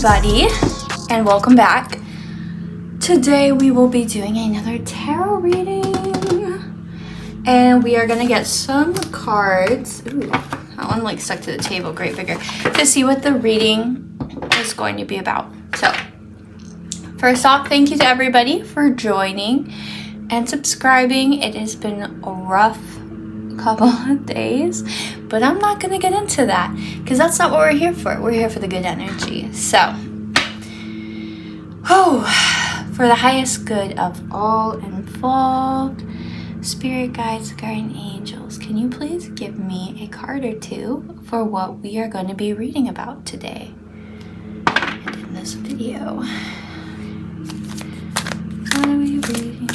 everybody, and welcome back. Today we will be doing another tarot reading, and we are gonna get some cards. Ooh, that one like stuck to the table, great figure, to see what the reading is going to be about. So first off, thank you to everybody for joining and subscribing. It has been a rough couple of days, but I'm not gonna get into that because that's not what we're here for. We're here for the good energy. So, for the highest good of all involved, spirit guides, guardian angels, can you please give me a card or two for what we are going to be reading about today and in this video? What are we reading?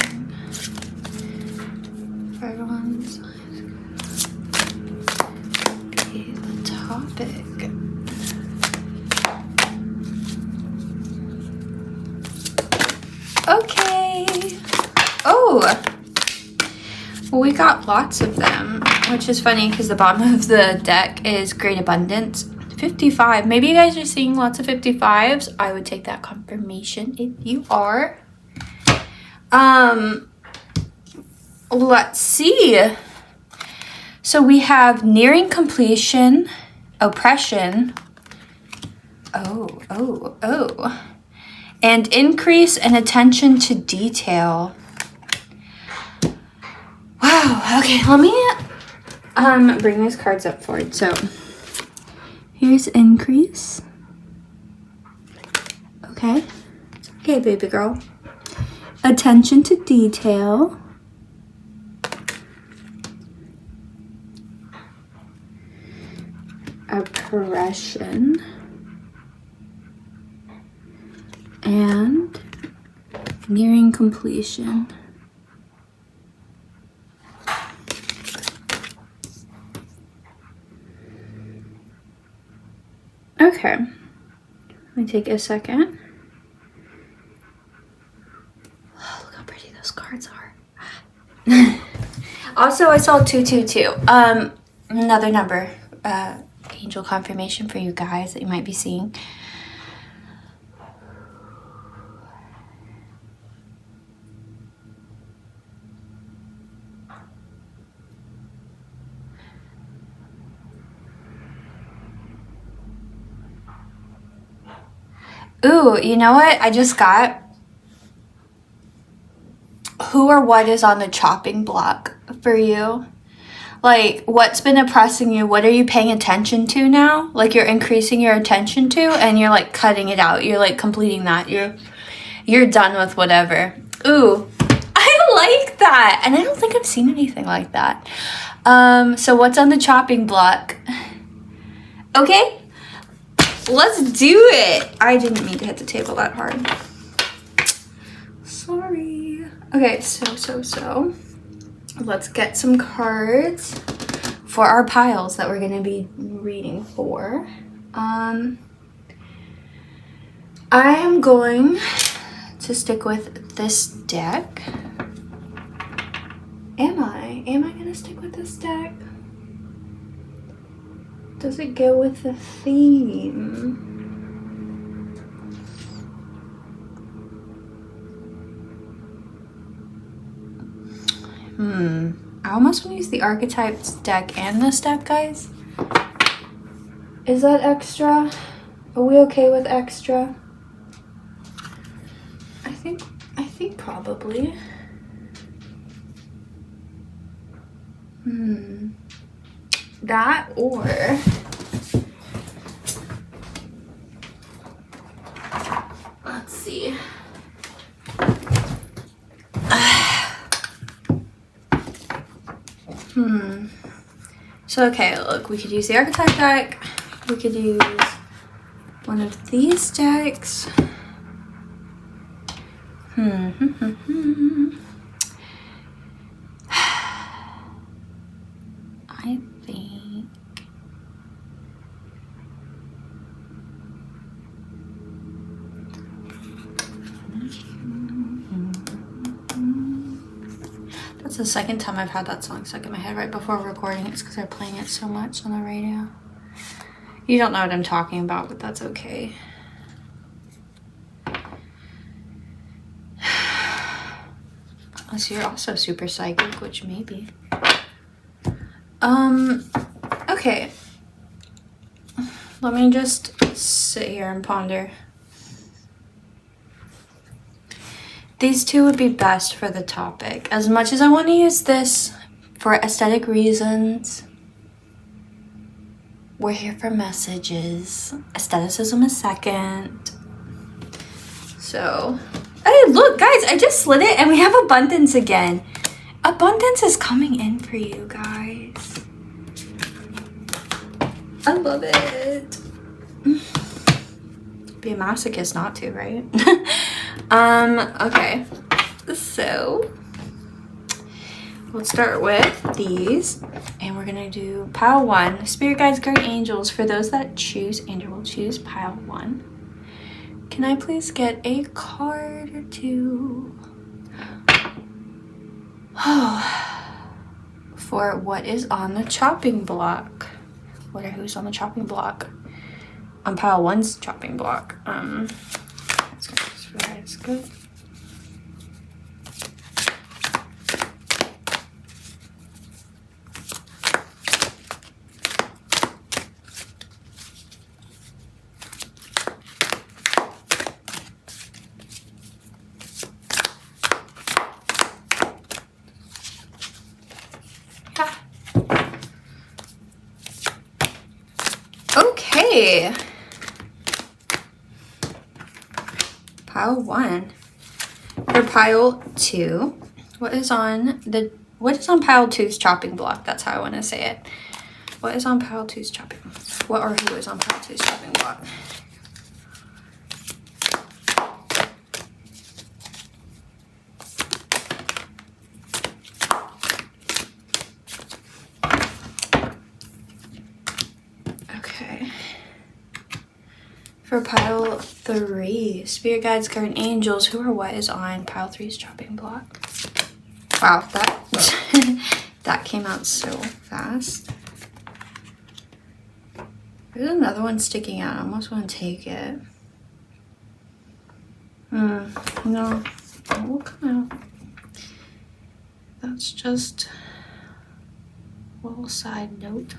For everyone's topic. Okay. Oh, well, we got lots of them, which is funny because the bottom of the deck is great abundance. 55. Maybe you guys are seeing lots of 55s. I would take that confirmation if you are. Let's see. So we have nearing completion, oppression, and increase in attention to detail. Wow, okay, let me bring these cards up forward. So here's increase. Okay, baby girl. Attention to detail. Oppression and nearing completion. Okay, let me take a second. Oh, look how pretty those cards are. Also, I saw 222. Another number. Angel confirmation for you guys that you might be seeing. Ooh, you know what I just got? Who or what is on the chopping block for you? Like, what's been oppressing you? What are you paying attention to now? Like, you're increasing your attention to, and you're like cutting it out. You're like completing that. You're done with whatever. Ooh, I like that. And I don't think I've seen anything like that. So what's on the chopping block? Okay, let's do it. I didn't mean to hit the table that hard. Sorry. Okay, so. Let's get some cards for our piles that we're going to be reading for. I am going to stick with this deck. Am I going to stick with this deck? Does it go with the theme? I almost want to use the archetypes deck and this deck, guys. Is that extra? Are we okay with extra? I think probably. That or let's see. So, okay, look, we could use the archetype deck. We could use one of these decks. I think that's the second time I've had that song stuck in my head right before recording. It's because they're playing it so much on the radio. You don't know what I'm talking about, but that's okay. Unless you're also super psychic, which maybe. Okay. Let me just sit here and ponder. These two would be best for the topic. As much as I want to use this for aesthetic reasons, we're here for messages. Aestheticism is second. So, hey, look, guys, I just slid it and we have abundance again. Abundance is coming in for you guys. I love it. Be a masochist not to, right? Okay. So, we'll start with these. And we're going to do pile 1. Spirit guides, guardian angels. For those that choose, Andrew will choose pile 1. Can I please get a card or two? For what is on the chopping block. What or who's on the chopping block? On pile 1's chopping block. That's good. Okay. Pile 1. For pile 2, what is on pile 2's chopping block? That's how I want to say it. What is on pile 2's chopping block? What or who is on pile 2's chopping block? For pile 3, spirit guides, guardian angels, who or what is on pile 3's chopping block? Wow, that came out so fast. There's another one sticking out. I almost want to take it. No, it will come out. That's just a little side note.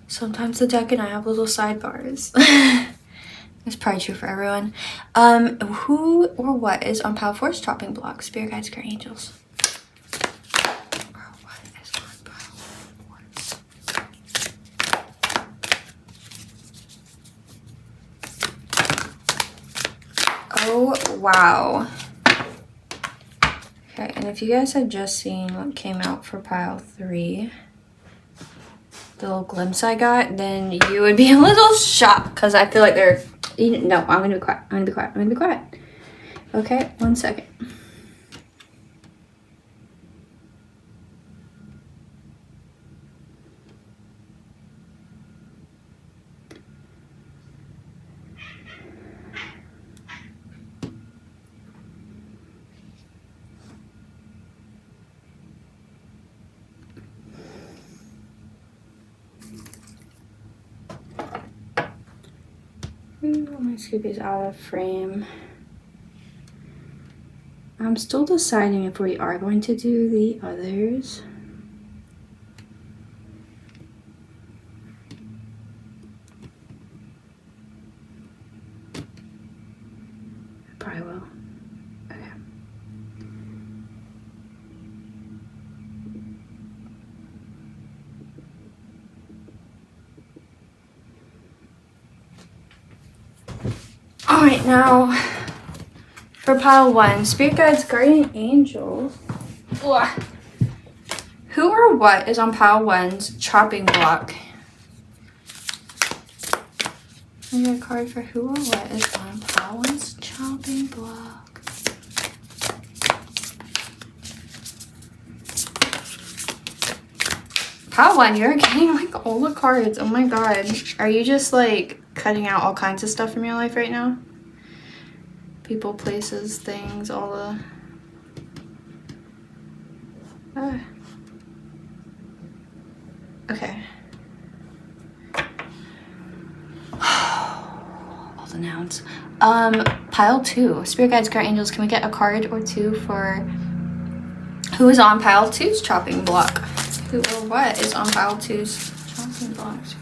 Sometimes the deck and I have little sidebars. It's probably true for everyone. Who or what is on pile 4's chopping block? Spirit guides, guardian angels. Or what is on pile 4's? Oh, wow. Okay, and if you guys had just seen what came out for pile 3, the little glimpse I got, then you would be a little shocked because I feel like they're... No, I'm going to be quiet. I'm going to be quiet. I'm going to be quiet. Okay, 1 second. My Scoopy's out of frame. I'm still deciding if we are going to do the others. I probably will. Okay. All right, now for pile 1, spirit guides, guardian angels. Ugh. Who or what is on pile 1's chopping block? I got a card for who or what is on pile 1's chopping block. Pile 1, you're getting like all the cards. Oh my god. Are you just like cutting out all kinds of stuff from your life right now? People, places, things, all the... Okay. All the nouns. pile 2. Spirit guides, guardian angels, can we get a card or two for who is on pile 2's chopping block? Who or what is on pile 2's chopping blocks?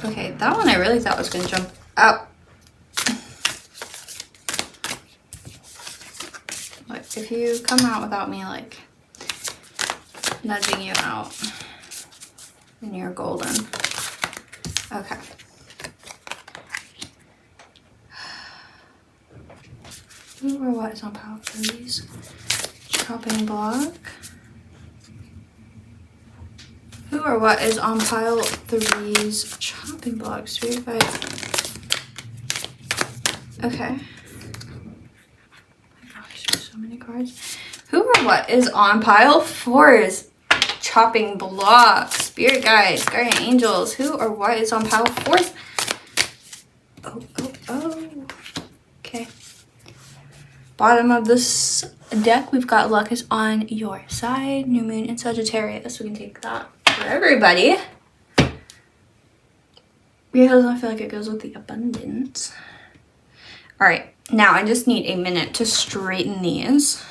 Okay, that one I really thought was going to jump out. Like, if you come out without me, like, nudging you out, then you're golden. Okay. Who or what is on pile 3's chopping block? Who or what is on pile 3's chopping block? Spirit guides. Okay. Oh my gosh, there's so many cards. Who or what is on pile 4's chopping block? Spirit guides, guardian angels. Who or what is on pile 4's? Oh. Okay. Bottom of this deck, we've got luck is on your side. New moon in Sagittarius. We can take that for everybody. Because I feel like it goes with the abundance. All right, now I just need a minute to straighten these.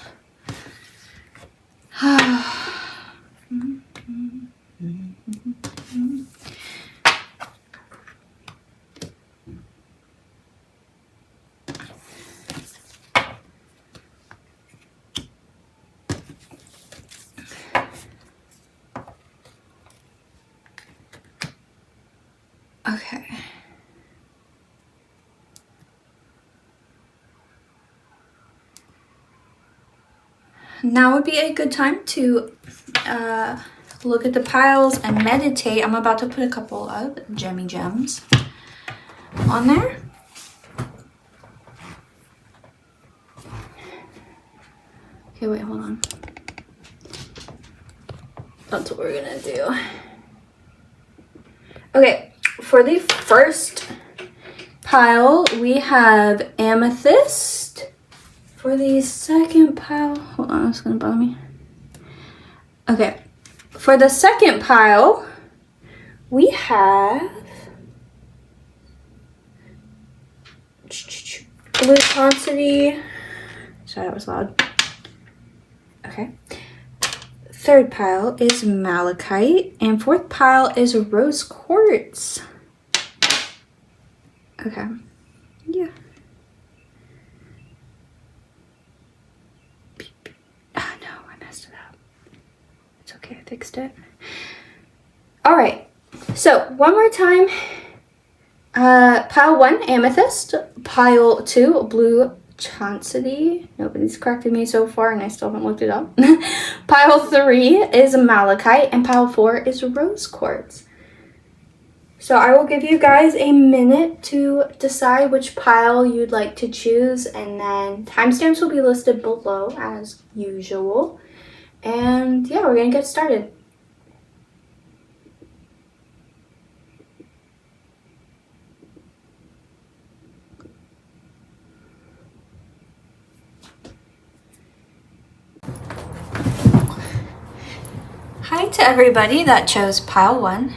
Okay. Now would be a good time to look at the piles and meditate. I'm about to put a couple of gemmy gems on there. Okay, wait, hold on. That's what we're gonna do. Okay, for the first pile, we have amethyst. For the second pile, hold on, it's gonna bother me. Okay, for the second pile, we have blue tonsity. Sorry, that was loud. Okay. Third pile is malachite, and fourth pile is rose quartz. Okay. Yeah. Oh no, I messed it up. It's okay, I fixed it. All right. So one more time. Pile 1, amethyst. Pile 2, blue tonsity. Nobody's corrected me so far, and I still haven't looked it up. Pile 3 is malachite, and pile 4 is rose quartz. So I will give you guys a minute to decide which pile you'd like to choose, and then timestamps will be listed below as usual. And yeah, we're gonna get started. Hi to everybody that chose pile 1,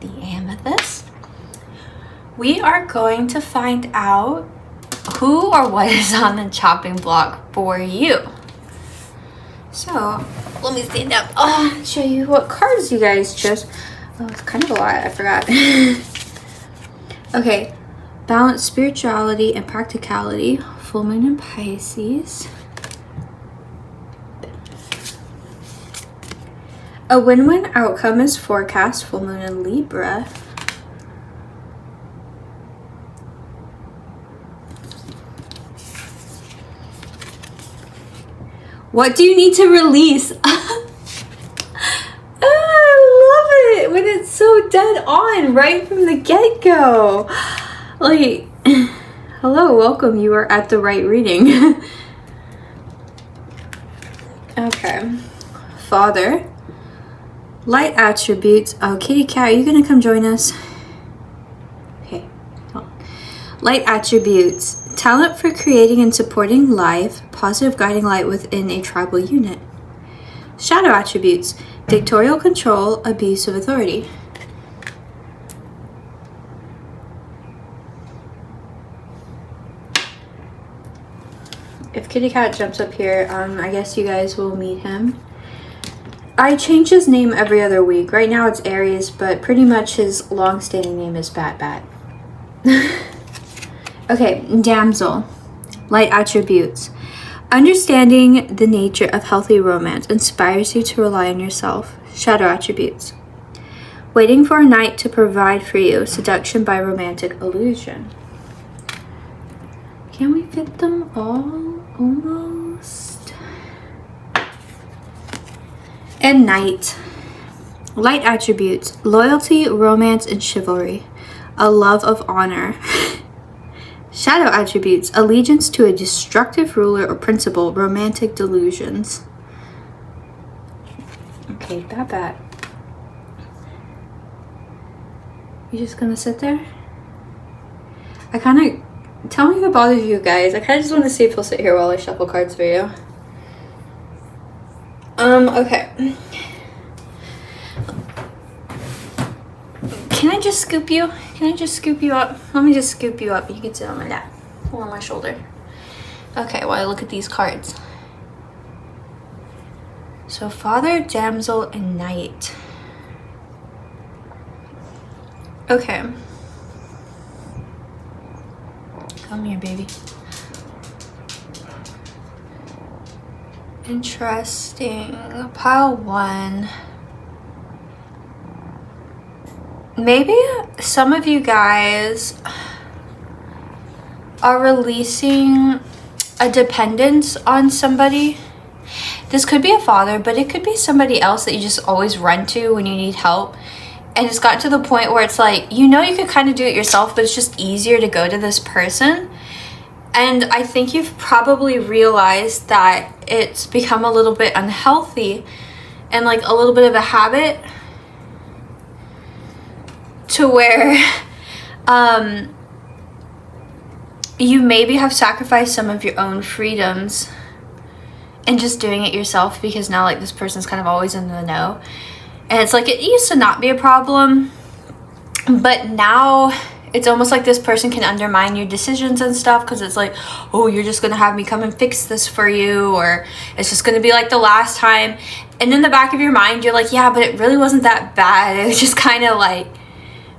the amethyst. We are going to find out who or what is on the chopping block for you. So let me stand up. Show you what cards you guys chose. Oh, it's kind of a lot, I forgot. Okay, balance, spirituality, and practicality. Full moon in Pisces. A win-win outcome is forecast. Full moon in Libra. What do you need to release? I love it when it's so dead on right from the get-go. Like, hello, welcome. You are at the right reading. Okay. Father. Light attributes. Oh, kitty cat, are you gonna come join us? Okay. Light attributes. Talent for creating and supporting life. Positive guiding light within a tribal unit. Shadow attributes. Dictatorial control. Abuse of authority. kitty cat jumps up here. I guess you guys will meet him. I change his name every other week. Right now it's Aries, but pretty much his long-standing name is Bat Bat. Okay, damsel. Light attributes. Understanding the nature of healthy romance inspires you to rely on yourself. Shadow attributes. Waiting for a knight to provide for you. Seduction by romantic illusion. Can we fit them all? Almost. And knight. Light attributes. Loyalty, romance, and chivalry. A love of honor. Shadow attributes. Allegiance to a destructive ruler or principle. Romantic delusions. Okay, Bat Bat. You just gonna sit there? I kind of... Tell me if it bothers you guys. I kind of just want to see if he'll sit here while I shuffle cards for you. Okay. Can I just scoop you? Can I just scoop you up? Let me just scoop you up. You can sit on my lap or on my shoulder. Okay, while I look at these cards. So father, damsel, and knight. Okay. Come here, baby. Interesting. Pile 1. Maybe some of you guys are releasing a dependence on somebody. This could be a father, but it could be somebody else that you just always run to when you need help. And it's gotten to the point where it's like, you know, you could kind of do it yourself, but it's just easier to go to this person. And I think you've probably realized that it's become a little bit unhealthy and like a little bit of a habit to where you maybe have sacrificed some of your own freedoms and just doing it yourself because now like this person's kind of always in the know. And it's like it used to not be a problem, but now it's almost like this person can undermine your decisions and stuff because it's like, oh, you're just gonna have me come and fix this for you, or it's just gonna be like the last time. And in the back of your mind you're like, yeah, but it really wasn't that bad. It was just kind of like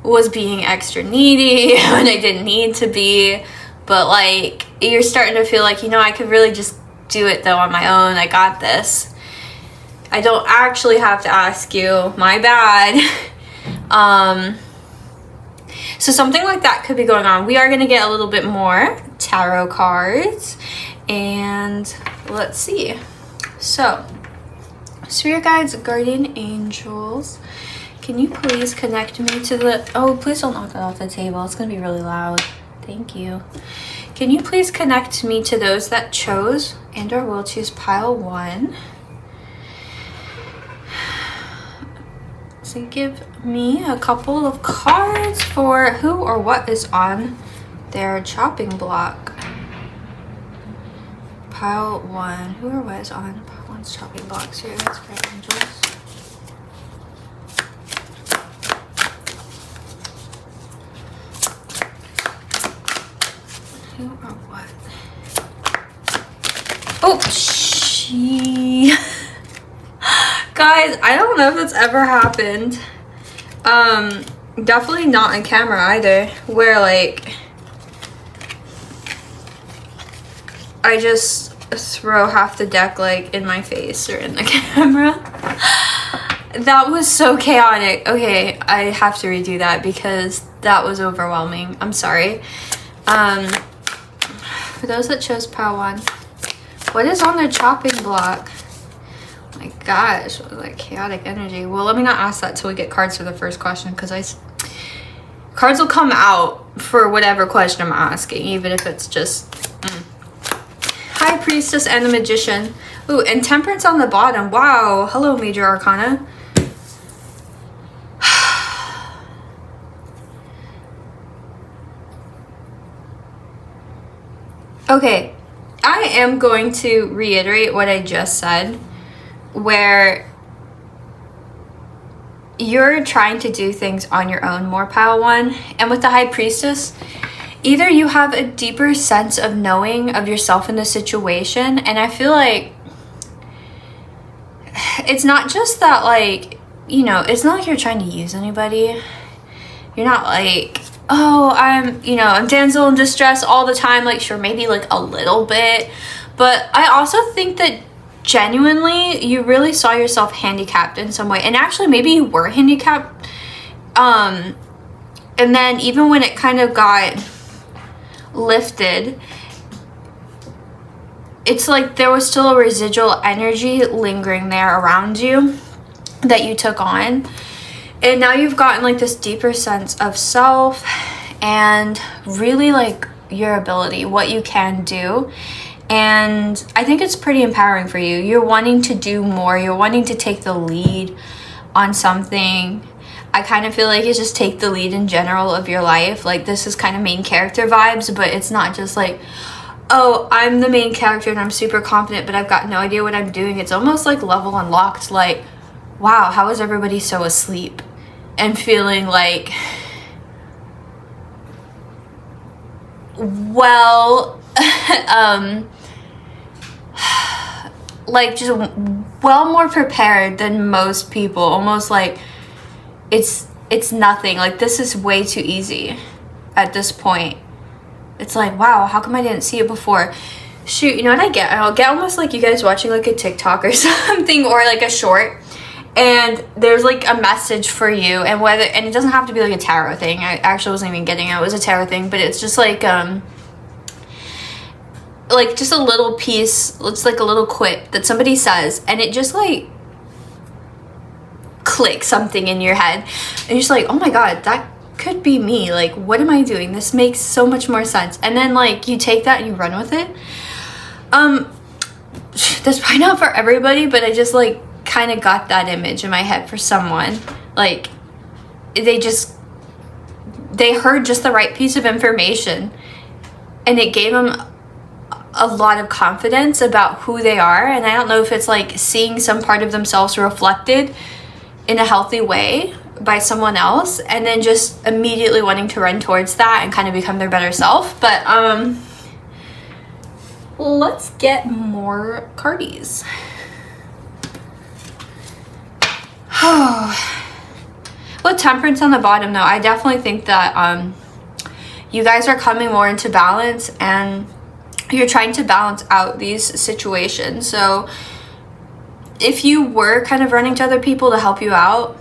was being extra needy when I didn't need to be. But like you're starting to feel like, you know, I could really just do it though on my own. I got this. I don't actually have to ask you. My bad. So something like that could be going on. We are going to get a little bit more tarot cards. And let's see. So, spirit guides, guardian angels. Can you please connect me to the... Oh, please don't knock that off the table. It's going to be really loud. Thank you. Can you please connect me to those that chose and or will choose pile 1? So give me a couple of cards for who or what is on their chopping block. Pile 1. Who or what is on pile 1's chopping block? Here, that's great, angels. Who or what? Oh, she. Guys, I don't know if it's ever happened. Definitely not on camera either, where like I just throw half the deck like in my face or in the camera. That was so chaotic. Okay, I have to redo that because that was overwhelming. I'm sorry. For those that chose pile 1, what is on their chopping block? My gosh, what like chaotic energy. Well, let me not ask that till we get cards for the first question, because cards will come out for whatever question I'm asking, even if it's just High Priestess and the Magician. Ooh, and Temperance on the bottom. Wow. Hello, Major Arcana. Okay, I am going to reiterate what I just said, where you're trying to do things on your own more, pile 1. And with the High Priestess, either you have a deeper sense of knowing of yourself in the situation, and I feel like it's not just that, like, you know, it's not like you're trying to use anybody. You're not like, oh, I'm damsel in distress all the time. Like, sure, maybe like a little bit, but I also think that genuinely you really saw yourself handicapped in some way, and actually maybe you were handicapped, and then even when it kind of got lifted, it's like there was still a residual energy lingering there around you that you took on. And now you've gotten like this deeper sense of self and really like your ability, what you can do. And I think it's pretty empowering for you. You're wanting to do more. You're wanting to take the lead on something. I kind of feel like it's just take the lead in general of your life. Like, this is kind of main character vibes, but it's not just like, oh, I'm the main character and I'm super confident, but I've got no idea what I'm doing. It's almost like level unlocked. Like, wow, how is everybody so asleep? And feeling like, well, like just well more prepared than most people. Almost like it's nothing. Like, this is way too easy at this point. It's like, wow, how come I didn't see it before? Shoot, you know what I get? I'll get almost like you guys watching like a TikTok or something, or like a short, and there's like a message for you, and it doesn't have to be like a tarot thing. I actually wasn't even getting it was a tarot thing, but it's just like just a little piece. It's like a little quip that somebody says, and it just like clicks something in your head, and you're just like, oh my god, that could be me. Like, what am I doing? This makes so much more sense. And then like you take that and you run with it. That's probably not for everybody, but I just like kind of got that image in my head for someone. Like, they heard just the right piece of information, and it gave them a lot of confidence about who they are. And I don't know if it's like seeing some part of themselves reflected in a healthy way by someone else, and then just immediately wanting to run towards that and kind of become their better self. But let's get more cardies. With Temperance on the bottom, though, I definitely think that you guys are coming more into balance, and you're trying to balance out these situations. So if you were kind of running to other people to help you out,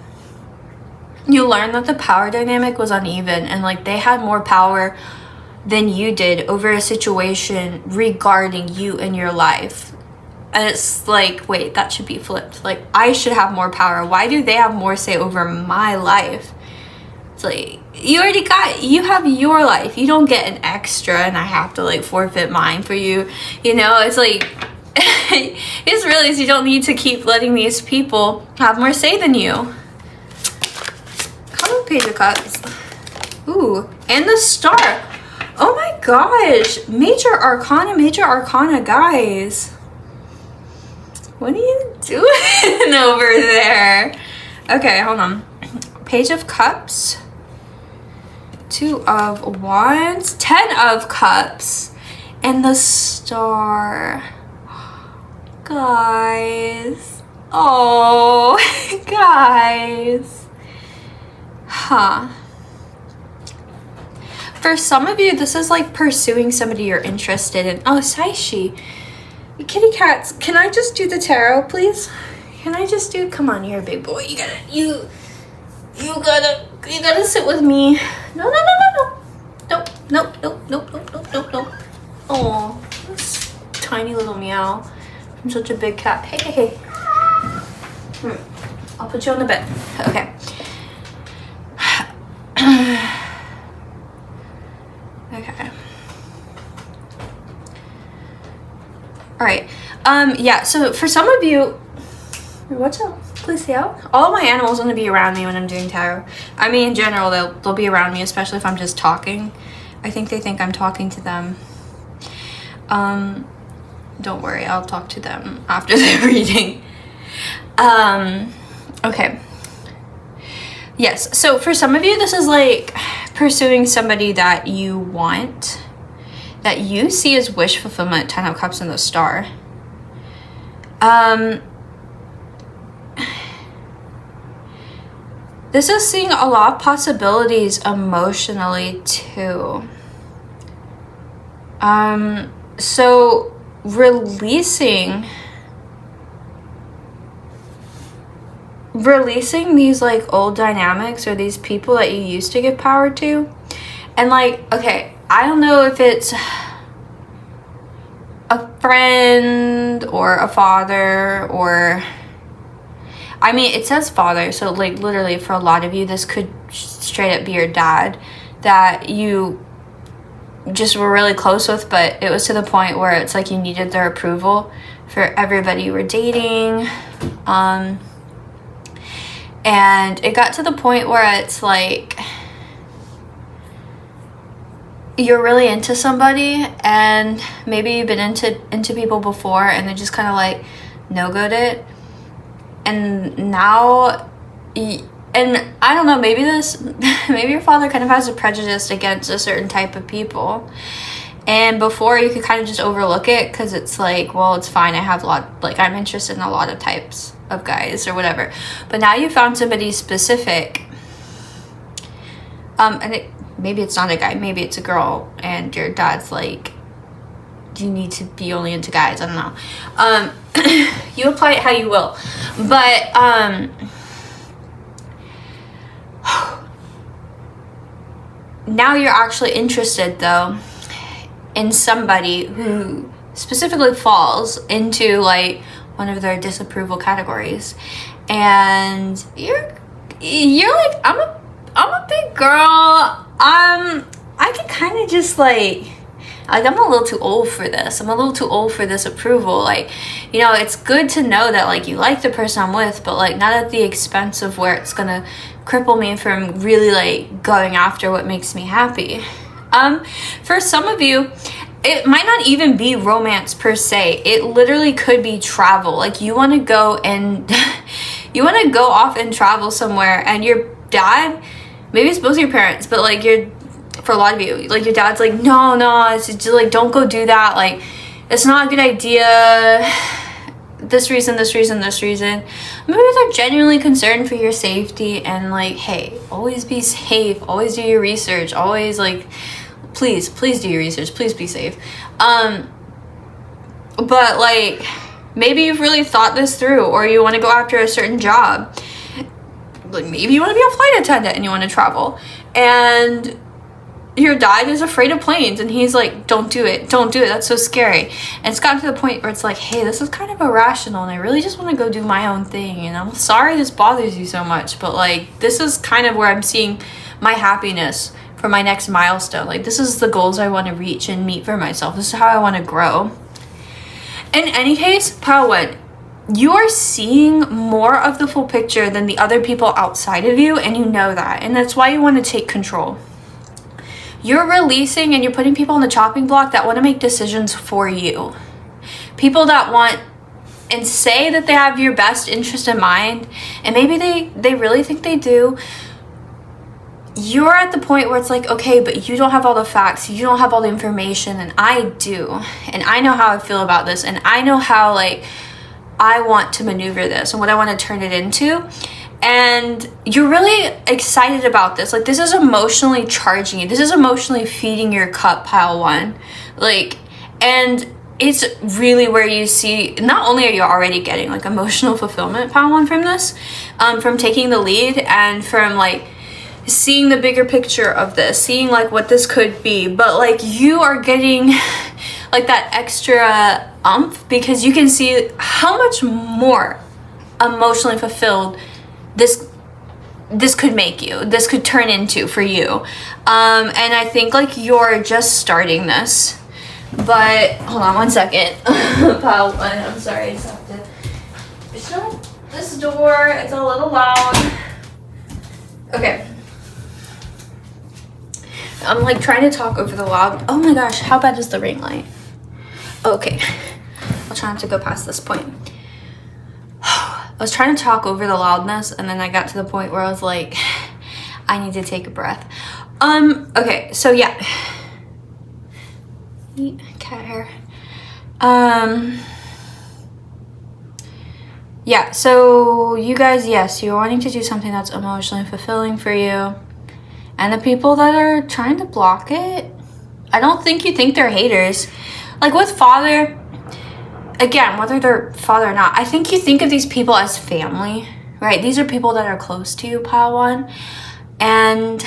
you learn that the power dynamic was uneven, and like they had more power than you did over a situation regarding you and your life. And it's like, wait, that should be flipped. Like, I should have more power. Why do they have more say over my life? It's like, you have your life. You don't get an extra and I have to like forfeit mine for you. You know, it's like, you just realize you don't need to keep letting these people have more say than you. Come on, Page of Cups. Ooh, and the Star. Oh my gosh. Major Arcana, guys. What are you doing over there? Okay, hold on. Page of Cups. 2 of Wands. 10 of Cups. And the Star. Guys. Oh, guys. Huh. For some of you, this is like pursuing somebody you're interested in. Oh, Saishi. Kitty cats, can I just do the tarot, please? Can I just do, come on, you're a big boy. You gotta sit with me. No. Nope. Oh, this tiny little meow. I'm such a big cat. Hey. I'll put you on the bed. Okay. Okay. All right. Yeah, so for some of you, watch out. Please stay out. All my animals want to be around me when I'm doing tarot. I mean, in general, they'll be around me, especially if I'm just talking. I think they think I'm talking to them. Don't worry, I'll talk to them after the reading. Okay. Yes, so for some of you, this is like pursuing somebody that you want, that you see as wish fulfillment, 10 of Cups and the Star. This is seeing a lot of possibilities emotionally too. So releasing these like old dynamics or these people that you used to give power to. And like, okay, I don't know if it's a friend or a father, or I mean, it says father, so like literally for a lot of you, this could straight up be your dad that you just were really close with, but it was to the point where it's like you needed their approval for everybody you were dating. And it got to the point where it's like you're really into somebody, and maybe you've been into people before and they just kind of like no-go'd it. And now, and I don't know, maybe your father kind of has a prejudice against a certain type of people. And before, you could kind of just overlook it because it's like, well, it's fine. I have a lot, like, I'm interested in a lot of types of guys or whatever. But now you found somebody specific. And maybe it's not a guy, maybe it's a girl, and your dad's like, you need to be only into guys. I don't know. You apply it how you will. But, now you're actually interested, though, in somebody who specifically falls into, like, one of their disapproval categories. And you're like, I'm a big girl. I can kind of just, like, I'm a little too old for this. I'm a little too old for this approval. Like, you know, it's good to know that, like, you like the person I'm with, but, like, not at the expense of where it's gonna cripple me from really, like, going after what makes me happy. For some of you, it might not even be romance per se. It literally could be travel. Like, you want to go and you want to go off and travel somewhere, and your dad, maybe it's both your parents, but, like, for a lot of you, like, your dad's like, no, it's just like, don't go do that. Like, it's not a good idea. This reason. Maybe they're genuinely concerned for your safety, and like, hey, always be safe. Always do your research. Always, like, please do your research. Please be safe. But like, maybe you've really thought this through, or you want to go after a certain job. Like, maybe you want to be a flight attendant and you want to travel, and your dad is afraid of planes, and he's like, don't do it, that's so scary. And it's gotten to the point where it's like, hey, this is kind of irrational, and I really just want to go do my own thing, and I'm sorry this bothers you so much, but like, this is kind of where I'm seeing my happiness for my next milestone. Like, this is the goals I want to reach and meet for myself. This is how I want to grow. In any case, Pile 1, you are seeing more of the full picture than the other people outside of you, and you know that, and that's why you want to take control. You're releasing and you're putting people on the chopping block that want to make decisions for you. People that want and say that they have your best interest in mind, and maybe they really think they do. You're at the point where it's like, okay, but you don't have all the facts, you don't have all the information, and I do. And I know how I feel about this, and I know how, like, I want to maneuver this and what I want to turn it into. And you're really excited about this. Like, this is emotionally charging you. This is emotionally feeding your cup, Pile 1. Like, and it's really where you see, not only are you already getting, like, emotional fulfillment, Pile 1, from this, from taking the lead and from, like, seeing the bigger picture of this, seeing, like, what this could be. But, like, you are getting, like, that extra oomph because you can see how much more emotionally fulfilled this could make you, this could turn into for you. And I think, like, you're just starting this. But hold on one second. Pile 1, I'm sorry, I just have to shut this door. It's a little loud. Okay, I'm like trying to talk over the loud. Oh my gosh, how bad is the ring light? Okay, I'll try not to go past this point. I was trying to talk over the loudness, and then I got to the point where I was like, I need to take a breath. Okay, so yeah. Cat hair. Yeah, so you guys, yes, you're wanting to do something that's emotionally fulfilling for you. And the people that are trying to block it, I don't think you think they're haters. Like with father, again, whether they're father or not, I think you think of these people as family, right? These are people that are close to you, pile one. And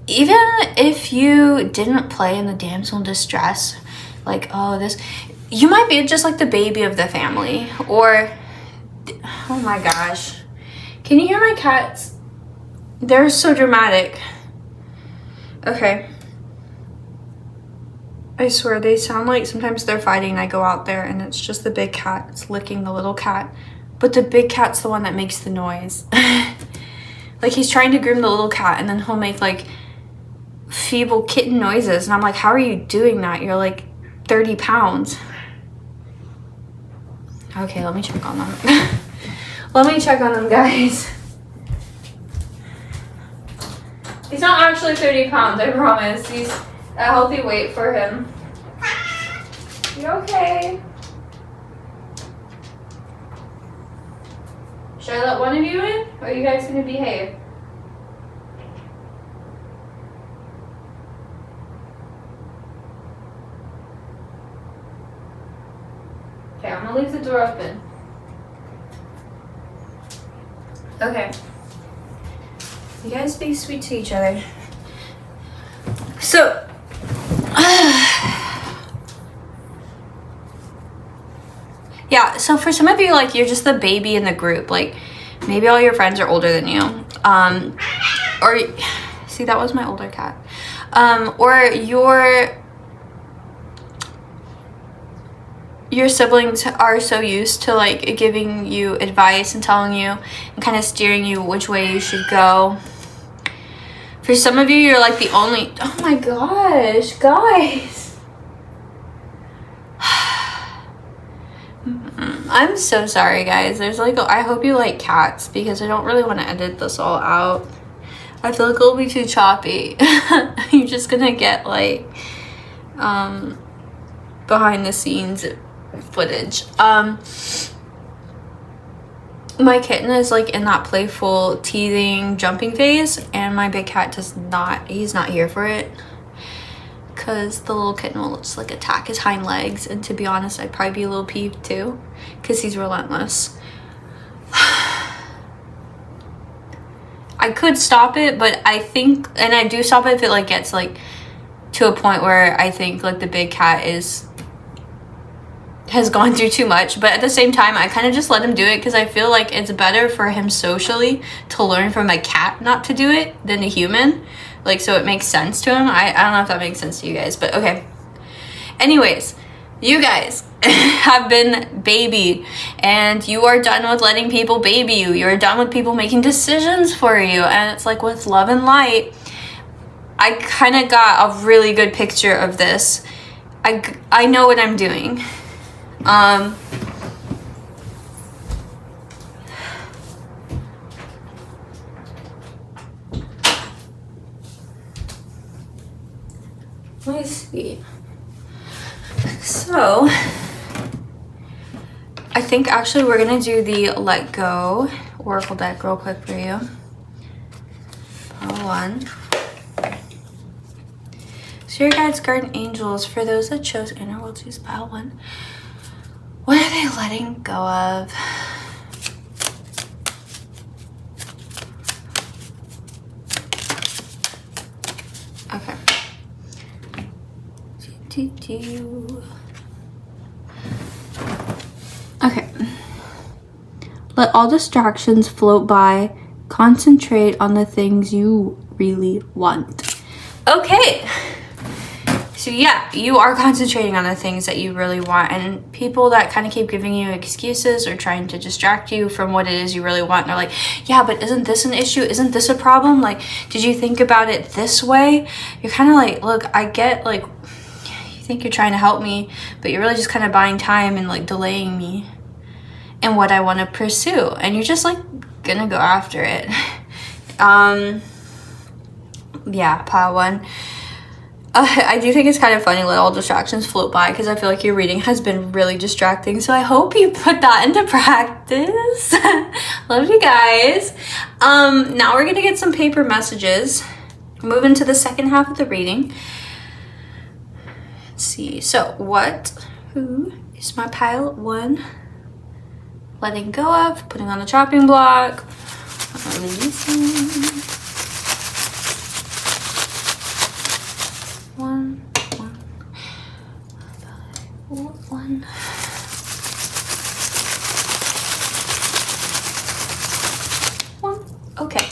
even if you didn't play in the damsel in distress, like, oh, this, you might be just like the baby of the family. Or, oh my gosh. Can you hear my cats? They're so dramatic. Okay. I swear, they sound like sometimes they're fighting and I go out there and it's just the big cat. It's licking the little cat. But the big cat's the one that makes the noise. Like he's trying to groom the little cat and then he'll make like feeble kitten noises. And I'm like, how are you doing that? You're like 30 pounds. Okay, let me check on them. Let me check on them, guys. He's not actually 30 pounds, I promise. He's a healthy weight for him. You okay? Should I let one of you in? Or are you guys gonna behave? Okay, I'm gonna leave the door open. Okay. You guys be sweet to each other. So, yeah, so for some of you, like, you're just the baby in the group. Like, maybe all your friends are older than you. Or, see, that was my older cat. Or your siblings are so used to, like, giving you advice and telling you and kind of steering you which way you should go. For some of you, you're like the only, oh my gosh, guys. I'm so sorry, guys. There's like, I hope you like cats because I don't really want to edit this all out. I feel like it'll be too choppy. You're just gonna get like behind the scenes footage. My kitten is like in that playful teething jumping phase and my big cat does not, he's not here for it because the little kitten will just like attack his hind legs, and to be honest I'd probably be a little peeved too because he's relentless. I could stop it, but I think, and I do stop it if it like gets like to a point where I think like the big cat has gone through too much. But at the same time, I kind of just let him do it because I feel like it's better for him socially to learn from a cat not to do it than a human. Like, so it makes sense to him. I don't know if that makes sense to you guys, but okay. Anyways, you guys have been babied and you are done with letting people baby you. You're done with people making decisions for you. And it's like with love and light, I kind of got a really good picture of this. I know what I'm doing. Let me see. So, I think actually we're gonna do the Let Go Oracle deck real quick for you. Pile one. So your guides, guardian angels, for those that chose inner world, choose pile one. What are they letting go of? Okay. Okay. Let all distractions float by. Concentrate on the things you really want. Okay. So yeah, you are concentrating on the things that you really want, and people that kind of keep giving you excuses or trying to distract you from what it is you really want. And they're like, yeah, but isn't this an issue? Isn't this a problem? Like, did you think about it this way? You're kind of like, look, I get like, you think you're trying to help me, but you're really just kind of buying time and like delaying me and what I want to pursue. And you're just like gonna go after it. Yeah, pile one. I do think it's kind of funny let all distractions float by, because I feel like your reading has been really distracting. So I hope you put that into practice. Love you guys. Now we're going to get some paper messages. Move into the second half of the reading. Let's see. So who is my pile one letting go of, putting on the chopping block, releasing. One. Okay.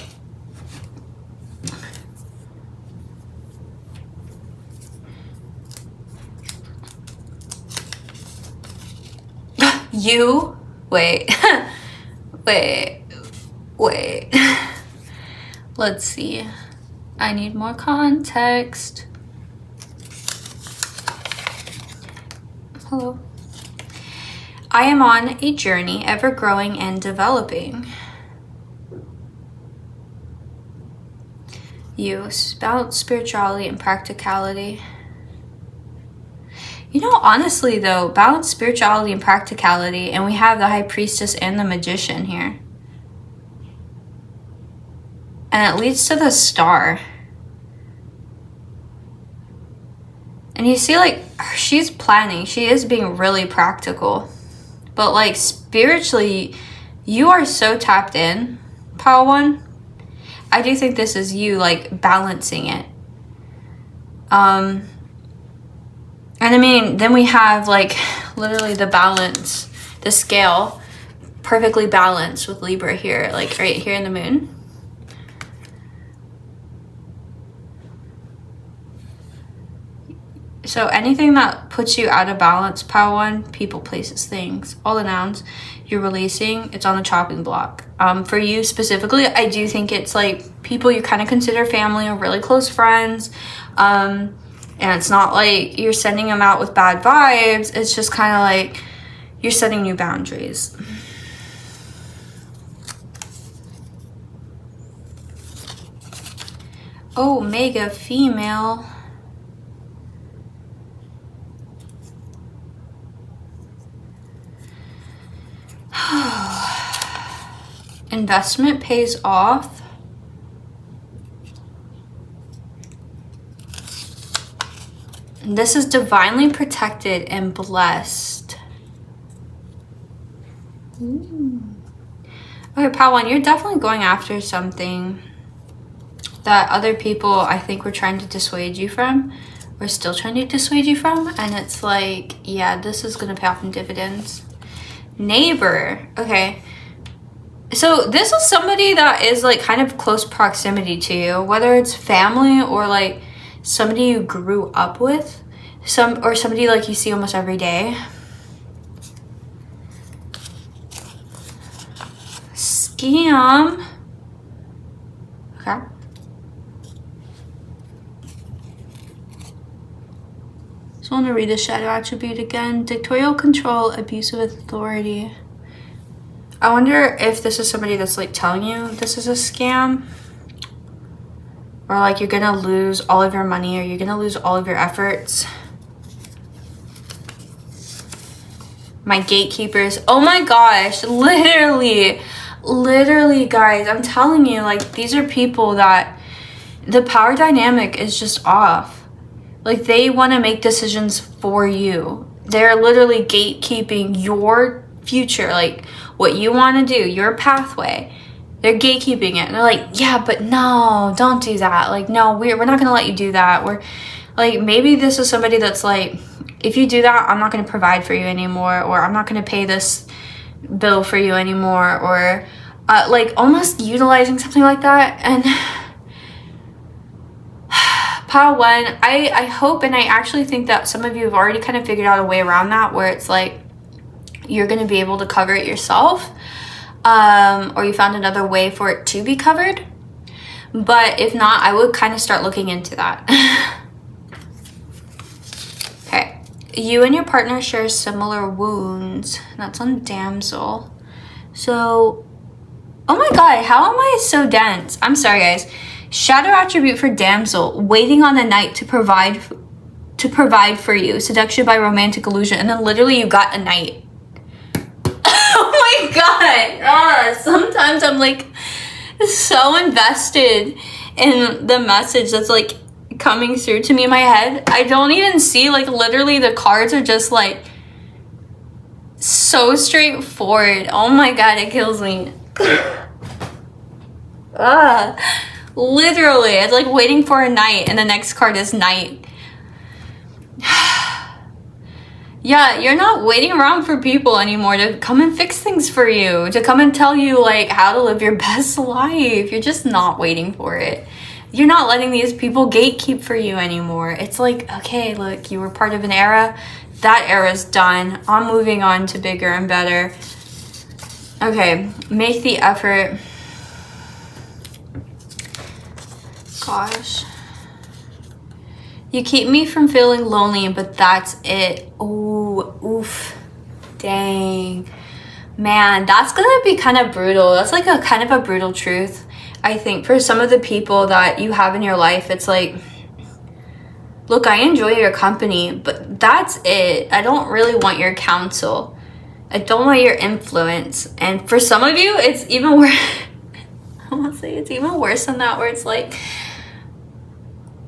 You wait. wait. Let's see. I need more context. Hello. I am on a journey, ever growing and developing. You about spirituality and practicality. You know, honestly though, balance spirituality and practicality, and we have the High Priestess and the Magician here. And it leads to the Star. And you see, like, she's planning. She is being really practical. But, like, spiritually, you are so tapped in, Pile 1. I do think this is you, like, balancing it. And I mean, then we have, like, literally the balance, the scale, perfectly balanced with Libra here, like, right here in the moon. So anything that puts you out of balance, Pile 1, people, places, things, all the nouns you're releasing, it's on the chopping block. For you specifically, I do think it's like people you kind of consider family or really close friends. And it's not like you're sending them out with bad vibes. It's just kind of like you're setting new boundaries. Oh, mega female. Investment pays off. This is divinely protected and blessed. Ooh. Okay, Pile 1, you're definitely going after something that other people, I think, were trying to dissuade you from, or still trying to dissuade you from. And it's like, yeah, this is going to pay off in dividends. Neighbor. Okay. So this is somebody that is like kind of close proximity to you, whether it's family or like somebody you grew up with, or somebody like you see almost every day. Scam. Okay. So I want to read the shadow attribute again. Dictatorial control, abuse of authority. I wonder if this is somebody that's like telling you this is a scam, or like you're gonna lose all of your money, or you're gonna lose all of your efforts. My gatekeepers. Oh my gosh, literally guys, I'm telling you, like, these are people that the power dynamic is just off. Like, they want to make decisions for you. They're literally gatekeeping your future, like what you want to do, your pathway. They're gatekeeping it. And they're like, yeah, but no, don't do that. Like, no, we're not going to let you do that. We're like, maybe this is somebody that's like, if you do that, I'm not going to provide for you anymore, or I'm not going to pay this bill for you anymore, or like almost utilizing something like that. And Pile 1, I hope, and I actually think that some of you have already kind of figured out a way around that, where it's like you're going to be able to cover it yourself, or you found another way for it to be covered. But if not, I would kind of start looking into that. Okay, you and your partner share similar wounds. That's on Damsel. So, oh my god, how am I so dense? I'm sorry, guys. Shadow attribute for damsel, waiting on a knight to provide for you. Seduction by romantic illusion. And then literally you got a knight. Oh my god. Sometimes I'm like so invested in the message that's like coming through to me in my head. I don't even see, like, literally the cards are just like so straightforward. Oh my god, it kills me. Literally, it's like waiting for a knight, and the next card is knight. Yeah, you're not waiting around for people anymore to come and fix things for you, to come and tell you like how to live your best life. You're just not waiting for it. You're not letting these people gatekeep for you anymore. It's like, okay, look, you were part of an era. That era's done. I'm moving on to bigger and better. Okay, make the effort. Gosh. You keep me from feeling lonely, but that's it. Oh, oof. Dang. Man, that's gonna be kind of brutal. That's like a kind of a brutal truth. I think for some of the people that you have in your life, it's like, look, I enjoy your company, but that's it. I don't really want your counsel. I don't want your influence. And for some of you, it's even worse. I want to say it's even worse than that, where it's like,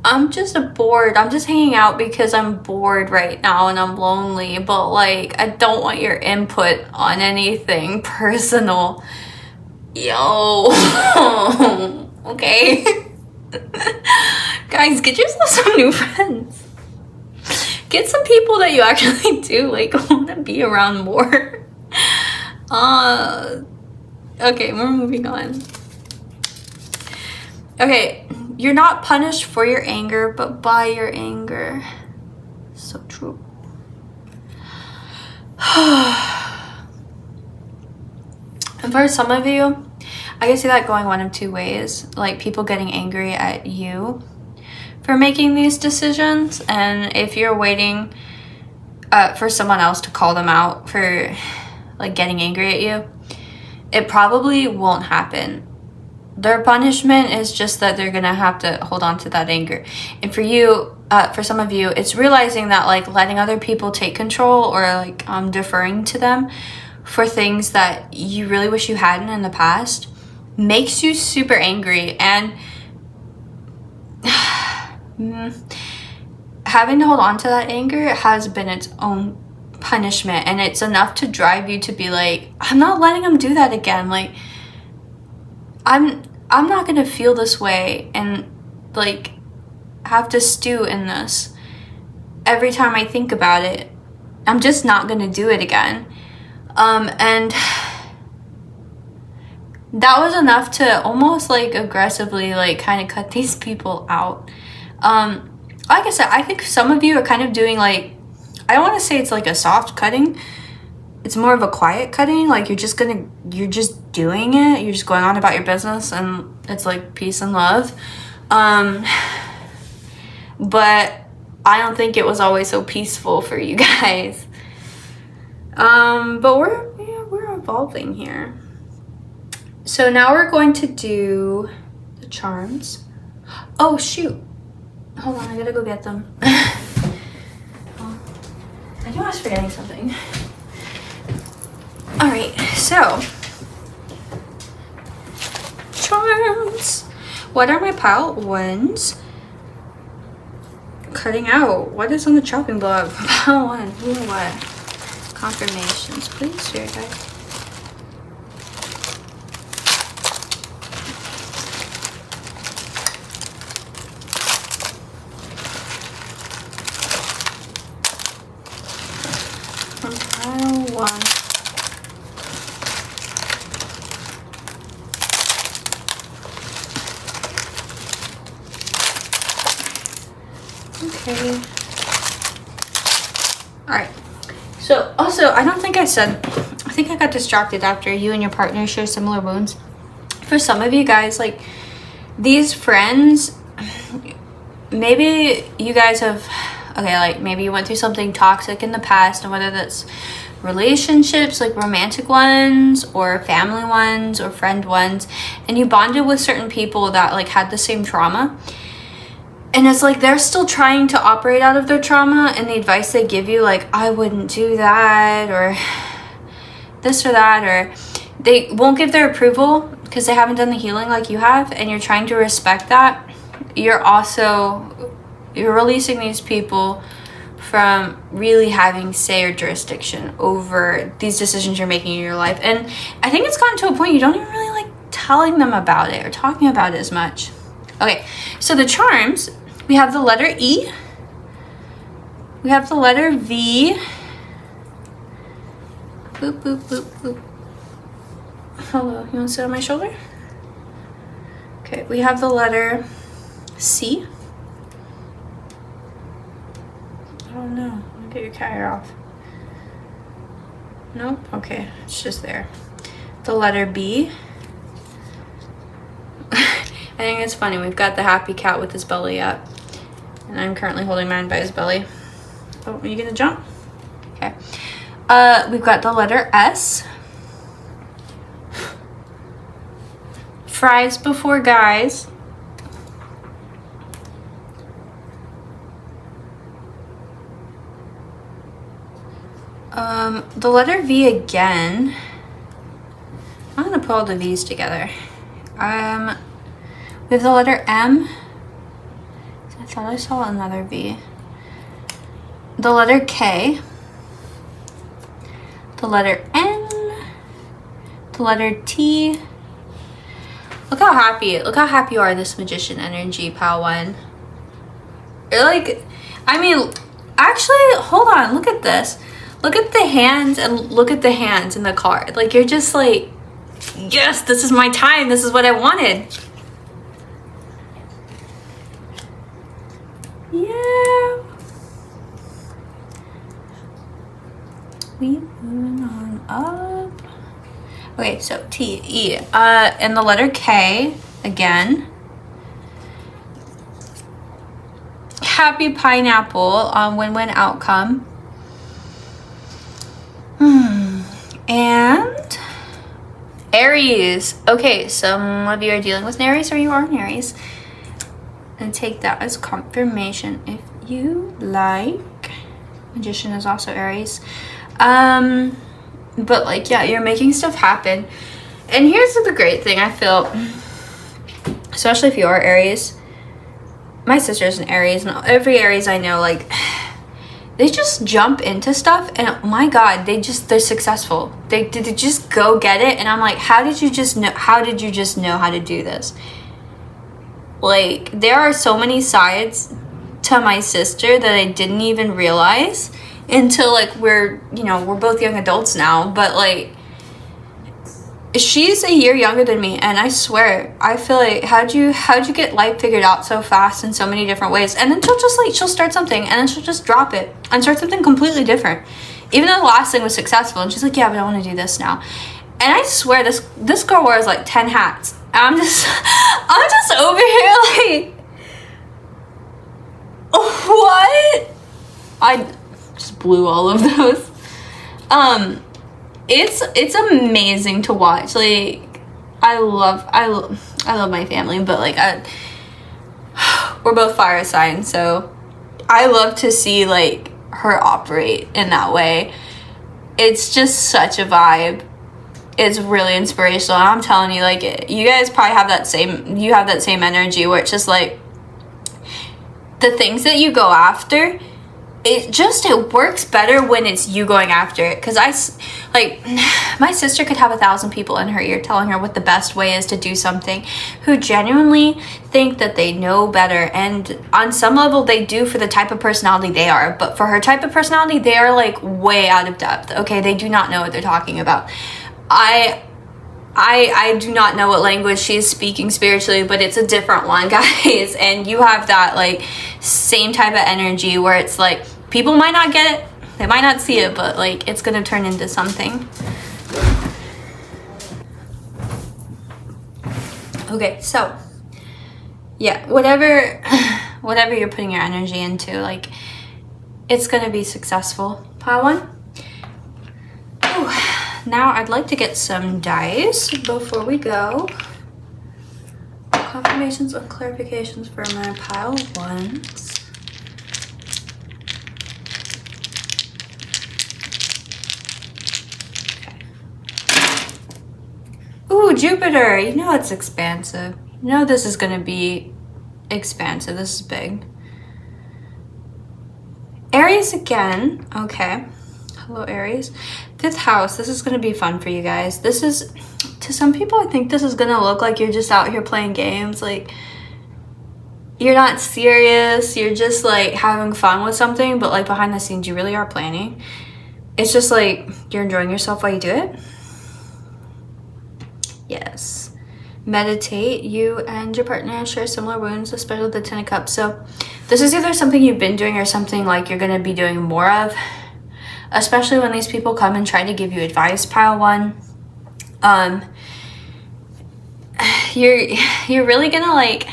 I'm just bored. I'm just hanging out because I'm bored right now and I'm lonely. But like, I don't want your input on anything personal. Yo. Okay. Guys, get yourself some new friends. Get some people that you actually do like want to be around more. Okay, we're moving on. Okay, you're not punished for your anger, but by your anger. So true. And for some of you, I can see that going one of two ways. Like people getting angry at you for making these decisions. And if you're waiting for someone else to call them out for like getting angry at you, it probably won't happen. Their punishment is just that they're gonna have to hold on to that anger. And for you, for some of you, it's realizing that like letting other people take control or like deferring to them for things that you really wish you hadn't in the past makes you super angry. And having to hold on to that anger has been its own punishment, and it's enough to drive you to be like, I'm not letting him do that again. Like I'm not gonna feel this way and like have to stew in this every time I think about it. I'm just not gonna do it again. And that was enough to almost like aggressively like kind of cut these people out. Like I said, I think some of you are kind of doing like, I don't want to say it's like a soft cutting. It's more of a quiet cutting. Like you're just doing it. You're just going on about your business and it's like peace and love. But I don't think it was always so peaceful for you guys. But we're evolving here. So now we're going to do the charms. Oh shoot. Hold on, I gotta go get them. I knew I was forgetting something. Alright, so charms. What are my pile ones? Cutting out. What is on the chopping block? Pile one. Who or what? Confirmations, please, here, guys. Pile one. Okay. Alright. So, also, I don't think I said, I think I got distracted after you and your partner share similar wounds. For some of you guys, like, these friends, maybe you guys have, okay, like, maybe you went through something toxic in the past, and whether that's relationships, like romantic ones or family ones or friend ones, and you bonded with certain people that like had the same trauma, and it's like they're still trying to operate out of their trauma, and the advice they give you, like, I wouldn't do that, or this or that, or they won't give their approval because they haven't done the healing like you have, and you're trying to respect that. You're releasing these people from really having say or jurisdiction over these decisions you're making in your life. And I think it's gotten to a point you don't even really like telling them about it or talking about it as much. Okay, so the charms, we have the letter E, we have the letter V, boop, boop, boop, boop. Hello, you want to sit on my shoulder? Okay, we have the letter C. Oh no, get your cat hair off. Nope, okay, it's just there. The letter B. I think it's funny, we've got the happy cat with his belly up, and I'm currently holding mine by his belly. Oh, are you gonna jump? Okay. We've got the letter S. Fries before guys. The letter V again. I'm gonna put all the V's together. We have the letter M. I thought I saw another V. The letter K. The letter N. The letter T. Look how happy you are, this magician energy, pal one. You're like, I mean, actually, hold on, look at this. Look at the hands and look at the hands in the card. Like, you're just like, yes, this is my time. This is what I wanted. Yeah. We moving on up. Okay, so T, E, and the letter K again. Happy pineapple, win-win outcome. And Aries. Okay, some of you are dealing with an Aries, or you are an Aries. And take that as confirmation if you like. Magician is also Aries. But like, yeah, you're making stuff happen. And here's the great thing, I feel, especially if you are Aries. My sister's an Aries, and every Aries I know, like, they just jump into stuff, and oh my god, they're successful. They just go get it, and I'm like, how did you just know how to do this? Like, there are so many sides to my sister that I didn't even realize until, like, we're both young adults now, but like, she's a year younger than me, and I swear, I feel like, how'd you get life figured out so fast in so many different ways? And then she'll start something, and then she'll just drop it and start something completely different, even though the last thing was successful. And she's like, yeah, but I want to do this now. And I swear, this girl wears like 10 hats. I'm just over here like, what? I just blew all of those. It's amazing to watch. Like, I love my family, but like, we're both fire signs, so I love to see like her operate in that way. It's just such a vibe. It's really inspirational. And I'm telling you, like, you guys probably have that same energy where it's just like, the things that you go after, it works better when it's you going after it. Because my sister could have 1,000 people in her ear telling her what the best way is to do something, who genuinely think that they know better, and on some level they do for the type of personality they are, but for her type of personality, they are like way out of depth. Okay, they do not know what they're talking about. I do not know what language she's speaking spiritually, but it's a different one, guys. And you have that like same type of energy where it's like, people might not get it, they might not see it, but like, it's gonna turn into something. Okay, so yeah, whatever you're putting your energy into, like, it's gonna be successful. Part one. now I'd like to get some dice before we go. Confirmations and clarifications for my pile ones. Ooh, Jupiter, you know it's expansive. You know this is gonna be expansive, this is big. Aries again, okay. Hello Aries. 5th house, this is gonna be fun for you guys. This is, to some people I think this is gonna look like you're just out here playing games, like you're not serious, you're just like having fun with something, but like behind the scenes you really are planning. It's just like you're enjoying yourself while you do it. Yes. Meditate. You and your partner share similar wounds, especially the 10 of Cups. So this is either something you've been doing or something like you're going to be doing more of, especially when these people come and try to give you advice, pile one. You're really going to like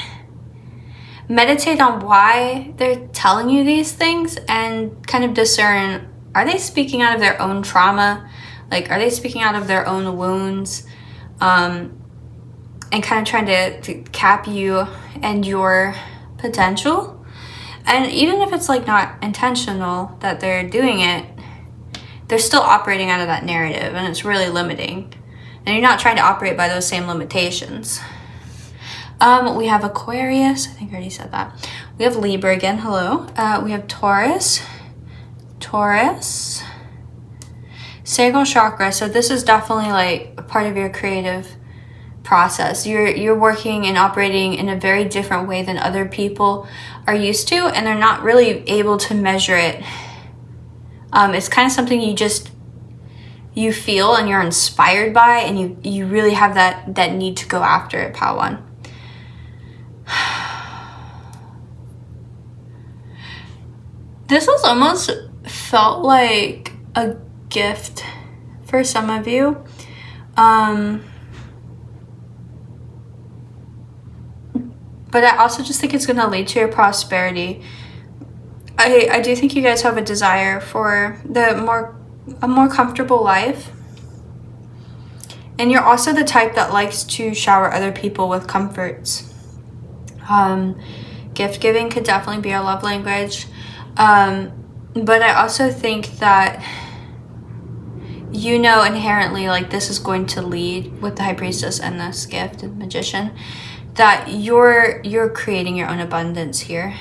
meditate on why they're telling you these things and kind of discern, are they speaking out of their own trauma? Like, are they speaking out of their own wounds? And kind of trying to cap you and your potential. And even if it's like not intentional that they're doing it, they're still operating out of that narrative, and it's really limiting. And you're not trying to operate by those same limitations. We have Aquarius. I think I already said that. We have Libra again. Hello. We have Taurus. Sacral chakra. So this is definitely like a part of your creative process. You're working and operating in a very different way than other people are used to, and they're not really able to measure it. It's kind of something you feel and you're inspired by, and you really have that need to go after it, pile one. This has almost felt like a gift for some of you. But I also just think it's going to lead to your prosperity. I do think you guys have a desire for a more comfortable life. And you're also the type that likes to shower other people with comforts. Gift giving could definitely be your love language. But I also think that you know inherently, like, this is going to lead with the High Priestess and this gift and Magician, that you're creating your own abundance here.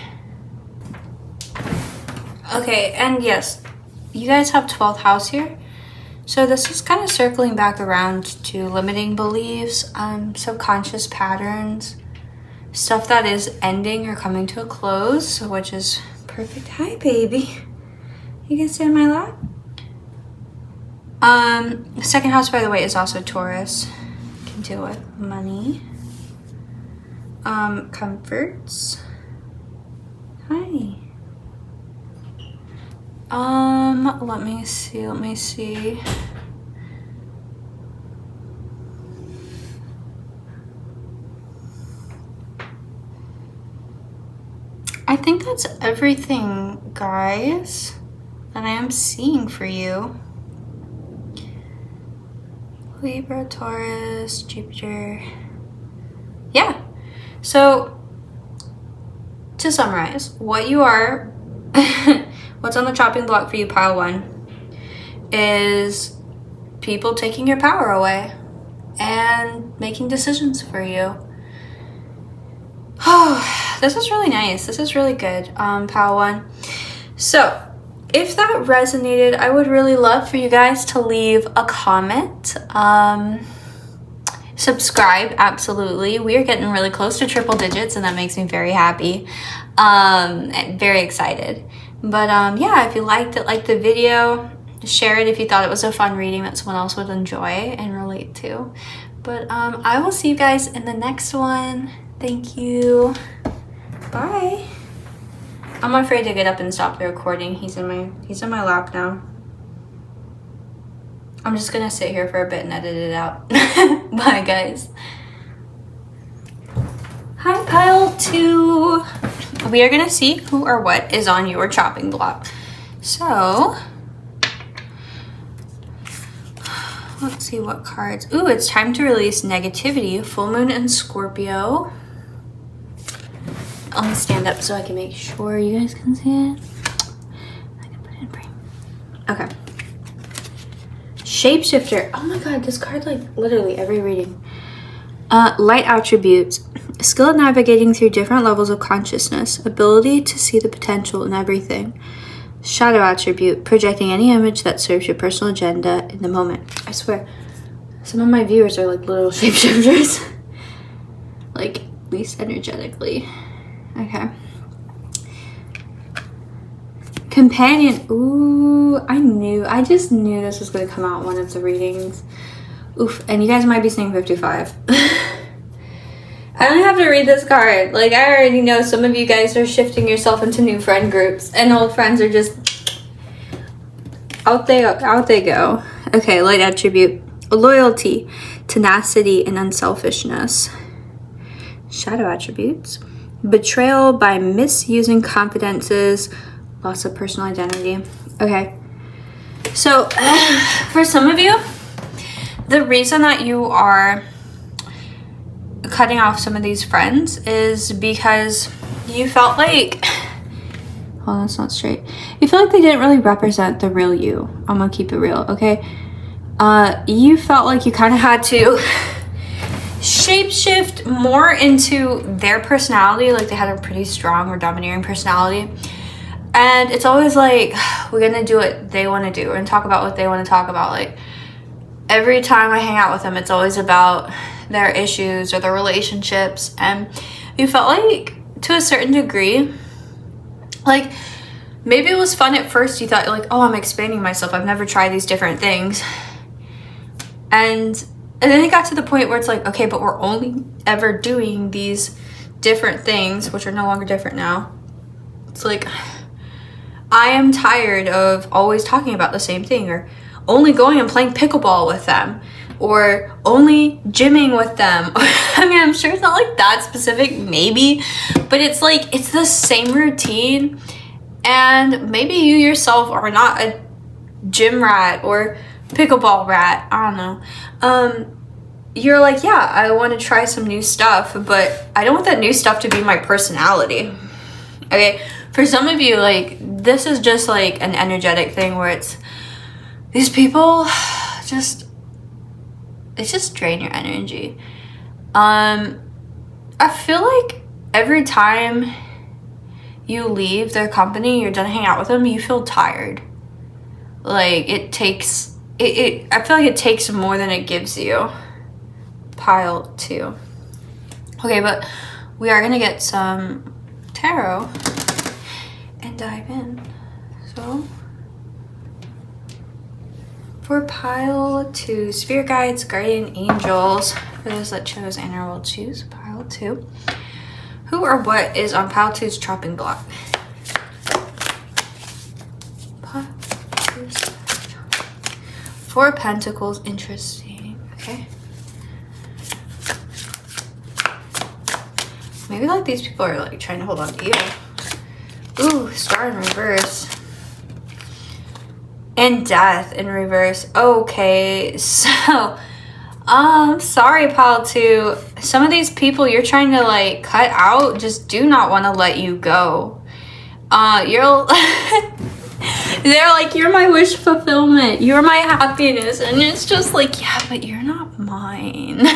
Okay, and yes, you guys have 12th house here. So this is kind of circling back around to limiting beliefs, subconscious patterns, stuff that is ending or coming to a close, which is perfect. Hi, baby. You can sit in my lap. The 2nd house, by the way, is also Taurus. Can deal with money. Comforts. Hi. Let me see. I think that's everything, guys, that I am seeing for you. Libra, Taurus, Jupiter. Yeah. So, to summarize, what you are, what's on the chopping block for you, pile one, is people taking your power away and making decisions for you. Oh, this is really nice. This is really good, pile one. So, if that resonated, I would really love for you guys to leave a comment. Subscribe, absolutely. We are getting really close to triple digits, and that makes me very happy. Very excited. But yeah, if you liked it, like the video, share it if you thought it was a fun reading that someone else would enjoy and relate to. But I will see you guys in the next one. Thank you. Bye. I'm afraid to get up and stop the recording. He's in my lap now. I'm just gonna sit here for a bit and edit it out. Bye, guys. Hi, pile two. We are gonna see who or what is on your chopping block. So, let's see what cards. Ooh, it's time to release negativity. Full moon in Scorpio. I'm gonna stand up so I can make sure you guys can see it. I can put it in frame. Okay. Shapeshifter. Oh my god, this card, like, literally every reading. Light attributes. Skill at navigating through different levels of consciousness. Ability to see the potential in everything. Shadow attribute. Projecting any image that serves your personal agenda in the moment. I swear, some of my viewers are like little shapeshifters. Like, at least energetically. Okay. Companion. Ooh, I just knew this was going to come out in one of the readings. Oof, and you guys might be saying 55. I don't have to read this card. Like, I already know some of you guys are shifting yourself into new friend groups, and old friends are just out they go. Okay, light attribute. Loyalty, tenacity, and unselfishness. Shadow attributes. Betrayal by misusing confidences, loss of personal identity. Okay. So, for some of you, the reason that you are cutting off some of these friends is because you felt like, oh, that's not straight. You feel like they didn't really represent the real you. I'm gonna keep it real, okay? You felt like you kind of had to shapeshift more into their personality, like they had a pretty strong or domineering personality. And it's always like, we're gonna do what they want to do and talk about what they want to talk about. Like, every time I hang out with them, it's always about their issues or their relationships. And you felt like, to a certain degree, like, maybe it was fun at first. You thought, like, oh, I'm expanding myself. I've never tried these different things. And then it got to the point where it's like, okay, but we're only ever doing these different things, which are no longer different now. It's like, I am tired of always talking about the same thing, or only going and playing pickleball with them, or only gymming with them. I mean, I'm sure it's not like that specific, maybe, but it's like, it's the same routine. And maybe you yourself are not a gym rat or pickleball rat. I don't know. You're like, yeah, I want to try some new stuff, but I don't want that new stuff to be my personality. Okay, for some of you, like, this is just like an energetic thing where it's, these people just drain your energy. I feel like every time you leave their company, you're done hanging out with them, you feel tired. Like, I feel like it takes more than it gives you. Pile 2. Okay, but we are gonna get some tarot and dive in. So, for pile 2, spirit guides, guardian angels, for those that chose and or will choose pile 2. Who or what is on pile 2's chopping block? Pile 2's 4 Pentacles, interesting. Okay. Maybe like these people are like trying to hold on to you. Ooh, Star in reverse. And Death in reverse. Okay, so sorry, pile 2. Some of these people you're trying to like cut out just do not want to let you go. You're they're like, you're my wish fulfillment, you're my happiness, and it's just like, yeah, but you're not mine.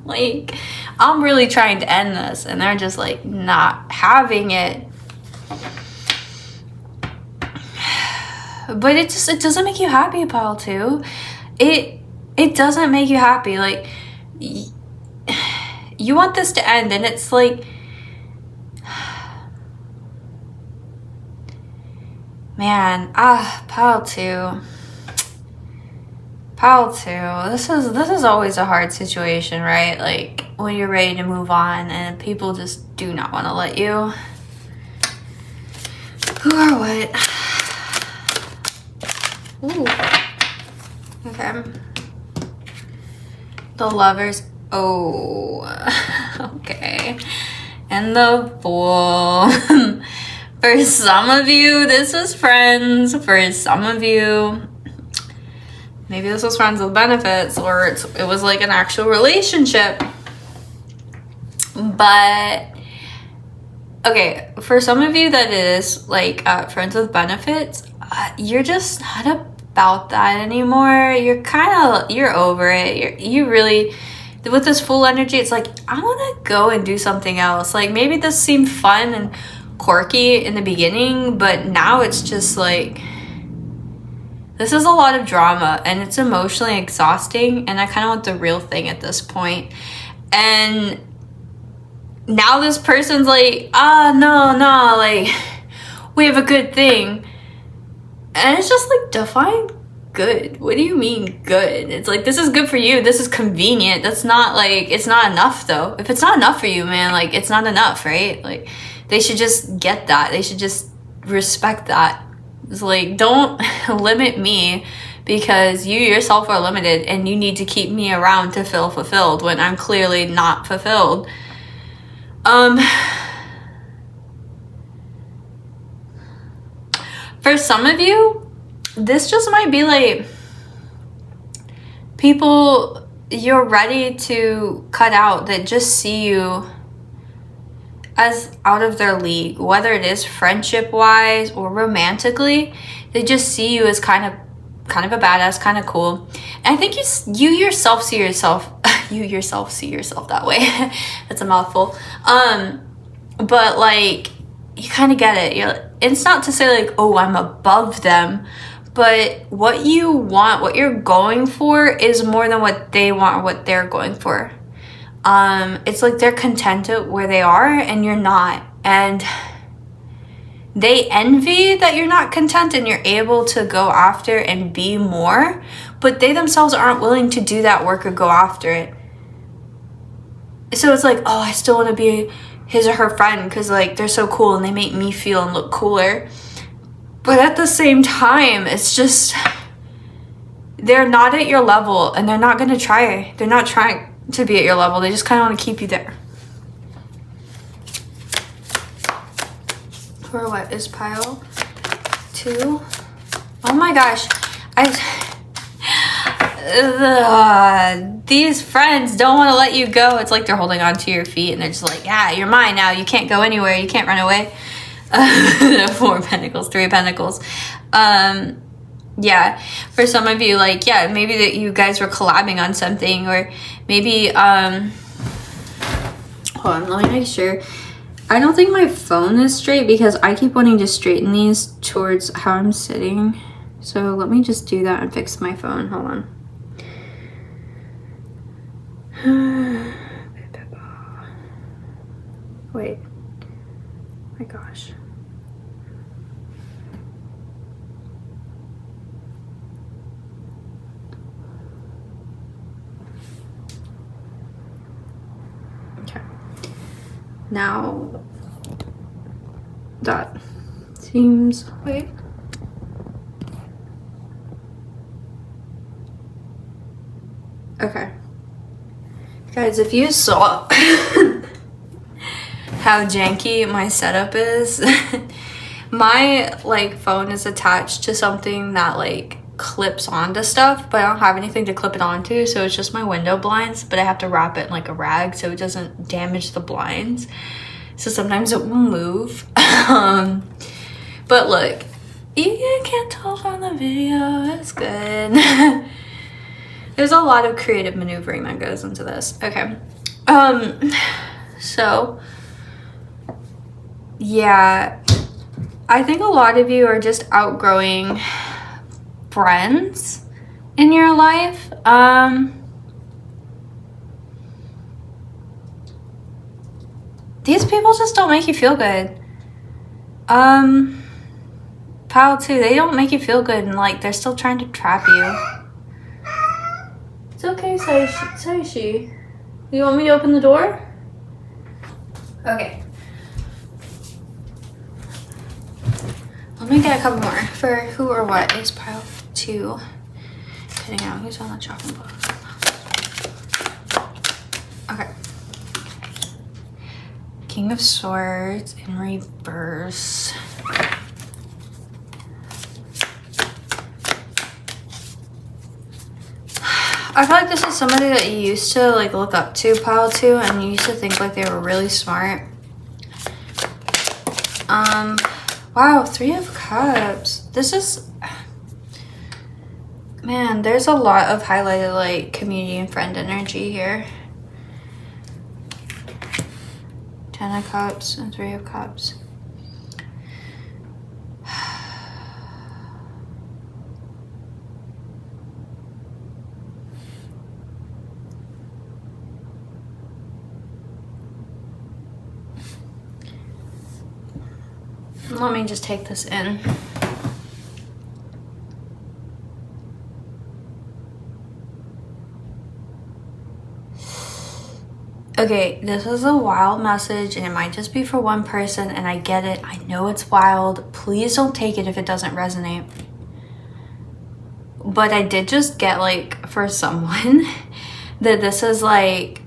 Like, I'm really trying to end this, and they're just like not having it. But it doesn't make you happy, pile 2. It doesn't make you happy. Like, you want this to end, and it's like, man, pile 2. Pile 2. This is always a hard situation, right? Like, when you're ready to move on and people just do not want to let you. Who or what? Ooh. Okay. The Lovers. Oh. Okay. And the Fool. For some of you, this is friends. For some of you, maybe this was friends with benefits, or it was like an actual relationship. But okay, for some of you that is like friends with benefits, you're just not about that anymore. You're over it. You really, with this full energy, it's like, I want to go and do something else. Like, maybe this seemed fun and quirky in the beginning, but now it's just like, this is a lot of drama and it's emotionally exhausting, and I kind of want the real thing at this point. And now this person's like, no, like, we have a good thing. And it's just like, define good. What do you mean good? It's like, this is good for you. This is convenient. That's not like, it's not enough though. If it's not enough for you, man, like, it's not enough, right? Like, they should just get that. They should just respect that. It's like, don't limit me because you yourself are limited and you need to keep me around to feel fulfilled when I'm clearly not fulfilled. For some of you, this just might be like people you're ready to cut out that just see you as out of their league, whether it is friendship wise or romantically. They just see you as kind of a badass, kind of cool. And I think you yourself see yourself you yourself see yourself that way. That's a mouthful. But like, you kind of get it. It's not to say like, oh, I'm above them, but what you want, what you're going for is more than what they want or what they're going for. It's like they're contented where they are and you're not, and they envy that you're not content and you're able to go after and be more, but they themselves aren't willing to do that work or go after it. So it's like, oh, I still want to be his or her friend because like they're so cool and they make me feel and look cooler. But at the same time, it's just, they're not at your level and they're not going to try. They're not trying to be at your level. They just kind of want to keep you there. For what is pile 2? Oh my gosh. These friends don't want to let you go. It's like they're holding on to your feet and they're just like, yeah, you're mine now. You can't go anywhere. You can't run away. 4 pentacles, 3 pentacles. Yeah, for some of you, like, yeah, maybe that you guys were collabing on something, or maybe, hold on, let me make sure. I don't think my phone is straight because I keep wanting to straighten these towards how I'm sitting. So let me just do that and fix my phone. Hold on. Wait. My gosh. Okay. Now that seems, wait. Okay. Guys, if you saw how janky my setup is, my like phone is attached to something that like clips onto stuff, but I don't have anything to clip it onto, so it's just my window blinds, but I have to wrap it in like a rag so it doesn't damage the blinds. So sometimes it will move. But look, you can't tell from the video, it's good. There's a lot of creative maneuvering that goes into this. Okay. So yeah, I think a lot of you are just outgrowing friends in your life. These people just don't make you feel good. Pile 2, they don't make you feel good, and like they're still trying to trap you. It's okay, Saishi. You want me to open the door? Okay. Let me get a couple more. For who or what is pile 2? Depending on who's on the chopping block. Okay. King of Swords in reverse. I feel like this is somebody that you used to like look up to, pile 2, and you used to think like they were really smart. Wow, 3 of Cups. This is, man, there's a lot of highlighted like community and friend energy here. 10 of Cups and 3 of Cups. Let me just take this in. Okay, this is a wild message and it might just be for one person, and I get it. I know it's wild. Please don't take it if it doesn't resonate. But I did just get like for someone that this is like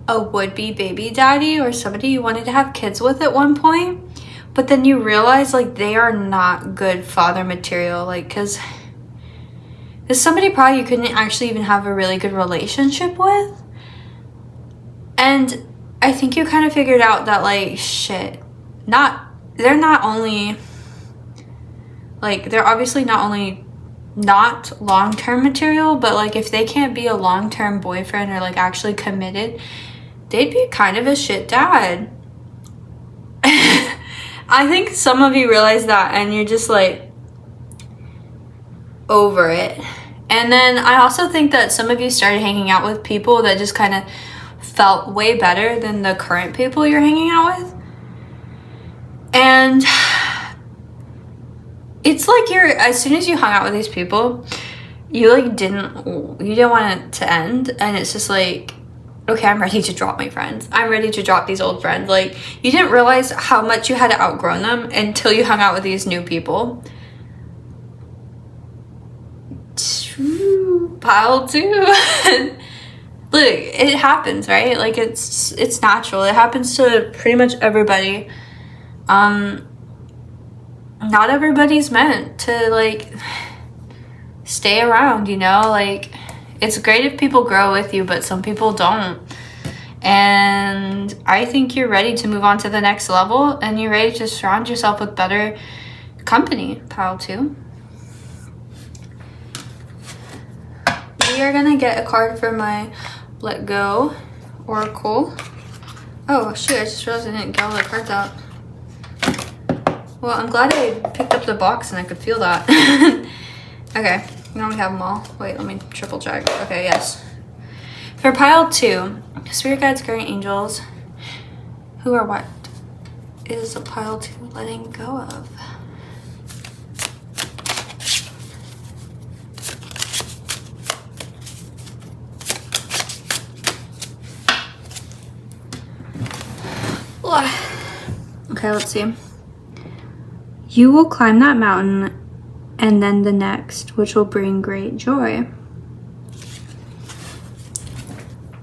a would-be baby daddy or somebody you wanted to have kids with at one point, but then you realize like they are not good father material, like because there's somebody probably you couldn't actually even have a really good relationship with. And I think you kind of figured out that like shit, they're not only like, they're obviously not only not long-term material, but like if they can't be a long-term boyfriend or like actually committed, they'd be kind of a shit dad. I think some of you realize that and you're just like over it. And then I also think that some of you started hanging out with people that just kind of felt way better than the current people you're hanging out with. And it's like as soon as you hung out with these people, you like didn't want it to end, and it's just like, okay, I'm ready to drop my friends. I'm ready to drop these old friends. Like, you didn't realize how much you had to outgrown them until you hung out with these new people. Pile 2. Look, it happens, right? Like, it's natural. It happens to pretty much everybody. Not everybody's meant to, like, stay around, you know? Like, it's great if people grow with you, but some people don't. And I think you're ready to move on to the next level, and you're ready to surround yourself with better company, pile 2. We are gonna get a card for my Let Go Oracle. Oh shoot, I just realized I didn't get all the cards out. Well, I'm glad I picked up the box and I could feel that. Okay, now we have them all. Wait, let me triple check. Okay, yes. For pile 2, Spirit Guides, Guardian Angels, who or what is a pile 2 letting go of? Okay, let's see. You will climb that mountain and then the next, which will bring great joy.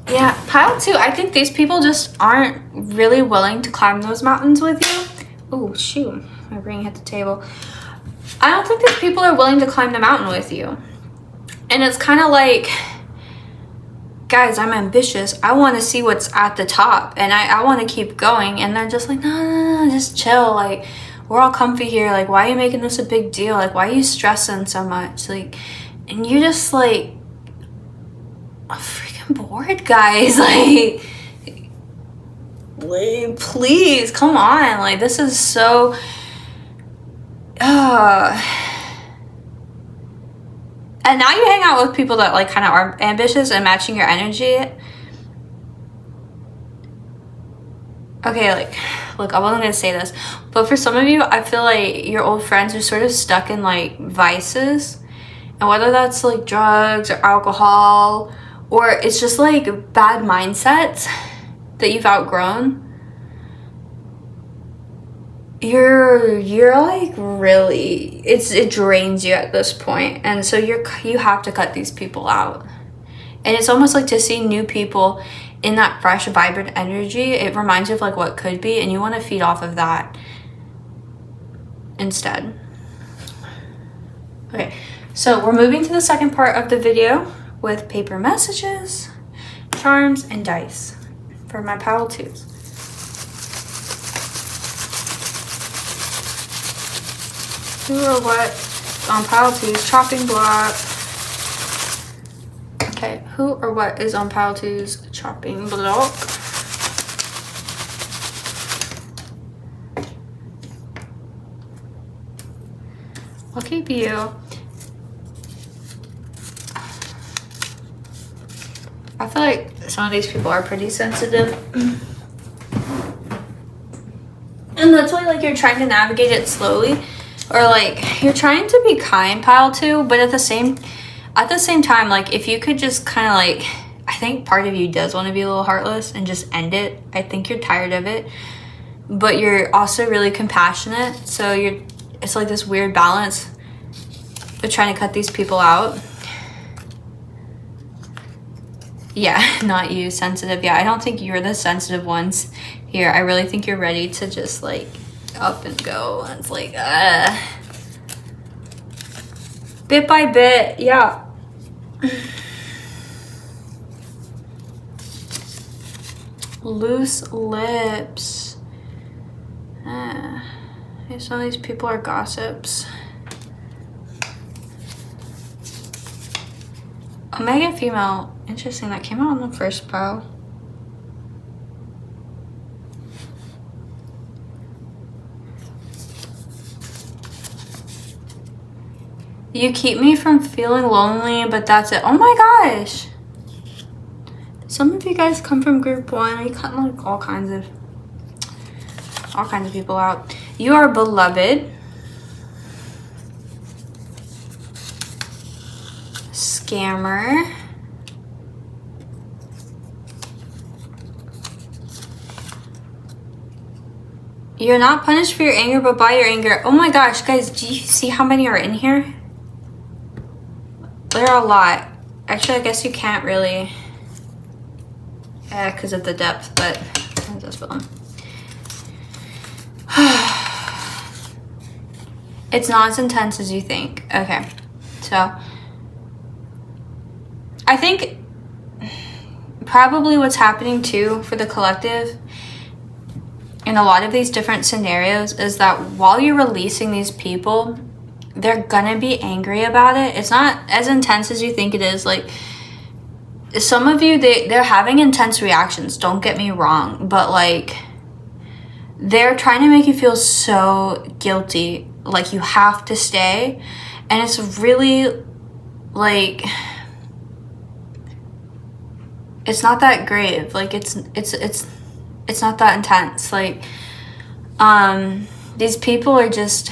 Yeah, pile 2, I think these people just aren't really willing to climb those mountains with you. Oh, shoot. My ring hit the table. I don't think these people are willing to climb the mountain with you. And it's kind of like, guys, I'm ambitious. I want to see what's at the top, and I want to keep going. And they're just like, no, just chill. Like, we're all comfy here. Like, why are you making this a big deal? Like, why are you stressing so much? Like, and you're just like, I'm freaking bored, guys. Like, please, come on. Like, this is so, and now you hang out with people that like kind of are ambitious and matching your energy. Okay, like, look, I wasn't gonna say this, but for some of you, I feel like your old friends are sort of stuck in like vices, and whether that's like drugs or alcohol, or it's just like bad mindsets that you've outgrown. You're like really, it drains you at this point, and so you have to cut these people out. And it's almost like to see new people in that fresh, vibrant energy, it reminds you of like what could be, and you want to feed off of that instead. Okay, So we're moving to the second part of the video with paper messages, charms, and dice for my pile twos. Who or what on pile two's chopping block? Okay, who or what is on pile two's chopping block? Lucky you. I feel like some of these people are pretty sensitive. And that's why, like, you're trying to navigate it slowly. Or, like, you're trying to be kind, pile two, but at the same time, like, if you could just kind of, like, I think part of you does want to be a little heartless and just end it. I think you're tired of it. But you're also really compassionate. So it's like this weird balance of trying to cut these people out. Yeah, not you, sensitive. Yeah, I don't think you're the sensitive ones here. I really think you're ready to just, like, up and go. And it's like, bit by bit, yeah. Loose lips. Some of these people are gossips. Omega female. Interesting, that came out on the first pile. You keep me from feeling lonely, but that's it. Oh my gosh. Some of you guys come from group 1. You cut like all kinds of people out. You are beloved. Scammer. You're not punished for your anger, but by your anger. Oh my gosh, guys, do you see how many are in here? There are a lot. Actually, I guess you can't really, because of the depth, but I'll just film. It's not as intense as you think. Okay, so I think probably what's happening too for the collective in a lot of these different scenarios is that while you're releasing these people, they're gonna be angry about it. It's not as intense as you think it is. Like, some of you, they're having intense reactions, don't get me wrong, but like, they're trying to make you feel so guilty, like you have to stay. And it's really, like, it's not that grave. Like, it's not that intense. Like, these people are just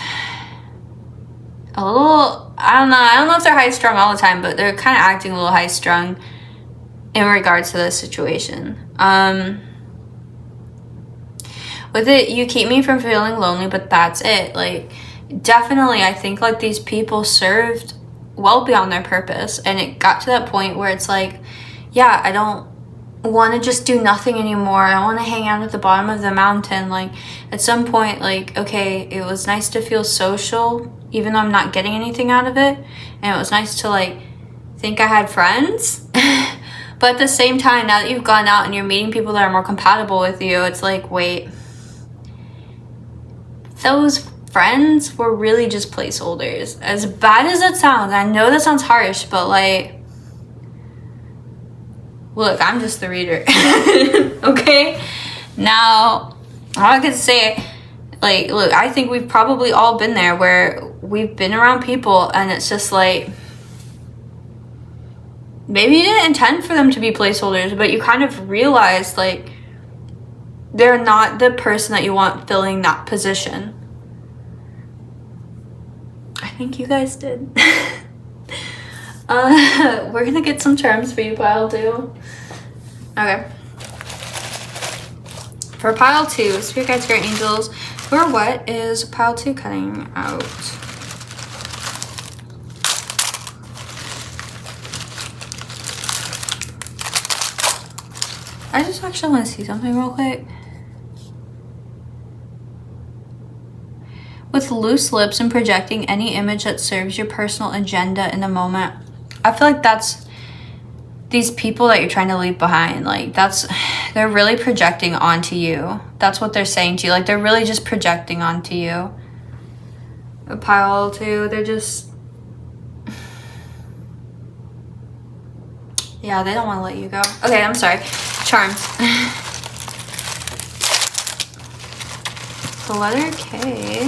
a little, I don't know if they're high strung all the time, but they're kind of acting a little high strung in regards to this situation. With it, you keep me from feeling lonely, but that's it. Like, definitely, I think, like, these people served well beyond their purpose, and it got to that point where it's like, yeah, I don't want to just do nothing anymore. I want to hang out at the bottom of the mountain. Like, at some point, like, okay, it was nice to feel social, even though I'm not getting anything out of it, and it was nice to, like, think I had friends. But at the same time, now that you've gone out and you're meeting people that are more compatible with you, it's like, wait, those friends were really just placeholders. As bad as it sounds, I know that sounds harsh, but, like, look, I'm just the reader. Okay? Now, all I can say, like, look, I think we've probably all been there where we've been around people and it's just like, maybe you didn't intend for them to be placeholders, but you kind of realize, like, they're not the person that you want filling that position. I think you guys did. We're gonna get some charms for you, pile 2. Okay. For pile 2, Spirit Guides, Great Angels, who or what is pile 2 cutting out? I just actually want to see something real quick. With with loose lips and projecting any image that serves your personal agenda in the moment. I feel like that's these people that you're trying to leave behind. Like, they're really projecting onto you. That's what they're saying to you. Like, they're really just projecting onto you. A pile too, they're just, yeah, they don't want to let you go. Okay, I'm sorry. Charms. The letter K.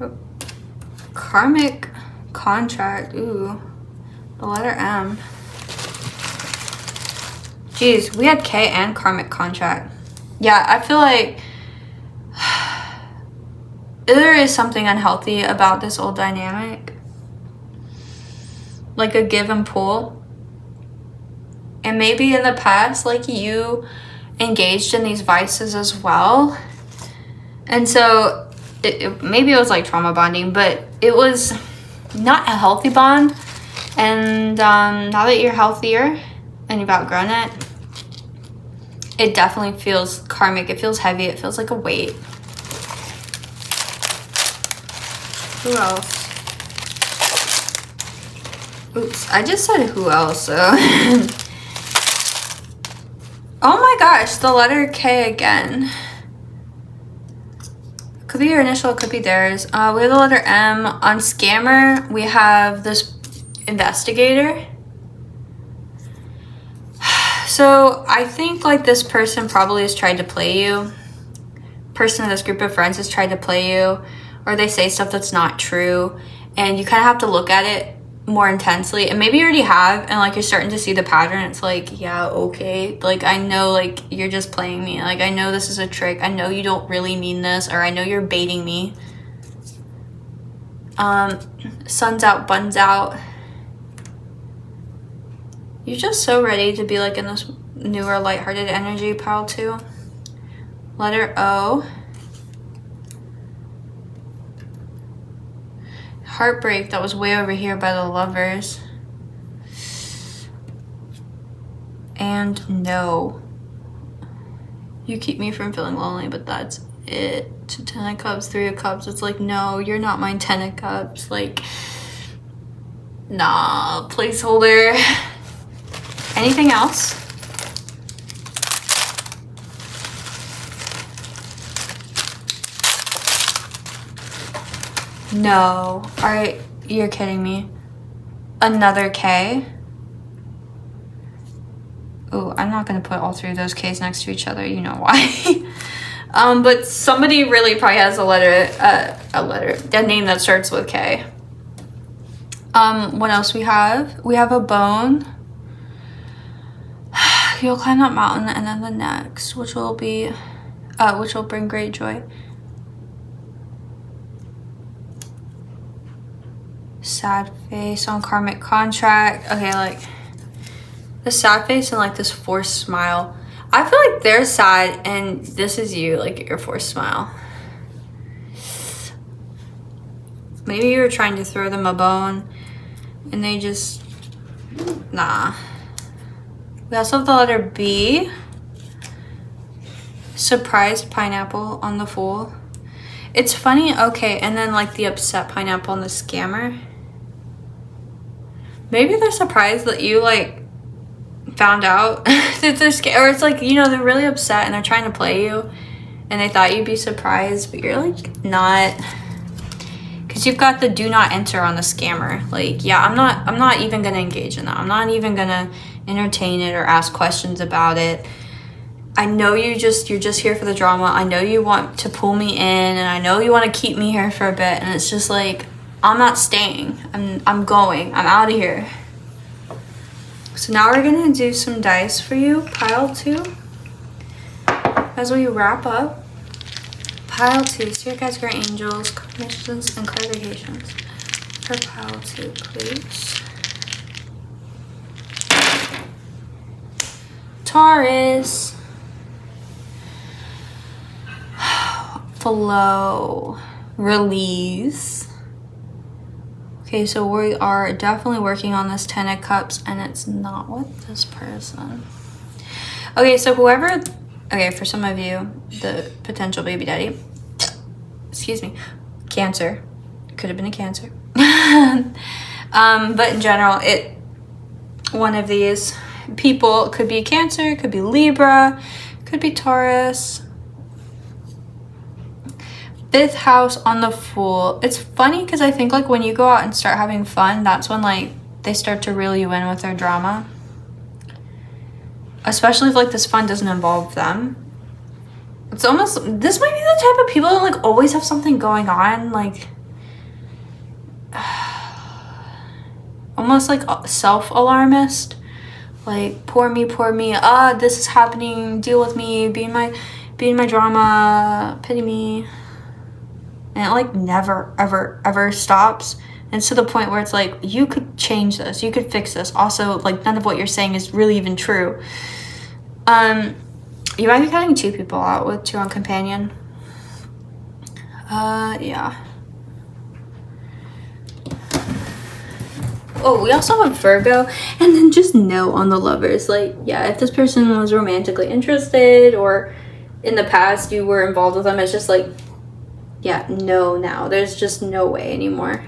Oh. Karmic contract. Ooh. The letter M. Jeez, we had K and karmic contract. Yeah, I feel like there is something unhealthy about this old dynamic. Like a give and pull. And maybe in the past, like, you engaged in these vices as well. And so maybe it was like trauma bonding, but it was not a healthy bond. And now that you're healthier and you've outgrown it, it definitely feels karmic. It feels heavy. It feels like a weight. Who else? Oops, I just said who else, so. Oh my gosh, the letter K again. Could be your initial, could be theirs. We have the letter M. On scammer, we have this investigator. So I think like this person probably has tried to play you. Person in this group of friends has tried to play you, or they say stuff that's not true, and you kind of have to look at it more intensely. And maybe you already have, and like you're starting to see the pattern. It's like, yeah, okay, like I know, like you're just playing me. Like I know this is a trick. I know you don't really mean this, or I know you're baiting me. Sun's out, buns out. You're just so ready to be like in this newer, lighthearted energy, pile too. Letter O. Heartbreak, that was way over here by the lovers. And no. You keep me from feeling lonely, but that's it. 10 of Cups, 3 of Cups. It's like, no, you're not my 10 of Cups. Like, nah, placeholder. Anything else? No. Alright, you're kidding me. Another K? Oh, I'm not gonna put all three of those K's next to each other. You know why. But somebody really probably has a name that starts with K. What else we have? We have a bone. You'll climb that mountain, and then the next, which will bring great joy. Sad face on karmic contract. Okay, like the sad face and like this forced smile. I feel like they're sad and this is you, like your forced smile. Maybe you were trying to throw them a bone and they just, nah. We also have the letter B. Surprised pineapple on the Fool. It's funny, okay, and then like the upset pineapple on the Scammer. Maybe they're surprised that you like found out that they're scared, or it's like, you know, they're really upset and they're trying to play you and they thought you'd be surprised, but you're like not, because you've got the do not enter on the Scammer. Like, yeah, I'm not even gonna engage in that. I'm not even gonna entertain it or ask questions about it. I know you're just here for the drama. I know you want to pull me in, and I know you want to keep me here for a bit, and it's just like, I'm not staying. I'm going. I'm out of here. So now we're gonna do some dice for you, pile 2. As we wrap up, pile 2, Spirit Guides, Great Angels, missions, and clarifications. For pile 2, please. Taurus. Flow. Release. Okay, so we are definitely working on this 10 of Cups, and it's not with this person. Okay, so whoever, okay, for some of you, the potential baby daddy, excuse me, Cancer. Could have been a Cancer. But in general, one of these people could be Cancer, could be Libra, could be Taurus. 5th house on the Fool. It's funny because I think like when you go out and start having fun, that's when like they start to reel you in with their drama. Especially if like this fun doesn't involve them. It's almost, this might be the type of people that like always have something going on, like almost like self-alarmist, like poor me, this is happening, deal with me, be in my drama, pity me. And it like never ever stops. And it's to the point where it's like, you could change this, you could fix this. Also, like none of what you're saying is really even true. You might be cutting 2 people out with 2 on companion. Yeah. Oh, we also have Virgo. And then just no on the Lovers. Like, yeah, if this person was romantically interested or in the past you were involved with them, it's just like, yeah, no now. There's just no way anymore.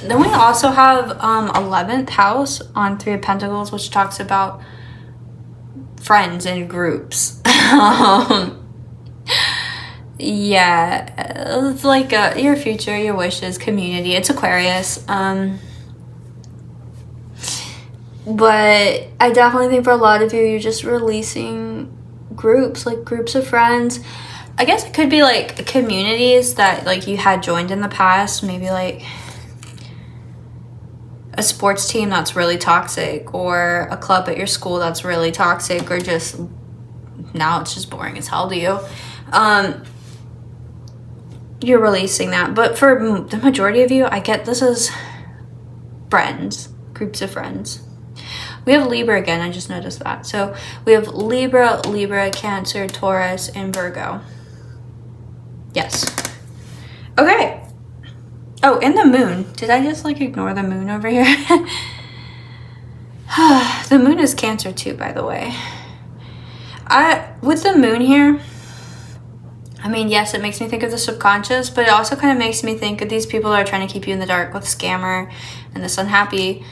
Then we also have 11th house on 3 of Pentacles, which talks about friends and groups. Yeah, it's like your future, your wishes, community. It's Aquarius. But I definitely think for a lot of you, you're just releasing groups, like groups of friends. I guess it could be like communities that like you had joined in the past, maybe like a sports team that's really toxic, or a club at your school that's really toxic, or just now it's just boring as hell to you. You're releasing that. But for the majority of you, I get this is friends, groups of friends. We have Libra again, I just noticed that. So we have Libra, Cancer, Taurus, and Virgo. Yes. Okay. Oh, and the moon. Did I just like ignore the moon over here? The moon is Cancer too, by the way. With the moon here, I mean, yes, it makes me think of the subconscious, but it also kind of makes me think of these people that are trying to keep you in the dark, with Scammer and this unhappy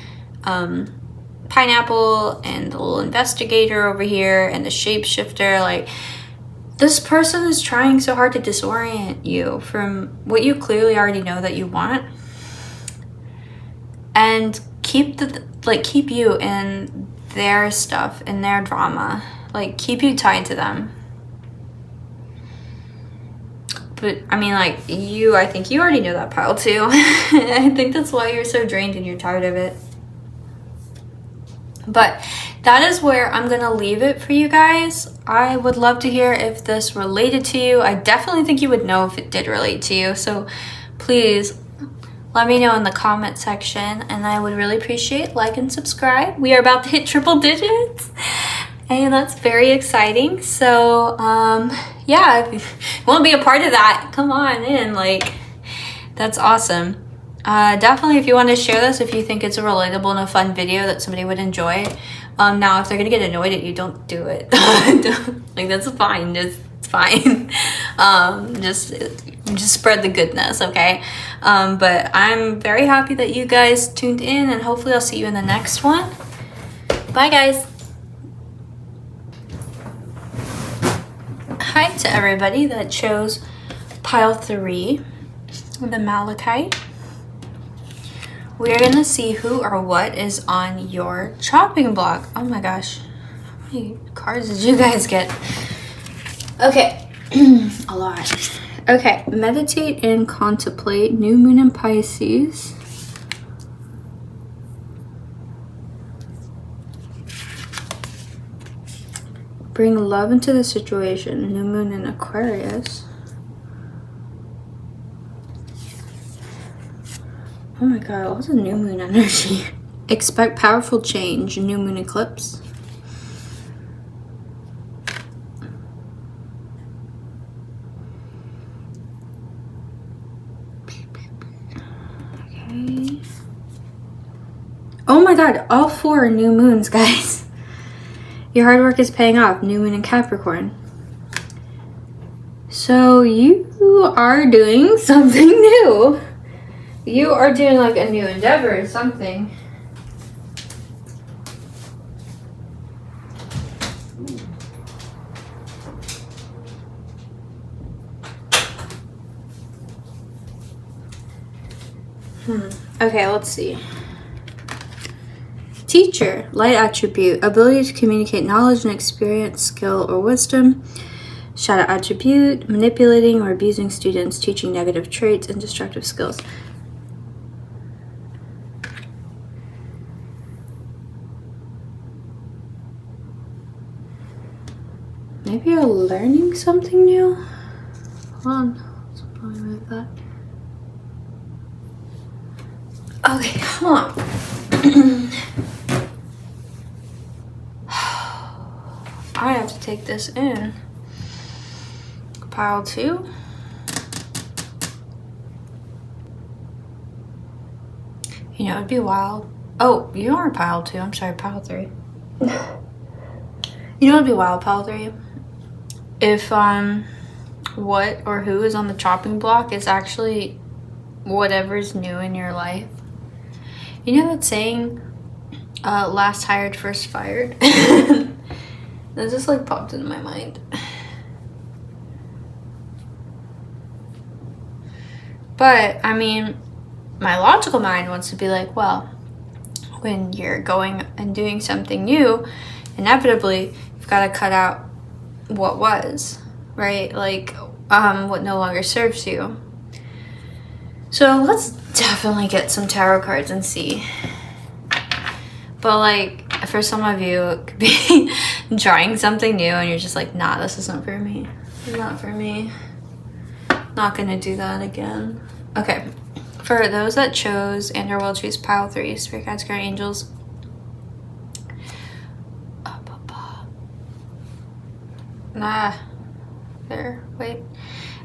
pineapple and the little investigator over here and the shapeshifter. Like, this person is trying so hard to disorient you from what you clearly already know that you want, and keep you in their stuff, in their drama, like keep you tied to them. But I mean, like, I think you already know that pile too. I think that's why you're so drained and you're tired of it. But that is where I'm gonna leave it for you guys. I would love to hear if this related to you. I definitely think you would know if it did relate to you. So please let me know in the comment section, and I would really appreciate like and subscribe. We are about to hit triple digits, and that's very exciting. So yeah, if you want to be a part of that, come on in. Like, that's awesome. Definitely, if you want to share this, if you think it's a relatable and a fun video that somebody would enjoy. Now, if they're gonna get annoyed at you, don't do it. Like, that's fine. It's fine. Just spread the goodness, okay? But I'm very happy that you guys tuned in, and hopefully I'll see you in the next one. Bye, guys. Hi to everybody that chose pile 3, the Malachite. We're gonna see who or what is on your chopping block. Oh my gosh, how many cards did you guys get? Okay, a lot. Okay, meditate and contemplate, new moon in Pisces. Bring love into the situation, new moon in Aquarius. Oh my god, what's a new moon energy? Expect powerful change, new moon eclipse. Okay. Oh my god, all 4 are new moons, guys. Your hard work is paying off, new moon in Capricorn. So you are doing something new. You are doing like a new endeavor or something. Okay, let's see. Teacher, light attribute, ability to communicate knowledge and experience, skill or wisdom. Shadow attribute, manipulating or abusing students, teaching negative traits and destructive skills. Maybe you're learning something new? Hold on. Let's probably move that. Okay, hold on. I have to take this in. Pile 2. You know, it'd be wild. Oh, you are pile 2. I'm sorry, pile 3. You know, it'd be wild, pile 3. If what or who is on the chopping block is actually whatever's new in your life. You know that saying, last hired, first fired? That just like popped into my mind. But I mean, my logical mind wants to be like, well, when you're going and doing something new, inevitably you've got to cut out what was, right? Like what no longer serves you. So let's definitely get some tarot cards and see. But like, for some of you, it could be trying something new and you're just like, nah, this isn't for me. It's not for me. Not gonna do that again. Okay, for those that chose and or will choose pile 3, Spirit Guides, Guardian Angels. Nah, there, wait.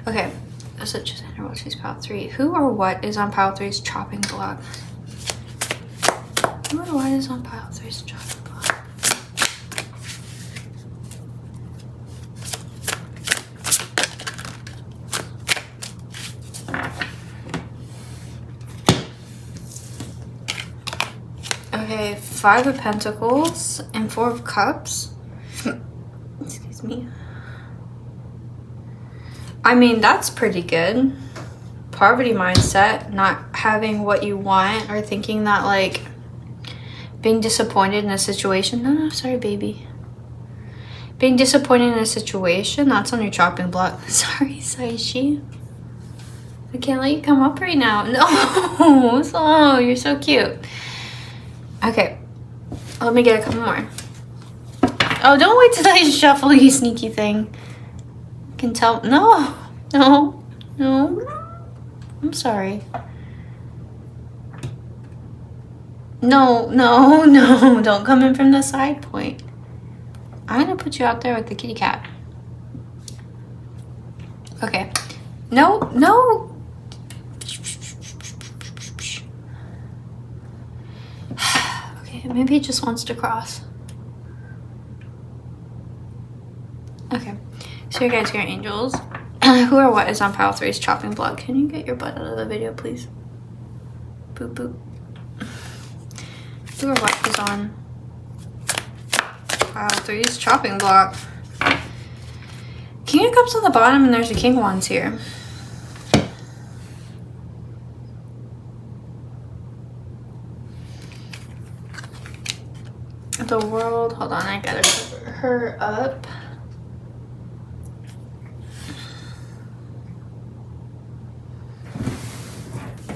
Okay, those that choose and or will choose pile 3. Who or what is on pile 3's chopping block? Who or what is on pile 3's chopping block? Okay, 5 of Pentacles and 4 of Cups. Excuse me. I mean, that's pretty good. Poverty mindset, not having what you want or thinking that like being disappointed in a situation. No, sorry, baby. Being disappointed in a situation, that's on your chopping block. Sorry, Saishi. I can't let you come up right now. No, so you're so cute. Okay, let me get a couple more. Oh, don't wait till I shuffle, you sneaky thing. You can tell. No. I'm sorry. No. Don't come in from the side point. I'm gonna put you out there with the kitty cat. Okay. No. Okay, maybe he just wants to cross. Okay. So you guys, your angels. Who or what is on pile 3's chopping block? Can you get your butt out of the video, please? Boop, boop. Who or what is on pile 3's chopping block? King of Cups on the bottom, and there's a King of Wands here. The World. Hold on, I gotta cover her up.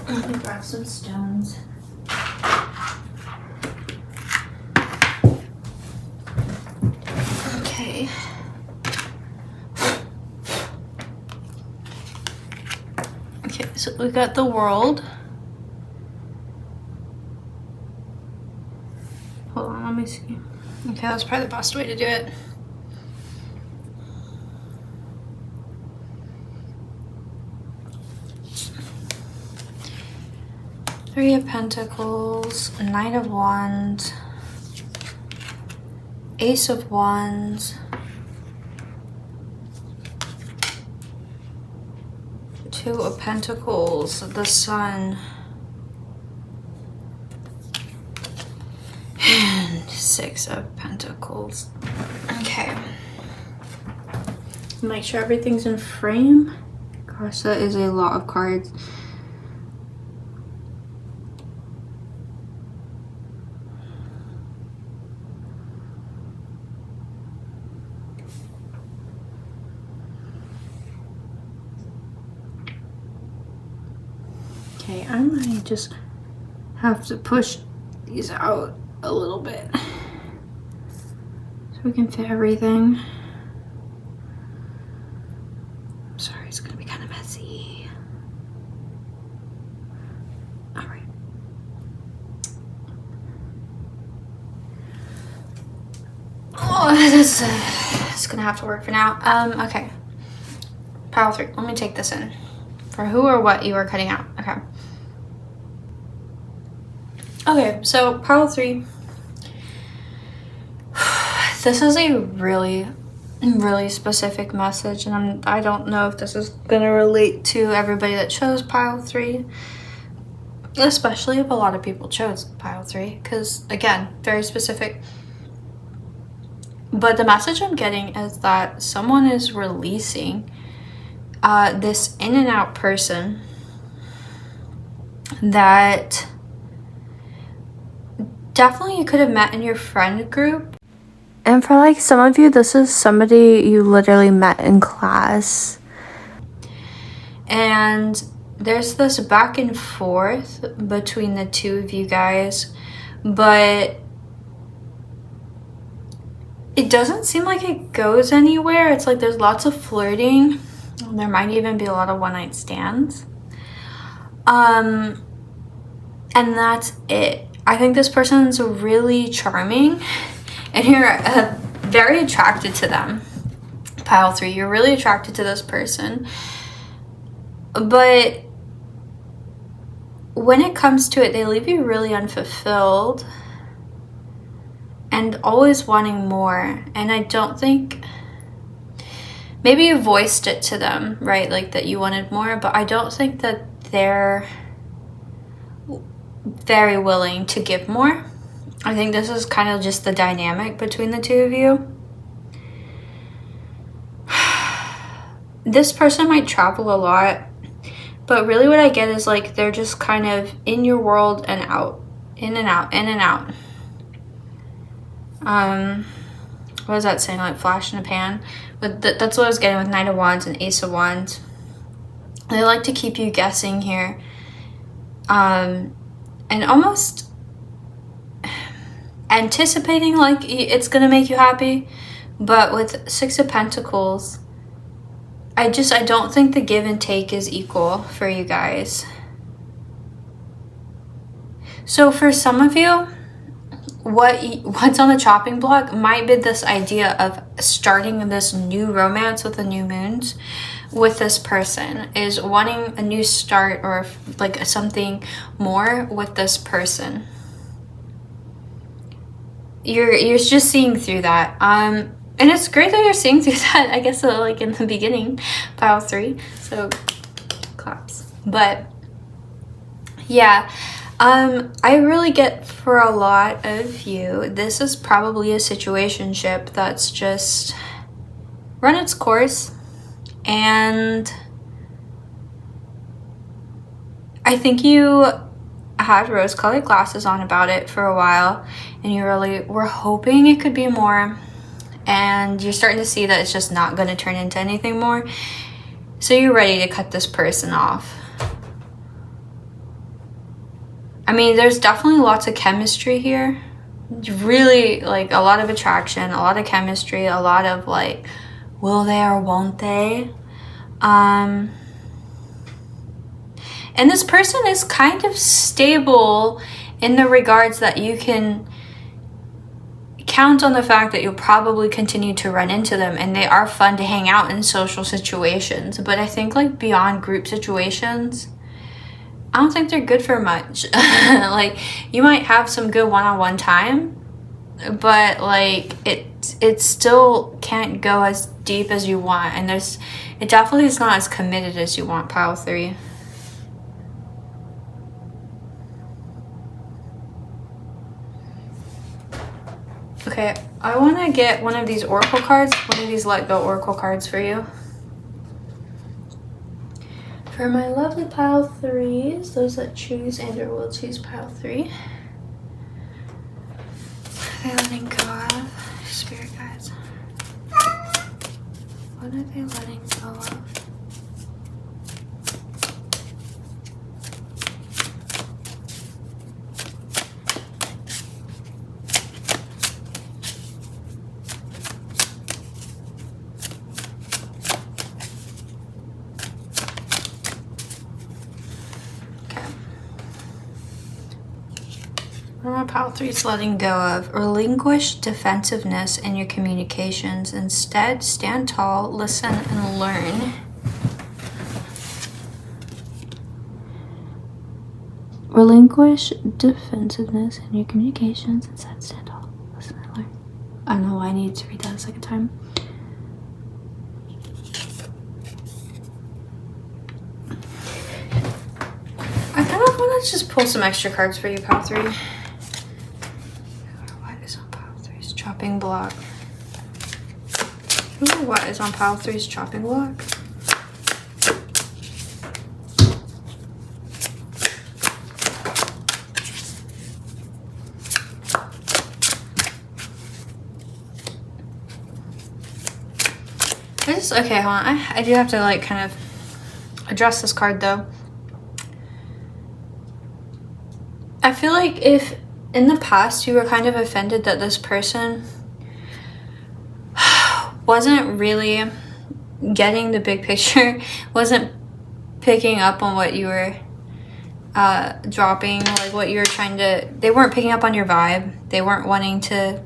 Let me grab some stones. Okay. Okay, so we got the World. Hold on, let me see. Okay, that's probably the best way to do it. Three of Pentacles, Knight of Wands, Ace of Wands, Two of Pentacles, the Sun, and Six of Pentacles. Okay. Make sure everything's in frame. Gosh, that is a lot of cards. Okay, I might just have to push these out a little bit so we can fit everything. I'm sorry, it's gonna be kind of messy. All right. Oh, it's gonna have to work for now. Okay. Pile 3. Let me take this in. For who or what you are cutting out. Okay. Okay, so pile 3. This is a really specific message, and I don't know if this is gonna relate to everybody that chose pile 3, especially if a lot of people chose pile 3, because again, very specific. But the message I'm getting is that someone is releasing this in and out person that definitely you could have met in your friend group. And for like some of you, this is somebody you literally met in class. And there's this back and forth between the two of you guys, but it doesn't seem like it goes anywhere. It's like there's lots of flirting. There might even be a lot of one-night stands. And that's it. I think this person's really charming and you're very attracted to them. Pile 3, you're really attracted to this person. But when it comes to it, they leave you really unfulfilled and always wanting more. And I don't think... Maybe you voiced it to them, right? Like that you wanted more, but I don't think that they're very willing to give more. I think this is kind of just the dynamic between the two of you. This person might travel a lot, but really what I get is like they're just kind of in your world and out, in and out, in and out. What is that saying? Like flash in a pan? But that's what I was getting with Knight of Wands and Ace of Wands. They like to keep you guessing here. And almost anticipating like it's going to make you happy. But with Six of Pentacles, I don't think the give and take is equal for you guys. So for some of you, what's on the chopping block might be this idea of starting this new romance with the new moons with this person, is wanting a new start or like something more with this person. You're just seeing through that. And it's great that you're seeing through that, I guess, like in the beginning, pile 3. So claps. But yeah. I really get for a lot of you, this is probably a situationship that's just run its course. And I think you had rose-colored glasses on about it for a while, and you really were hoping it could be more. And you're starting to see that it's just not going to turn into anything more. So you're ready to cut this person off. I mean, there's definitely lots of chemistry here. Really, like, a lot of attraction, a lot of chemistry, a lot of, like, will they or won't they? And this person is kind of stable in the regards that you can count on the fact that you'll probably continue to run into them, and they are fun to hang out in social situations. But I think, like, beyond group situations, I don't think they're good for much. Like, you might have some good one-on-one time, but like it still can't go as deep as you want, and it definitely is not as committed as you want, pile 3. Okay, I want to get one of these oracle cards, one of these let go oracle cards for you. For my lovely pile 3s, those that choose and or will choose pile 3. What are they letting go of? Spirit guides. What are they letting go of? What are my pile 3s letting go of? Relinquish defensiveness in your communications. Instead, stand tall, listen, and learn. Relinquish defensiveness in your communications. Instead, stand tall, listen, and learn. I don't know why I need to read that a second time. I kind of want to just pull some extra cards for you, pile 3. What is on pile 3's chopping block? Ooh, what is on pile 3's chopping block? Okay, hold on. I do have to like kind of address this card though. I feel like if in the past you were kind of offended that this person wasn't really getting the big picture, wasn't picking up on what you were dropping, like what you were trying to, they weren't picking up on your vibe. They weren't wanting to,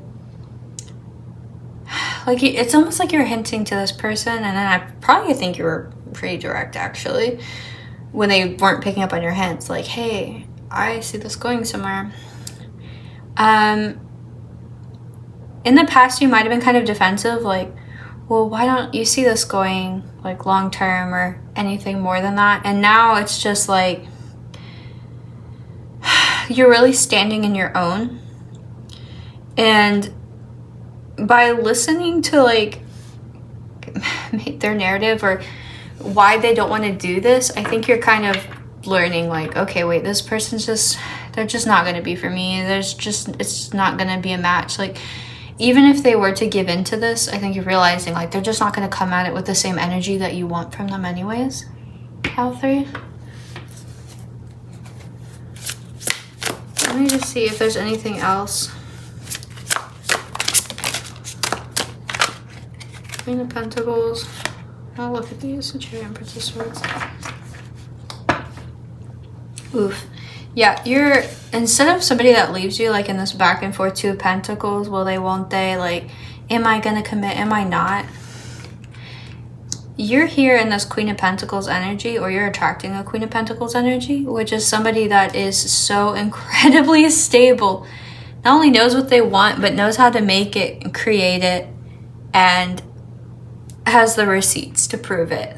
like, it's almost like you're hinting to this person, and then I probably think you were pretty direct actually when they weren't picking up on your hints, like, hey, I see this going somewhere. In the past you might have been kind of defensive, like, well, why don't you see this going like long term or anything more than that? And now it's just like you're really standing in your own, and by listening to like their narrative or why they don't want to do this, I think you're kind of learning like, okay, wait, this person's just, they're just not going to be for me. It's not going to be a match. Like, even if they were to give into this, I think you're realizing like they're just not going to come at it with the same energy that you want from them anyways. Pile 3. Let me just see if there's anything else. Queen of Pentacles. Oh, look at these. The Chariot and Princess Swords. Oof. Yeah, you're, instead of somebody that leaves you like in this back and forth Two of Pentacles, will they, won't they, like, am I gonna commit, am I not? You're here in this Queen of Pentacles energy, or you're attracting a Queen of Pentacles energy, which is somebody that is so incredibly stable. Not only knows what they want, but knows how to make it and create it, and has the receipts to prove it.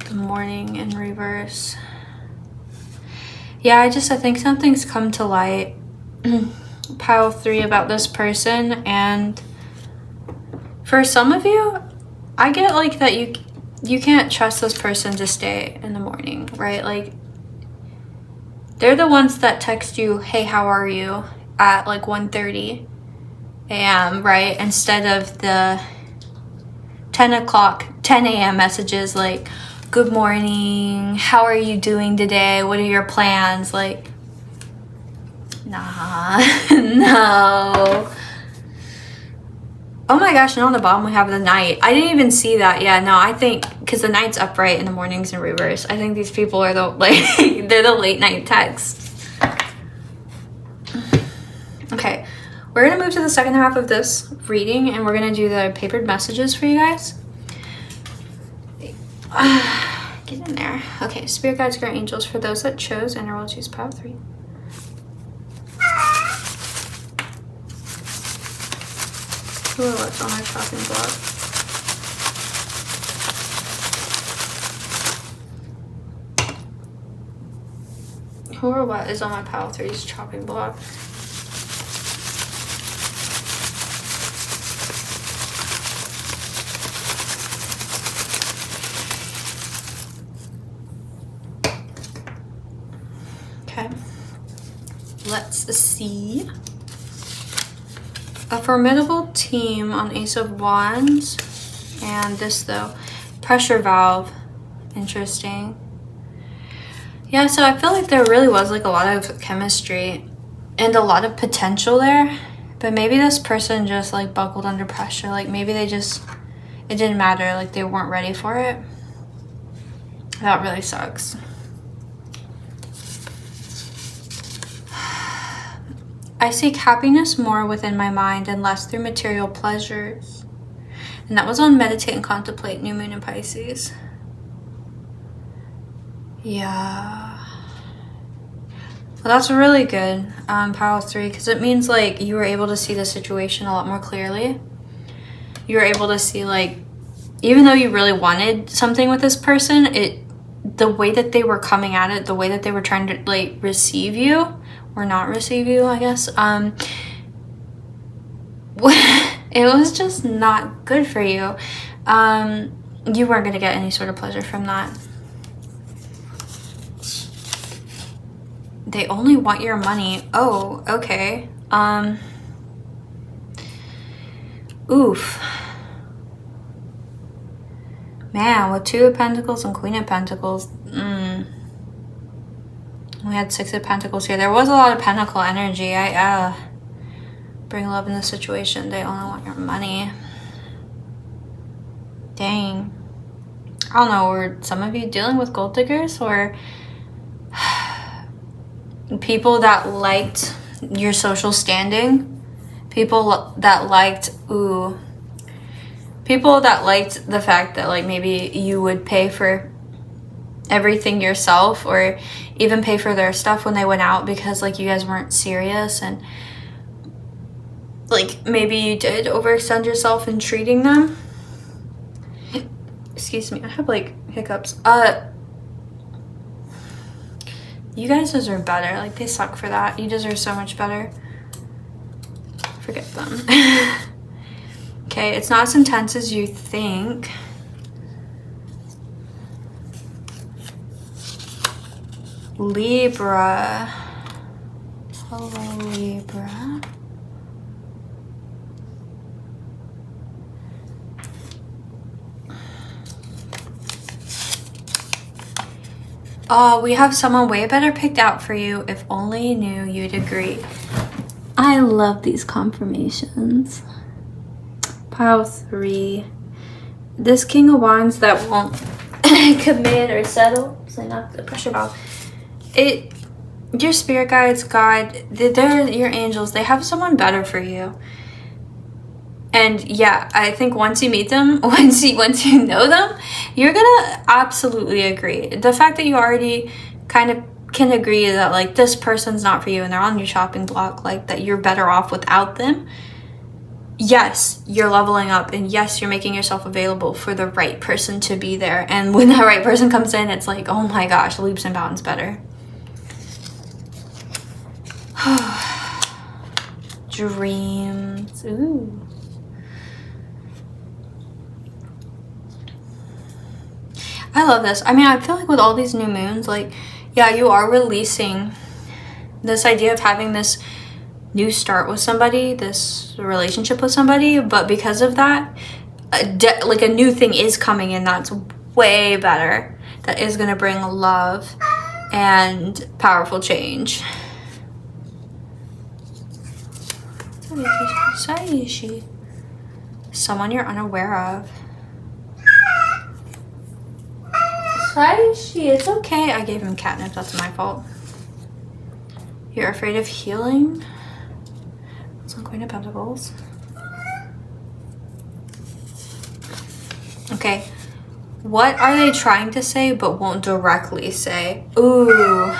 The Morning in reverse. Yeah, I think something's come to light, pile 3, about this person, and for some of you, I get like that you can't trust this person to stay in the morning, right? Like, they're the ones that text you, hey, how are you, at like 1:30 a.m., right? Instead of the 10 a.m. messages like, good morning, how are you doing today? What are your plans? Like, nah, no. Oh my gosh, and on the bottom we have the Knight. I didn't even see that. Yeah, no, I think, because the Knight's upright and the Morning's in reverse, I think these people are the, like, they're the late night texts. Okay, we're gonna move to the second half of this reading, and we're gonna do the papered messages for you guys. Get in in there. Okay, spirit guides, guardian angels, for those that chose, and I will choose pile 3. Who or what's on our chopping block? Who or what is on my pile 3's chopping block? Okay, let's see. A formidable team on Ace of Wands. And this though, pressure valve. Interesting. Yeah, so I feel like there really was like a lot of chemistry and a lot of potential there. But maybe this person just like buckled under pressure. Like maybe they just, it didn't matter. Like they weren't ready for it. That really sucks. I seek happiness more within my mind and less through material pleasures. And that was on meditate and contemplate, new moon in Pisces. Yeah. Well, that's really good, pile 3, because it means like you were able to see the situation a lot more clearly. You were able to see like, even though you really wanted something with this person, the way that they were coming at it, the way that they were trying to like receive you, or not receive you, I guess, it was just not good for you. You weren't going to get any sort of pleasure from that. They only want your money. Oh, okay. Oof. Man, with 2 of Pentacles and Queen of Pentacles, we had 6 of Pentacles here. There was a lot of Pentacle energy. I bring love in the situation. They only want your money. Dang. I don't know, were some of you dealing with gold diggers or people that liked your social standing? People that liked, people that liked the fact that like maybe you would pay for everything yourself or even pay for their stuff when they went out because like you guys weren't serious, and like maybe you did overextend yourself in treating them. Excuse me, I have like hiccups. You guys deserve better. Like they suck for that. You deserve so much better. Forget them. Okay, it's not as intense as you think. Libra. Hello, Libra. Oh, we have someone way better picked out for you. If only you knew, you'd agree. I love these confirmations. Pile 3. This King of Wands that won't commit or settle. So not the pressure valve. Your spirit guides, God, they're your angels. They have someone better for you. And yeah, I think once you meet them, once you know them, you're gonna absolutely agree. The fact that you already kind of can agree that like this person's not for you and they're on your chopping block, like that you're better off without them. Yes, you're leveling up, and yes, you're making yourself available for the right person to be there. And when that right person comes in, it's like, oh my gosh, leaps and bounds better. Dreams. Ooh. I love this. I mean, I feel like with all these new moons, like, yeah, you are releasing this idea of having this new start with somebody, this relationship with somebody, but because of that, like a new thing is coming in that's way better, that is going to bring love and powerful change. Someone you're unaware of. It's okay. I gave him catnip. That's my fault. You're afraid of healing. It's not Queen of Pentacles. Okay. What are they trying to say but won't directly say? Ooh.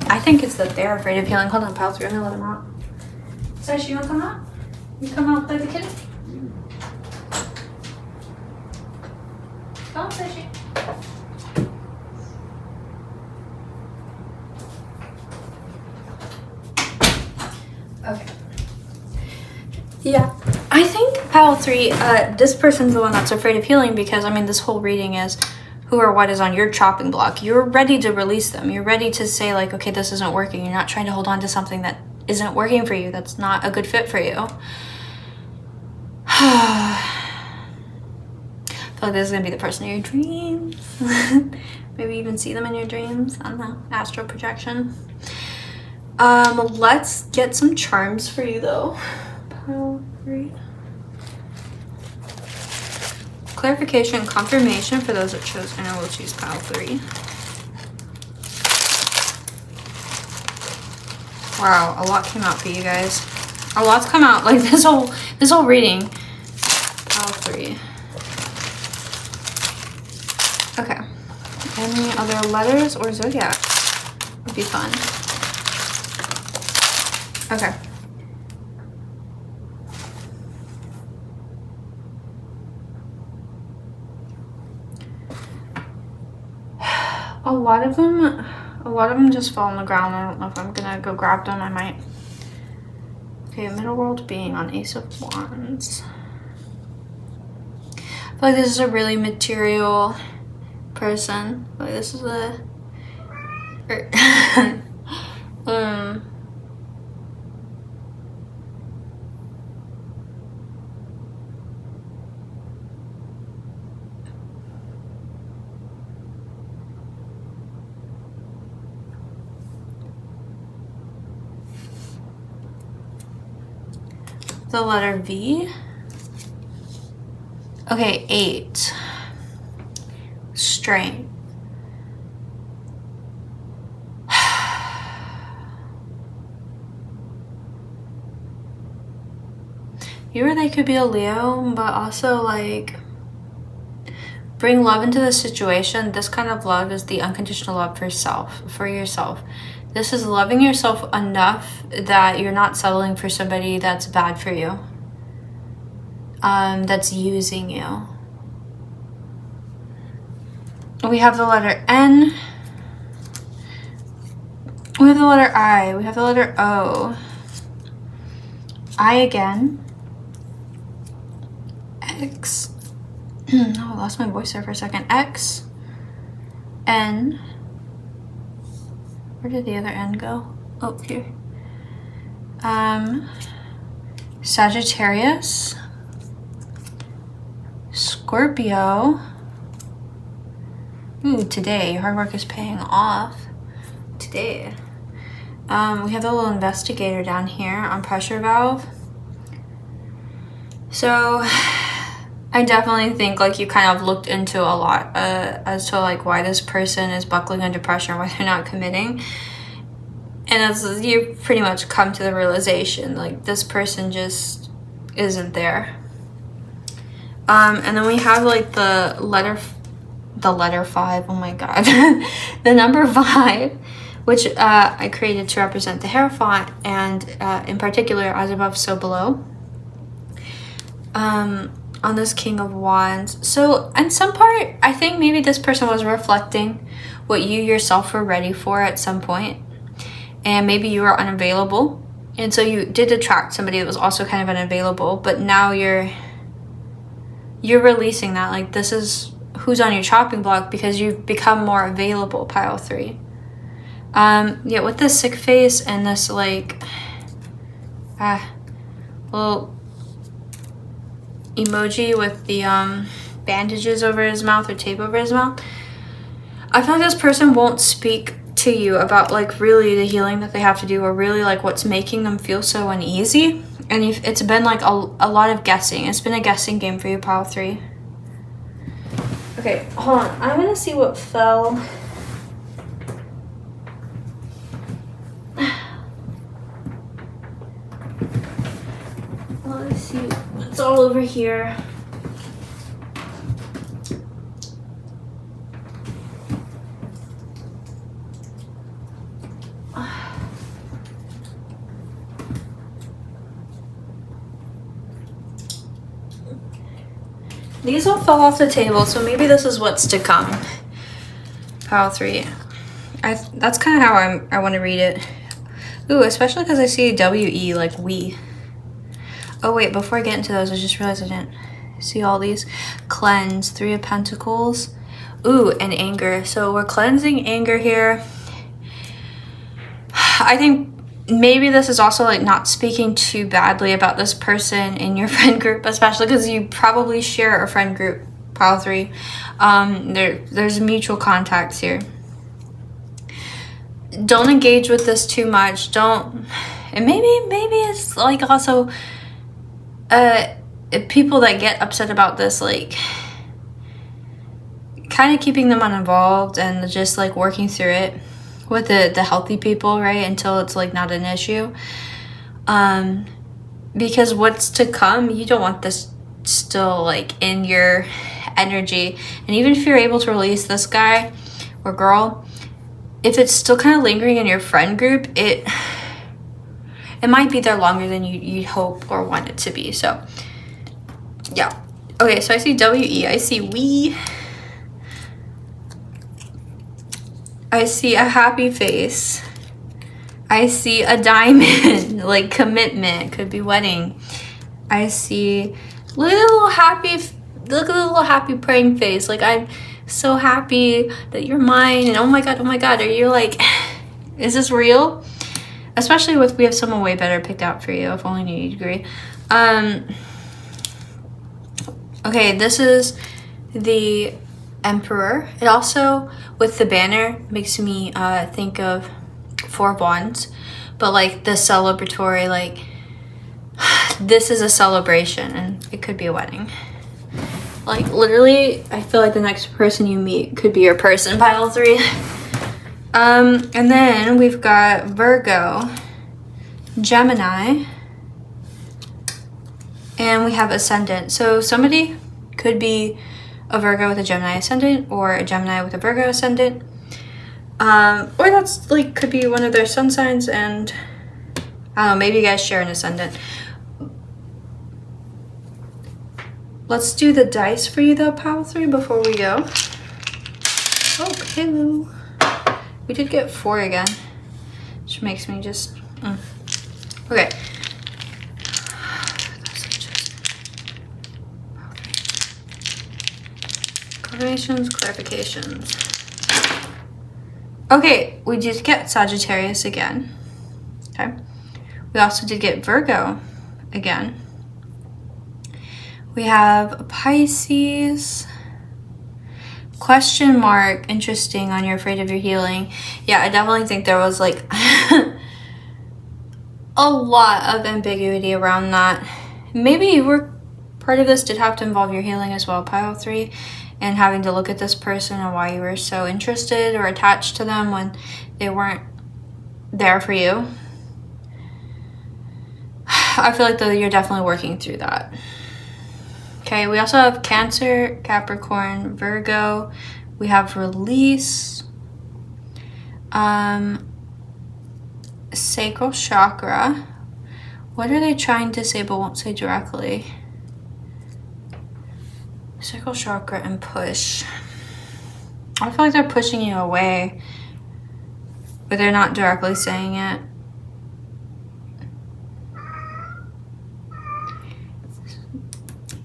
I think it's that they're afraid of healing. Hold on, pals. We're gonna let them out. Sash, you wanna come out? You come out play the kid? Come on, Sashi. Okay. Yeah. I think pile 3, this person's the one that's afraid of healing because, I mean, this whole reading is who or what is on your chopping block. You're ready to release them. You're ready to say, like, okay, this isn't working. You're not trying to hold on to something that isn't working for you, that's not a good fit for you. I feel like this is going to be the person in your dreams. Maybe even see them in your dreams. I don't know. Astral projection. Let's get some charms for you, though. Pile 3. Clarification, confirmation for those that chose. I know we'll choose pile 3. Wow, a lot came out for you guys. A lot's come out, like this whole reading. Pile 3. Okay. Any other letters or zodiac would be fun. Okay. A lot of them just fall on the ground. I don't know if I'm gonna go grab them. I might. Okay, middle world being on Ace of Wands. I feel like this is a really material person. Like this is a the letter V. Okay, 8. Strength. You or they could be a Leo, but also like bring love into the situation. This kind of love is the unconditional love for yourself. This is loving yourself enough that you're not settling for somebody that's bad for you. That's using you. We have the letter N. We have the letter I. We have the letter O. I again. X. Oh, I lost my voice there for a second. X. N. Where did the other N go? Oh, here. Sagittarius. Scorpio. Ooh, today. Hard work is paying off. Today. We have the little investigator down here on pressure valve. So I definitely think like you kind of looked into a lot as to like why this person is buckling under pressure and why they're not committing. And as you pretty much come to the realization like this person just isn't there. And then we have like the letter 5. Oh my god. The number 5, which I created to represent the hair font and in particular as above so below. On this King of Wands. So in some part, I think maybe this person was reflecting what you yourself were ready for at some point. And maybe you were unavailable. And so you did attract somebody that was also kind of unavailable. But now you're releasing that. Like this is who's on your chopping block because you've become more available, pile 3. Yeah, with this sick face and this like little emoji with the bandages over his mouth or tape over his mouth, I feel like this person won't speak to you about like really the healing that they have to do or really like what's making them feel so uneasy. And it's been like a lot of guessing. It's been a guessing game for you, pile 3. Okay, hold on. I'm gonna see what fell. Let's see. It's all over here. These all fell off the table, so maybe this is what's to come. Pile 3. That's kind of how I want to read it. Ooh, especially because I see W-E, like we. Oh wait, before I get into those, I just realized I didn't see all these. Cleanse, 3 of Pentacles. Ooh, and anger. So we're cleansing anger here. I think maybe this is also like not speaking too badly about this person in your friend group, especially because you probably share a friend group, pile 3. There's mutual contacts here. Don't engage with this too much. Don't, and maybe it's like also people that get upset about this, like kind of keeping them uninvolved and just like working through it with the healthy people, right, until it's like not an issue. Because what's to come, you don't want this still like in your energy. And even if you're able to release this guy or girl, if it's still kind of lingering in your friend group, it might be there longer than you'd hope or want it to be. So yeah. Okay, so I see W-E, I see we, I see a happy face, I see a diamond, like commitment, could be wedding. I see, look at the little happy praying face, like I'm so happy that you're mine, and oh my god, are you like, is this real? Especially with, we have someone way better picked out for you, if only you'd agree. Okay, this is the Emperor. It also, with the banner, makes me think of 4 of Wands, but like the celebratory, like this is a celebration, and it could be a wedding. Like literally, I feel like the next person you meet could be your person, pile 3. And then we've got Virgo, Gemini, and we have Ascendant. So somebody could be a Virgo with a Gemini Ascendant, or a Gemini with a Virgo Ascendant. Or that's like, could be one of their sun signs, and I don't know, maybe you guys share an Ascendant. Let's do the dice for you though, pile 3, before we go. Oh, hello. We did get 4 again, which makes me just, okay. Confirmations, clarifications. Okay, we did get Sagittarius again. Okay. We also did get Virgo again. We have Pisces. Question mark, interesting on you're afraid of your healing. Yeah, I definitely think there was like a lot of ambiguity around that. Maybe you were part of this did have to involve your healing as well, pile 3, and having to look at this person and why you were so interested or attached to them when they weren't there for you. I feel like though you're definitely working through that. Okay, we also have Cancer, Capricorn, Virgo. We have release, sacral chakra. What are they trying to say but won't say directly? Sacral chakra and push. I feel like they're pushing you away, but they're not directly saying it.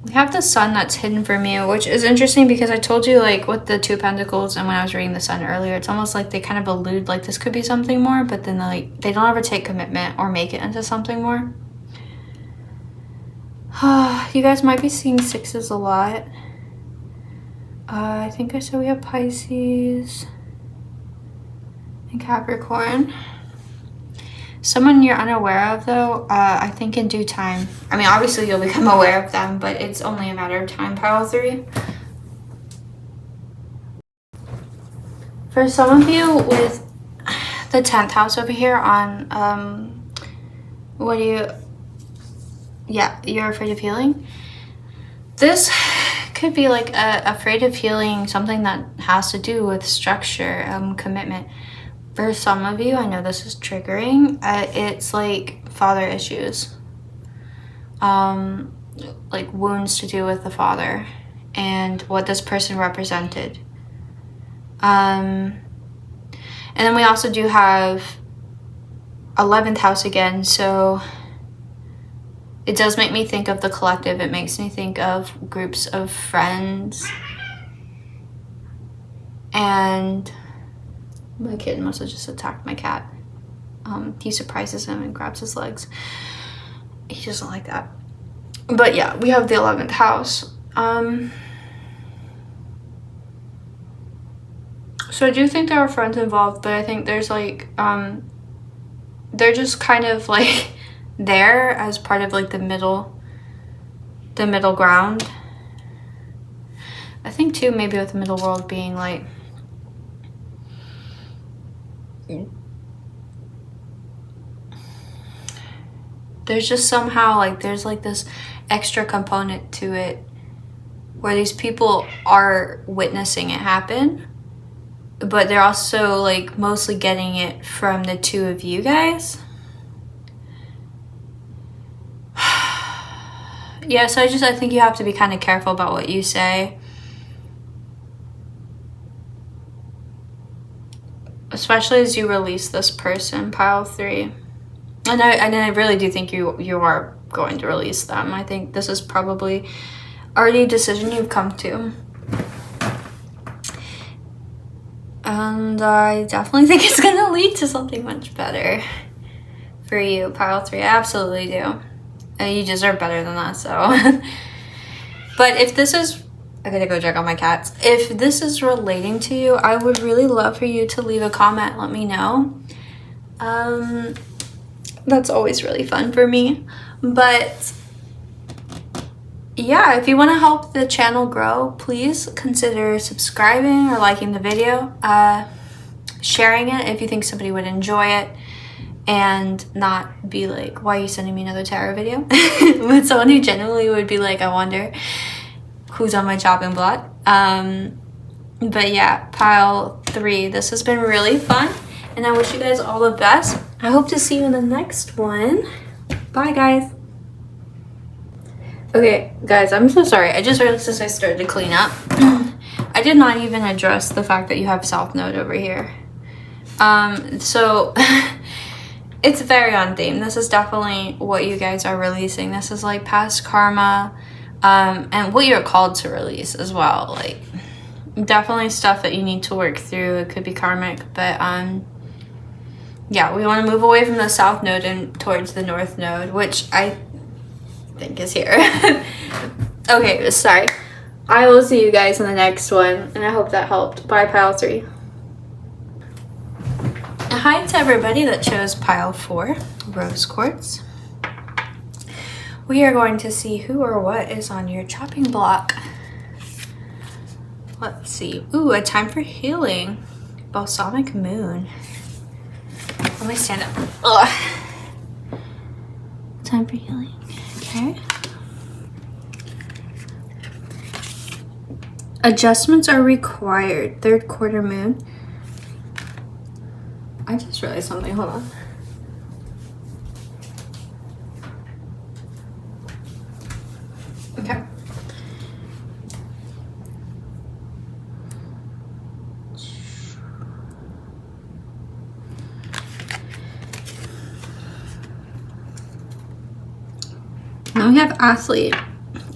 We have the Sun that's hidden from you, which is interesting because I told you, like, with the 2 of Pentacles and when I was reading the Sun earlier, it's almost like they kind of allude like this could be something more, but then like they don't ever take commitment or make it into something more. You guys might be seeing 6s a lot. I think I said we have Pisces and Capricorn. Someone you're unaware of though, I think in due time. I mean, obviously you'll become aware of them, but it's only a matter of time, pile 3. For some of you with the 10th house over here on, you're afraid of healing. This could be like afraid of healing something that has to do with structure, commitment. For some of you, I know this is triggering, it's like father issues, like wounds to do with the father, and what this person represented. And then we also do have 11th house again, so it does make me think of the collective. It makes me think of groups of friends. And my kid must have just attacked my cat. He surprises him and grabs his legs. He doesn't like that. But yeah, we have the 11th house. So I do think there are friends involved, but I think there's like, they're just kind of like there as part of like the middle ground. I think too, maybe with the middle world being like, there's just somehow like, there's like this extra component to it where these people are witnessing it happen, but they're also like mostly getting it from the two of you guys. Yeah, so I think you have to be kind of careful about what you say. Especially as you release this person, pile 3. And I really do think you are going to release them. I think this is probably already a decision you've come to. And I definitely think it's going to lead to something much better for you, pile 3. I absolutely do. You deserve better than that, so. But if this is, I gotta go check on my cats. If this is relating to you, I would really love for you to leave a comment. Let me know. That's always really fun for me. But yeah, if you want to help the channel grow, please consider subscribing or liking the video, sharing it if you think somebody would enjoy it, and not be like, why are you sending me another tarot video? But someone who genuinely would be like, I wonder who's on my chopping block. But yeah, pile 3, this has been really fun, and I wish you guys all the best. I hope to see you in the next one. Bye, guys. Okay, guys, I'm so sorry. I just realized as I started to clean up, I did not even address the fact that you have South Node over here. So it's very on theme. This is definitely what you guys are releasing. This is like past karma, and what you're called to release as well. Like, definitely stuff that you need to work through. It could be karmic, but yeah, we want to move away from the South Node and towards the North Node, which I think is here. Okay, sorry. I will see you guys in the next one, and I hope that helped. Bye, pile 3. Hi to everybody that chose pile 4, rose quartz. We are going to see who or what is on your chopping block. Let's see. Ooh, a time for healing. Balsamic moon. Let me stand up. Ugh. Time for healing. Okay. Adjustments are required. 3rd quarter moon. I just realized something. Hold on. Okay. Now we have athlete.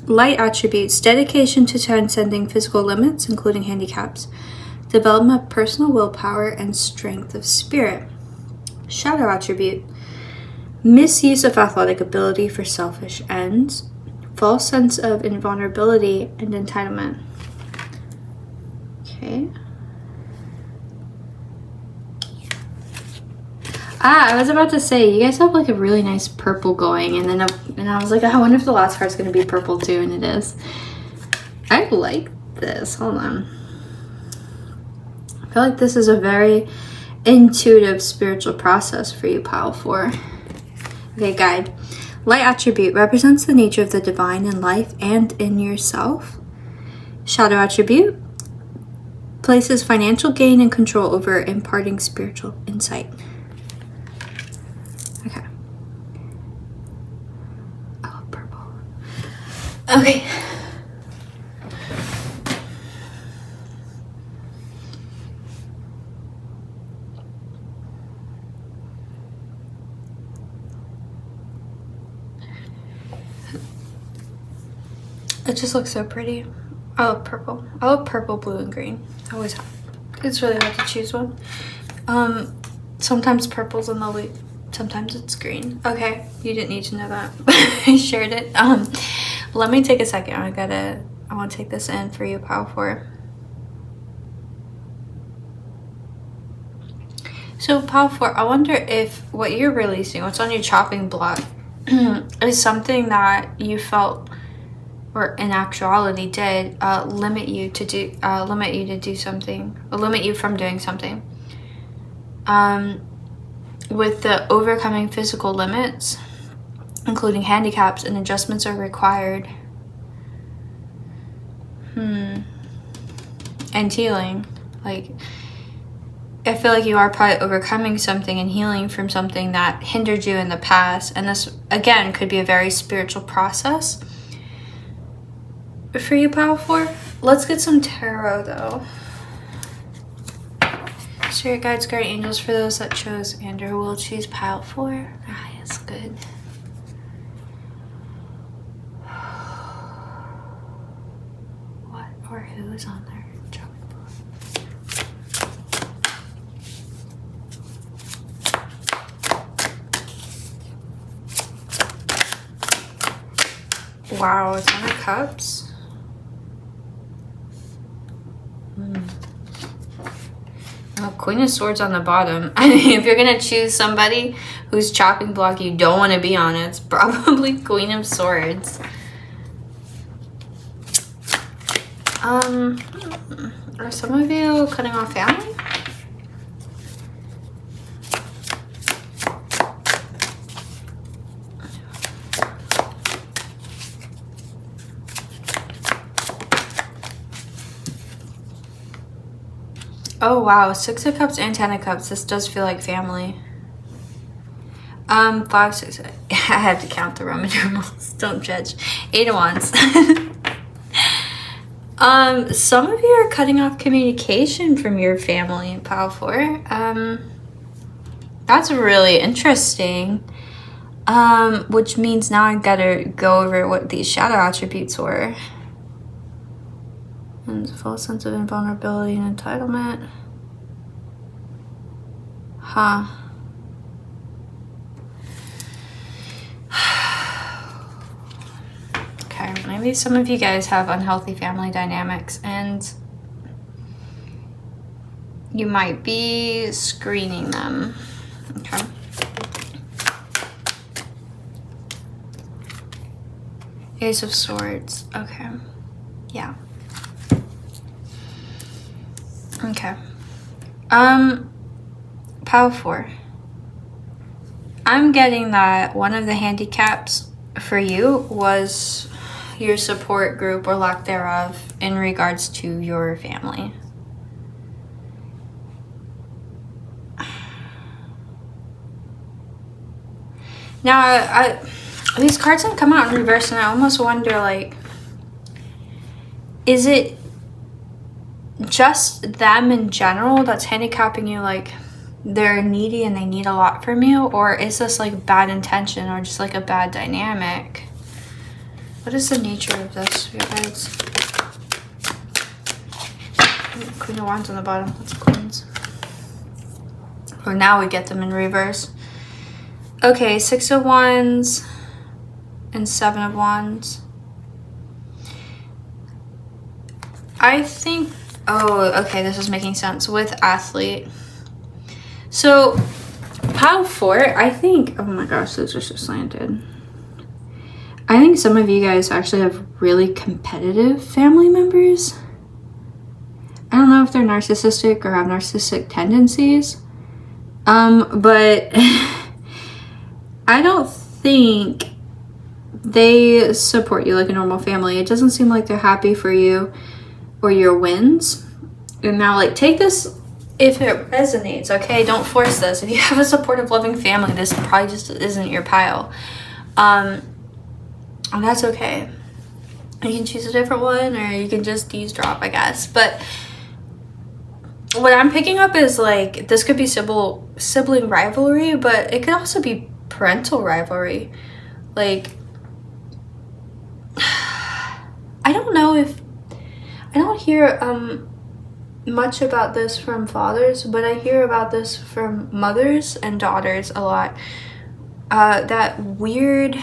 Light attributes, dedication to transcending physical limits, including handicaps, development of personal willpower, and strength of spirit. Shadow attribute, misuse of athletic ability for selfish ends, false sense of invulnerability and entitlement. Okay. I was about to say, you guys have like a really nice purple going, and then I was like, I wonder if the last card's gonna be purple too, and it is. I like this. Hold on. I feel like this is a very intuitive spiritual process for you, pile 4. Okay, guide. Light attribute represents the nature of the divine in life and in yourself. Shadow attribute places financial gain and control over imparting spiritual insight. Okay. I love purple. Okay. It just looks so pretty. I love purple. I love purple, blue, and green. I always have. It's really hard to choose one. Sometimes purple's in the lead. Sometimes it's green. Okay, you didn't need to know that. I shared it. Let me take a second. I want to take this in for you, Pile 4. So Pile 4, I wonder if what you're releasing, what's on your chopping block, is something that you felt, or in actuality did, limit you to do something, or limit you from doing something. With the overcoming physical limits, including handicaps and adjustments are required. And healing. Like, I feel like you are probably overcoming something and healing from something that hindered you in the past. And this, again, could be a very spiritual process for you, Pile 4. Let's get some tarot, though. Spirit guides, guardian angels, for those that chose and or will choose Pile 4. Ah, yes, good. What or who is on there? Wow, it's 100 cups. Queen of Swords on the bottom. I mean, if you're gonna choose somebody whose chopping block you don't want to be on, it's probably Queen of Swords. Are some of you cutting off family? Oh wow, 6 of Cups and 10 of Cups. This does feel like family. 5, 6. I had to count the Roman numerals. Don't judge. 8 of Wands. Some of you are cutting off communication from your family in Pile 4. That's really interesting. Which means now I gotta go over what these shadow attributes were. And a false sense of invulnerability and entitlement. Huh. Okay, maybe some of you guys have unhealthy family dynamics and you might be screening them. Okay. Ace of Swords. Okay. Yeah. Okay. Pile 4. I'm getting that one of the handicaps for you was your support group or lack thereof in regards to your family. Now, these cards have come out in reverse, and I almost wonder, like, is it just them in general that's handicapping you, like they're needy and they need a lot from you, or is this like bad intention or just like a bad dynamic? What is the nature of this, you guys? Queen of Wands on the bottom. That's Queens. Or now we get them in reverse. Okay, 6 of Wands and 7 of Wands. I think, oh, okay, this is making sense with athlete. So, Pile 4, I think, oh my gosh, those are so slanted. I think some of you guys actually have really competitive family members. I don't know if they're narcissistic or have narcissistic tendencies. But I don't think they support you like a normal family. It doesn't seem like they're happy for you or your wins. And now, like, take this if it resonates, okay? Don't force this. If you have a supportive, loving family, this probably just isn't your pile. And that's okay. You can choose a different one, or you can just eavesdrop, I guess. But what I'm picking up is, like, this could be sibling rivalry, but it could also be parental rivalry. Like, I don't know if, I don't hear much about this from fathers, but I hear about this from mothers and daughters a lot. That weird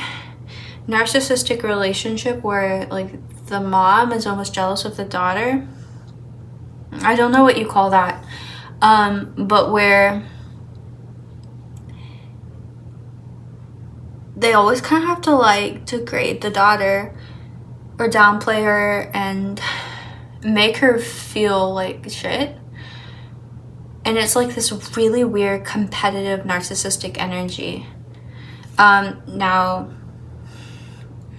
narcissistic relationship where like the mom is almost jealous of the daughter. I don't know what you call that, but where they always kind of have to like degrade the daughter or downplay her and make her feel like shit. And it's like this really weird competitive narcissistic energy. Now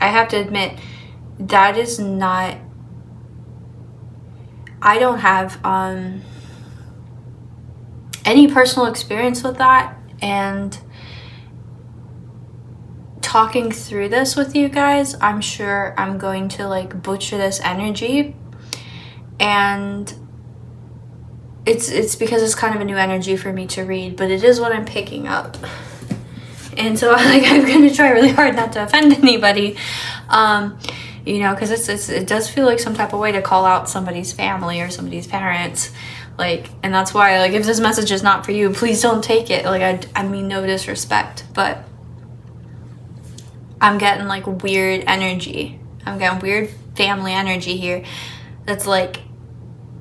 I have to admit that is not, I don't have any personal experience with that, and talking through this with you guys, I'm sure I'm going to like butcher this energy, and it's because it's kind of a new energy for me to read, but it is what I'm picking up. And so like I'm gonna try really hard not to offend anybody, you know, because it does feel like some type of way to call out somebody's family or somebody's parents, like, and that's why, like, if this message is not for you, please don't take it. Like, I mean no disrespect, but I'm getting like weird energy. I'm getting weird family energy here that's like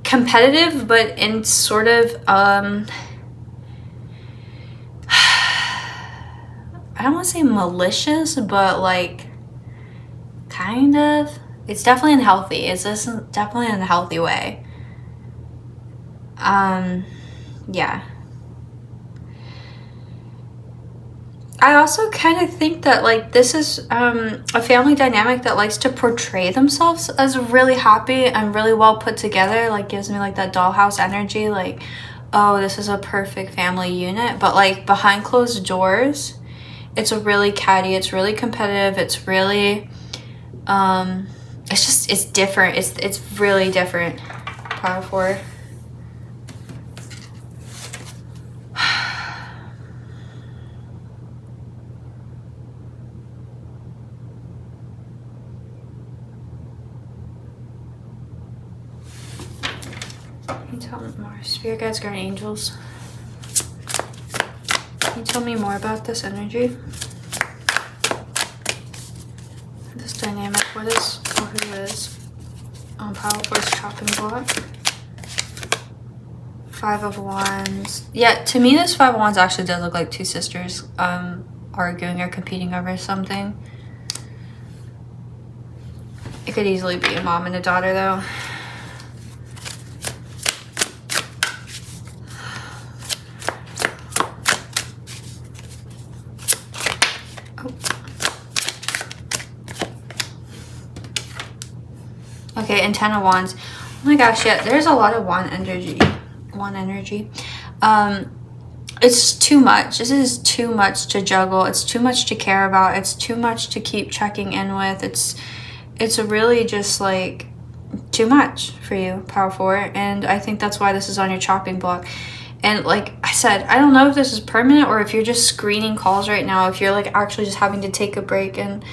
competitive, but in sort of I don't want to say malicious, but like kind of. It's definitely unhealthy. It's just definitely in a healthy way. Yeah. I also kind of think that like this is a family dynamic that likes to portray themselves as really happy and really well put together. Like gives me like that dollhouse energy, like, oh, this is a perfect family unit. But like behind closed doors, it's a really catty, it's really competitive, it's really it's just, it's different. It's really different. Power 4. Can you tell me more? Spirit guides, guardian angels. Can you tell me more about this energy? This dynamic, what is, or who is? Power 4's chopping block. 5 of Wands. Yeah, to me this 5 of Wands actually does look like two sisters arguing or competing over something. It could easily be a mom and a daughter though. Okay, and 10 of Wands. Oh my gosh, yeah, there's a lot of wand energy. It's too much. This is too much to juggle. It's too much to care about. It's too much to keep checking in with. It's really just like too much for you, Power 4. And I think that's why this is on your chopping block. And like I said, I don't know if this is permanent or if you're just screening calls right now, if you're like actually just having to take a break and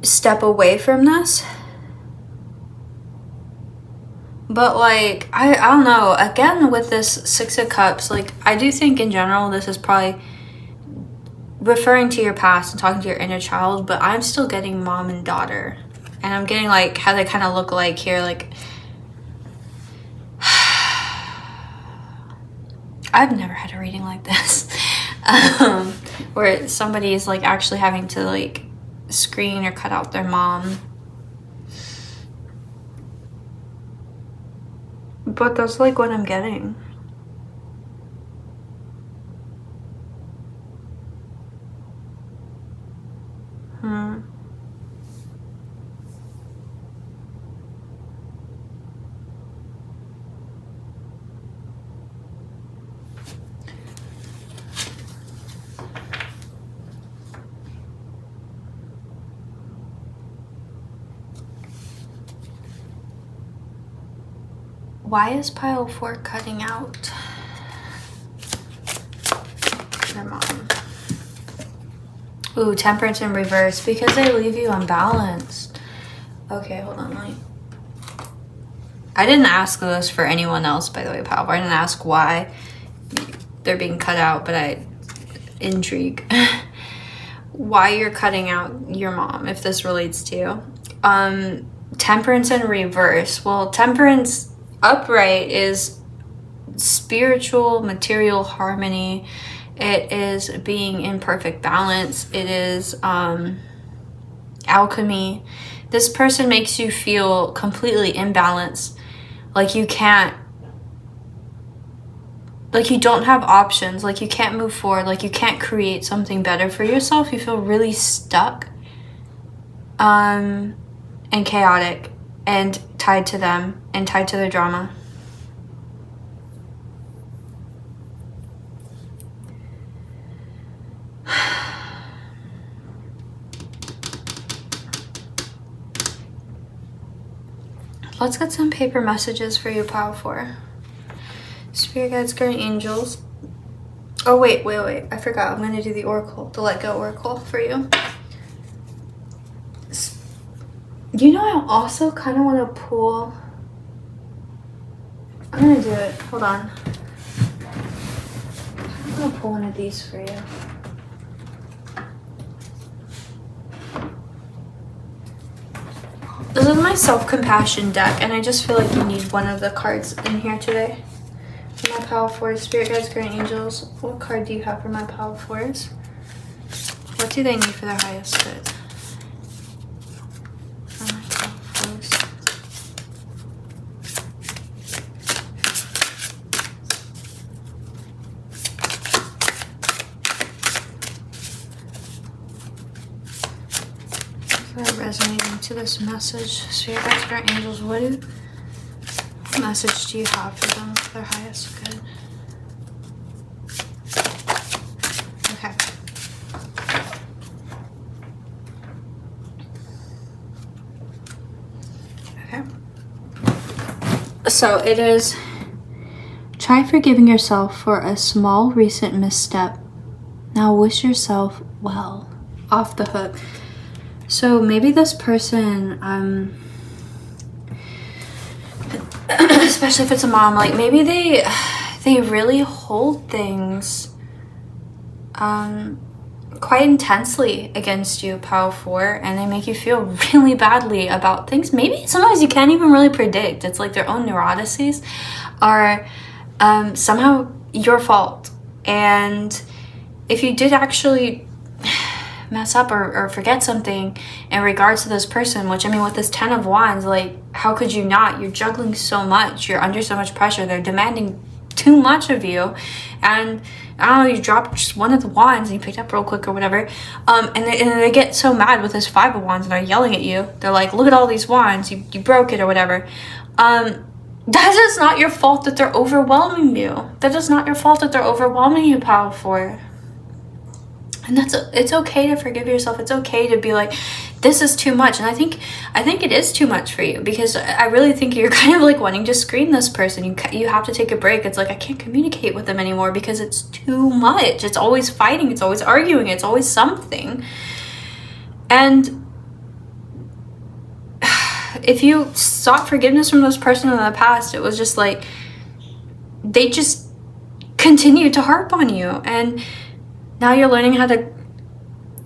step away from this. But like I don't know, again with this 6 of Cups, like I do think in general this is probably referring to your past and talking to your inner child, but I'm still getting mom and daughter, and I'm getting like how they kind of look like here. Like I've never had a reading like this where somebody is like actually having to like screen or cut out their mom. But that's like what I'm getting. Why is pile 4 cutting out their mom? Ooh, temperance in reverse, because they leave you unbalanced. Okay, hold on. I didn't ask this for anyone else, by the way, Pal. I didn't ask why they're being cut out, but intrigue. Why you're cutting out your mom, if this relates to you. Temperance in reverse. Well, temperance upright is spiritual, material harmony. It is being in perfect balance. It is alchemy. This person makes you feel completely imbalanced. Like you can't, like you don't have options. Like you can't move forward. Like you can't create something better for yourself. You feel really stuck and chaotic and tied to them and tied to their drama. Let's get some paper messages for you, Pile 4. Spirit guides, guardian angels. Oh, wait. I forgot. I'm going to do the oracle, the let go oracle for you. You know, I also kind of want to pull. I'm going to do it. Hold on. I'm going to pull one of these for you. This is my self-compassion deck, and I just feel like you need one of the cards in here today. For my Pile 4, Spirit guides, guardian angels. What card do you have for my Pile 4s? What do they need for their highest good? For my Pile 4s. Resonating to this message, Spirit guides, guardian angels. What message do you have for them for their highest good? Okay. So it is, try forgiving yourself for a small recent misstep. Now wish yourself well. Off the hook. So maybe this person, especially if it's a mom, like maybe they really hold things quite intensely against you, Pile 4, and they make you feel really badly about things maybe sometimes you can't even really predict. It's like their own neuroses are somehow your fault. And if you did actually mess up or forget something in regards to this person, which I mean with this 10 of Wands, like how could you not? You're juggling so much, you're under so much pressure, they're demanding too much of you, and I don't know, you dropped just one of the wands and you picked up real quick or whatever, and they get so mad with this 5 of Wands and they're yelling at you. They're like, look at all these wands, you broke it or whatever. That is not your fault that they're overwhelming you. That is not your fault that they're overwhelming you, Pile 4. And it's okay to forgive yourself. It's okay to be like, this is too much. And I think it is too much for you, because I really think you're kind of like wanting to screen this person. You have to take a break. It's like, I can't communicate with them anymore because it's too much. It's always fighting. It's always arguing. It's always something. And if you sought forgiveness from this person in the past, it was just like, they just continued to harp on you. And now you're learning how to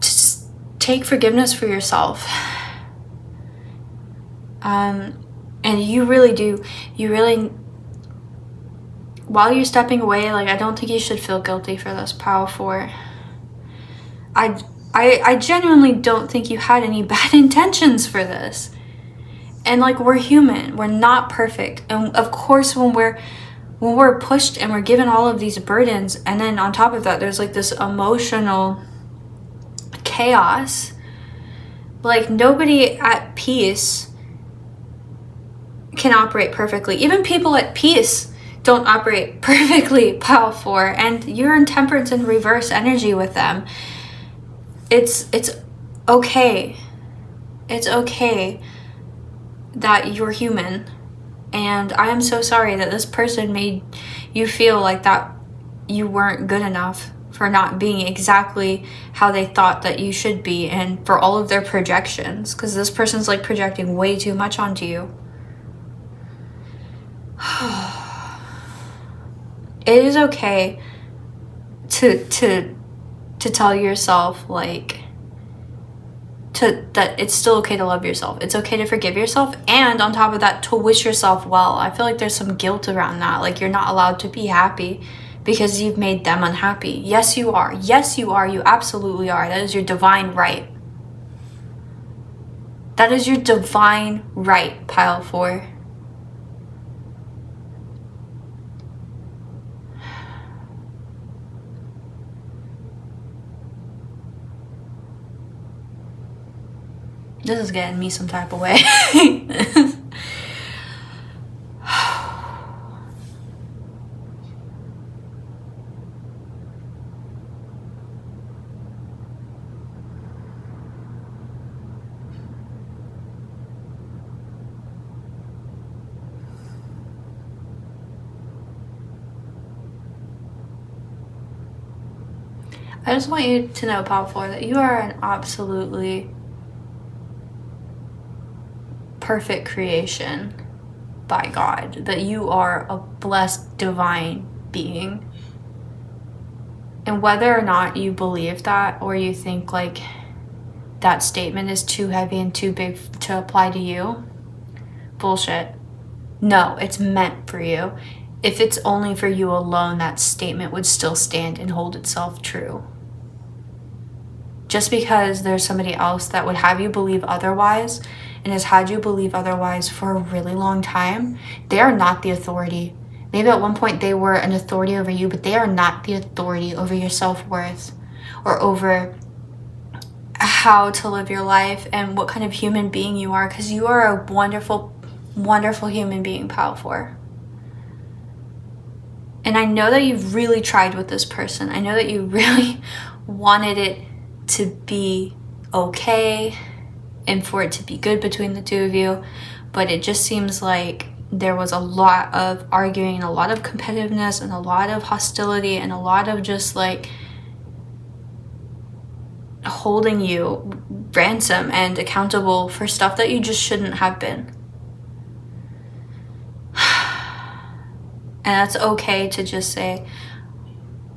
just take forgiveness for yourself. And you really, while you're stepping away, like, I don't think you should feel guilty for this, Pile 4. I genuinely don't think you had any bad intentions for this. And like, we're human, we're not perfect. And of course, when we're pushed and we're given all of these burdens, and then on top of that there's like this emotional chaos, like nobody at peace can operate perfectly. Even people at peace don't operate perfectly, Pile 4, and you're in temperance and reverse energy with them. It's okay. It's okay that you're human. And I am so sorry that this person made you feel like that you weren't good enough for not being exactly how they thought that you should be, and for all of their projections, because this person's like projecting way too much onto you. It is okay to tell yourself like that it's still okay to love yourself. It's okay to forgive yourself, and on top of that, to wish yourself well. I feel like there's some guilt around that. Like, you're not allowed to be happy because you've made them unhappy. Yes, you are. Yes, you are. You absolutely are. That is your divine right. That is your divine right, pile 4. This is getting me some type of way. I just want you to know, Pile 4, that you are an absolutely perfect creation by God, that you are a blessed divine being. And whether or not you believe that, or you think like that statement is too heavy and too big to apply to you, bullshit. No, it's meant for you. If it's only for you alone, that statement would still stand and hold itself true. Just because there's somebody else that would have you believe otherwise and has had you believe otherwise for a really long time, they are not the authority. Maybe at one point they were an authority over you, but they are not the authority over your self-worth or over how to live your life and what kind of human being you are, because you are a wonderful, wonderful human being, Pile 4. And I know that you've really tried with this person. I know that you really wanted it to be okay and for it to be good between the two of you, but it just seems like there was a lot of arguing and a lot of competitiveness and a lot of hostility and a lot of just like holding you ransom and accountable for stuff that you just shouldn't have been. And that's okay to just say,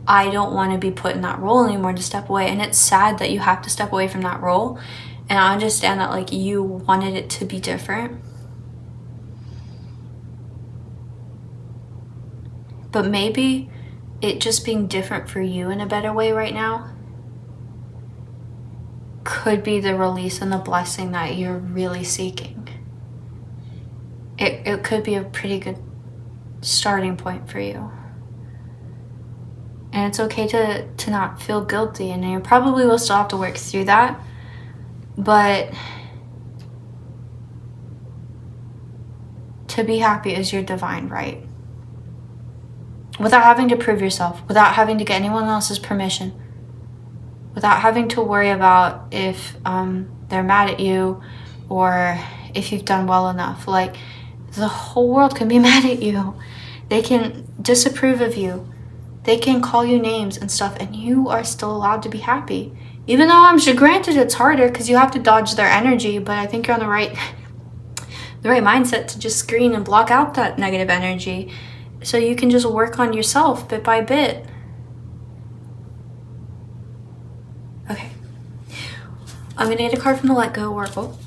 I don't want to be put in that role anymore, to step away. And it's sad that you have to step away from that role. And I understand that like you wanted it to be different. But maybe it just being different for you in a better way right now could be the release and the blessing that you're really seeking. It could be a pretty good starting point for you. And it's okay to not feel guilty, and you probably will still have to work through that, but to be happy is your divine right. Without having to prove yourself, without having to get anyone else's permission, without having to worry about if they're mad at you or if you've done well enough. Like, the whole world can be mad at you. They can disapprove of you. They can call you names and stuff, and you are still allowed to be happy. Even though granted it's harder because you have to dodge their energy, but I think you're on the right mindset to just screen and block out that negative energy so you can just work on yourself bit by bit. Okay. I'm going to get a card from the Let Go Oracle.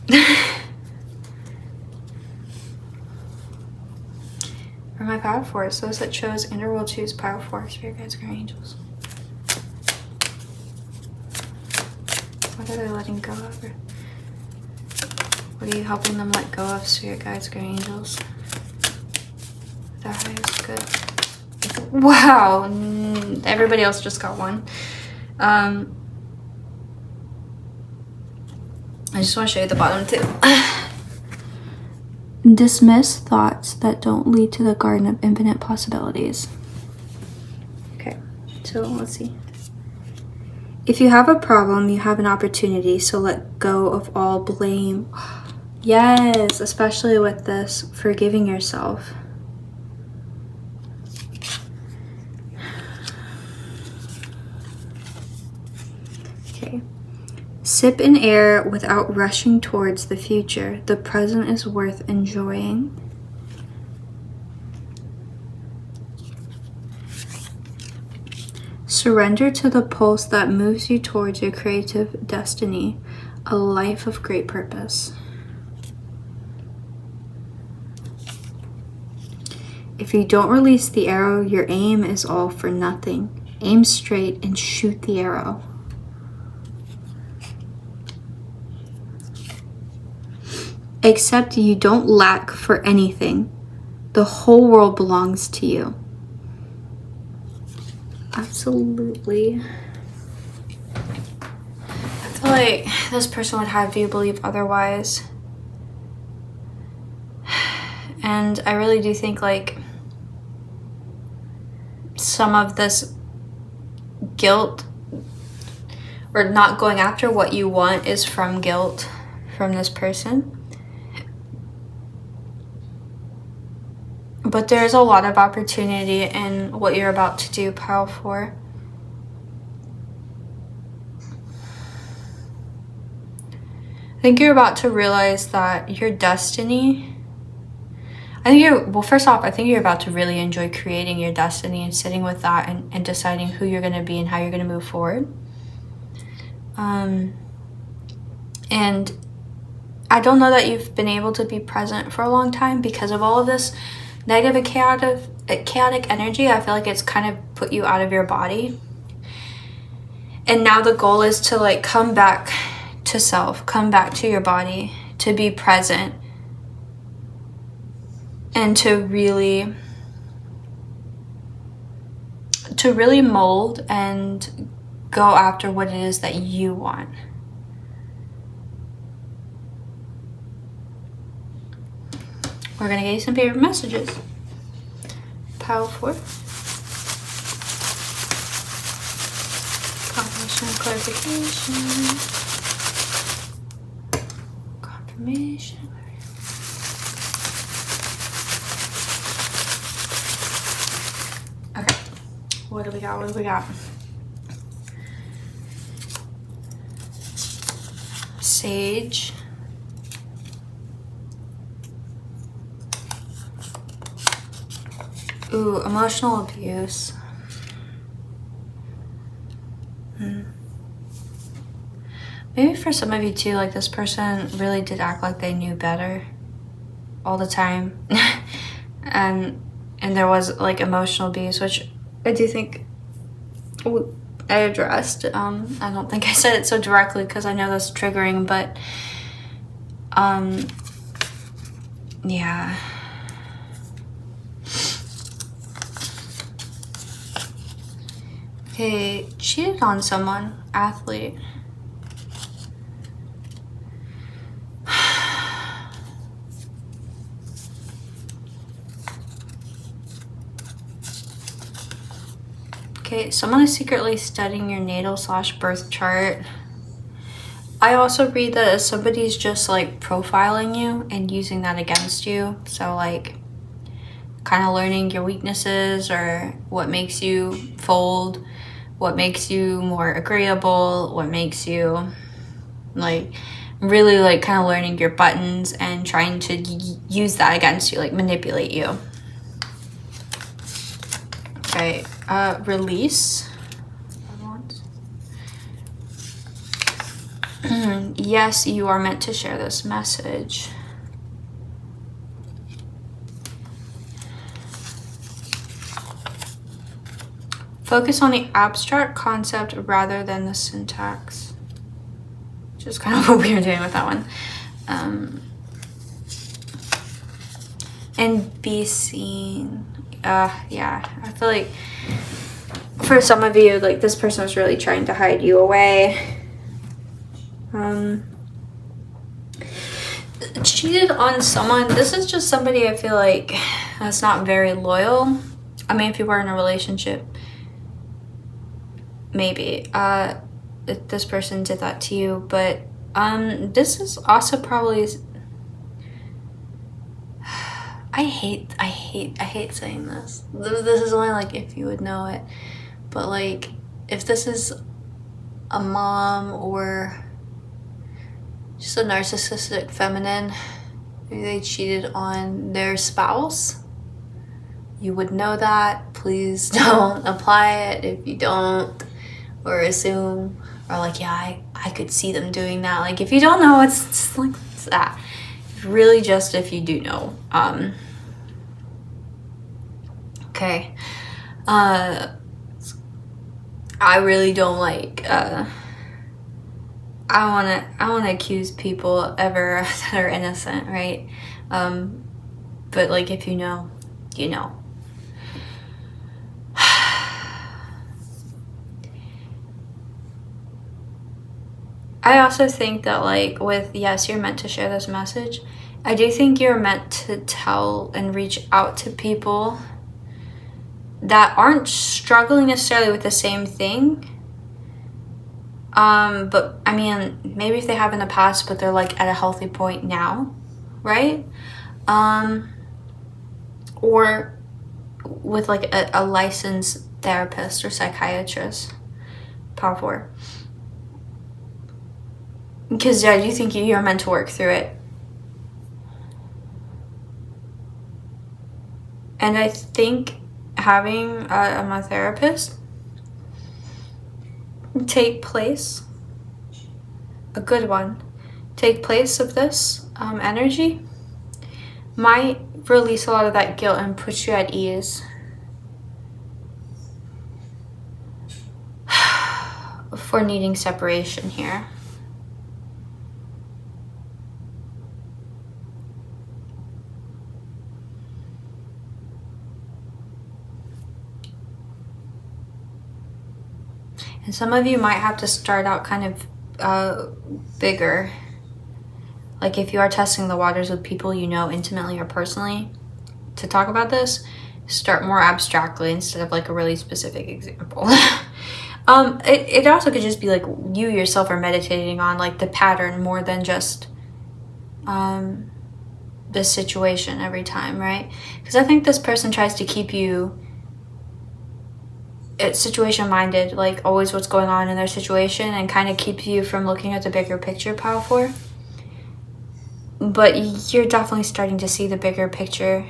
For my Power Force, those that chose and or will choose Power Force, Spirit Guides, Guardian Angels. What are they letting go of? What are you helping them let go of, Spirit Guides, Guardian Angels? Their highest good. Wow! Everybody else just got one. I just want to show you the bottom too. Dismiss thoughts that don't lead to the garden of infinite possibilities. Okay, so let's see. If you have a problem, you have an opportunity, so let go of all blame. Yes, especially with this, forgiving yourself. Okay. Sip in air without rushing towards the future. The present is worth enjoying. Surrender to the pulse that moves you towards your creative destiny, a life of great purpose. If you don't release the arrow, your aim is all for nothing. Aim straight and shoot the arrow. Except you don't lack for anything. The whole world belongs to you. Absolutely. I feel like this person would have you believe otherwise. And I really do think like some of this guilt or not going after what you want is from guilt from this person. But there's a lot of opportunity in what you're about to do, pile 4. I think you're about to realize that your destiny, first off, I think you're about to really enjoy creating your destiny and sitting with that and deciding who you're going to be and how you're going to move forward. And I don't know that you've been able to be present for a long time because of all of this negative and chaotic energy. I feel like it's kind of put you out of your body. And now the goal is to like come back to self, come back to your body, to be present, and to really mold and go after what it is that you want. We're going to get you some favorite messages. Pile 4. Confirmation, clarification. Confirmation. Okay. What do we got? Sage. Ooh, emotional abuse. Maybe for some of you too, like this person really did act like they knew better all the time. and there was like emotional abuse, which I do think I addressed. I don't think I said it so directly because I know that's triggering, but yeah. Okay, cheated on someone, athlete. Okay, someone is secretly studying your natal/birth chart. I also read that as somebody's just like profiling you and using that against you. So like kind of learning your weaknesses or what makes you fold, what makes you more agreeable, what makes you like really like kind of learning your buttons and trying to use that against you, like manipulate you. Okay, release. Yes, you are meant to share this message. Focus on the abstract concept rather than the syntax. Which is kind of what we were doing with that one. And be seen. Yeah, I feel like for some of you, like this person was really trying to hide you away. Cheated on someone. This is just somebody I feel like that's not very loyal. I mean, if you were in a relationship, maybe if this person did that to you, but this is also probably I hate saying this. This is only like if you would know it, but like if this is a mom or just a narcissistic feminine. Maybe they cheated on their spouse. You would know that. Please don't apply it if you don't, or assume, or like, yeah, I could see them doing that. Like, if you don't know, it's just like, it's that. Really just if you do know. Okay. I really don't like, I wanna accuse people ever that are innocent, right? But like, if you know, you know. I also think that, like, with, yes, you're meant to share this message. I do think you're meant to tell and reach out to people that aren't struggling necessarily with the same thing. But I mean, maybe if they have in the past, but they're like at a healthy point now, right? Or with like a licensed therapist or psychiatrist. Power 4. Because yeah, I do think you're meant to work through it. And I think having a therapist take place, a good one, take place of this energy might release a lot of that guilt and put you at ease. For needing separation here. And some of you might have to start out kind of bigger. Like if you are testing the waters with people you know intimately or personally to talk about this, start more abstractly instead of like a really specific example. It also could just be like you yourself are meditating on like the pattern more than just the situation every time, right? Because I think this person tries to keep you situation minded, like always what's going on in their situation, and kind of keeps you from looking at the bigger picture, Power 4. But you're definitely starting to see the bigger picture.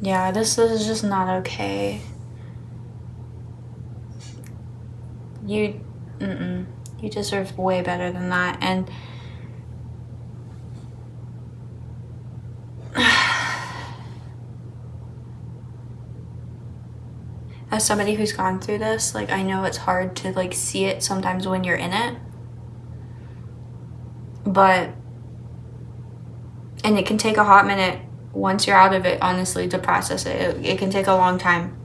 Yeah, this is just not okay. You deserve way better than that. And as somebody who's gone through this, like, I know it's hard to like see it sometimes when you're in it, and it can take a hot minute once you're out of it, honestly, to process it. It can take a long time,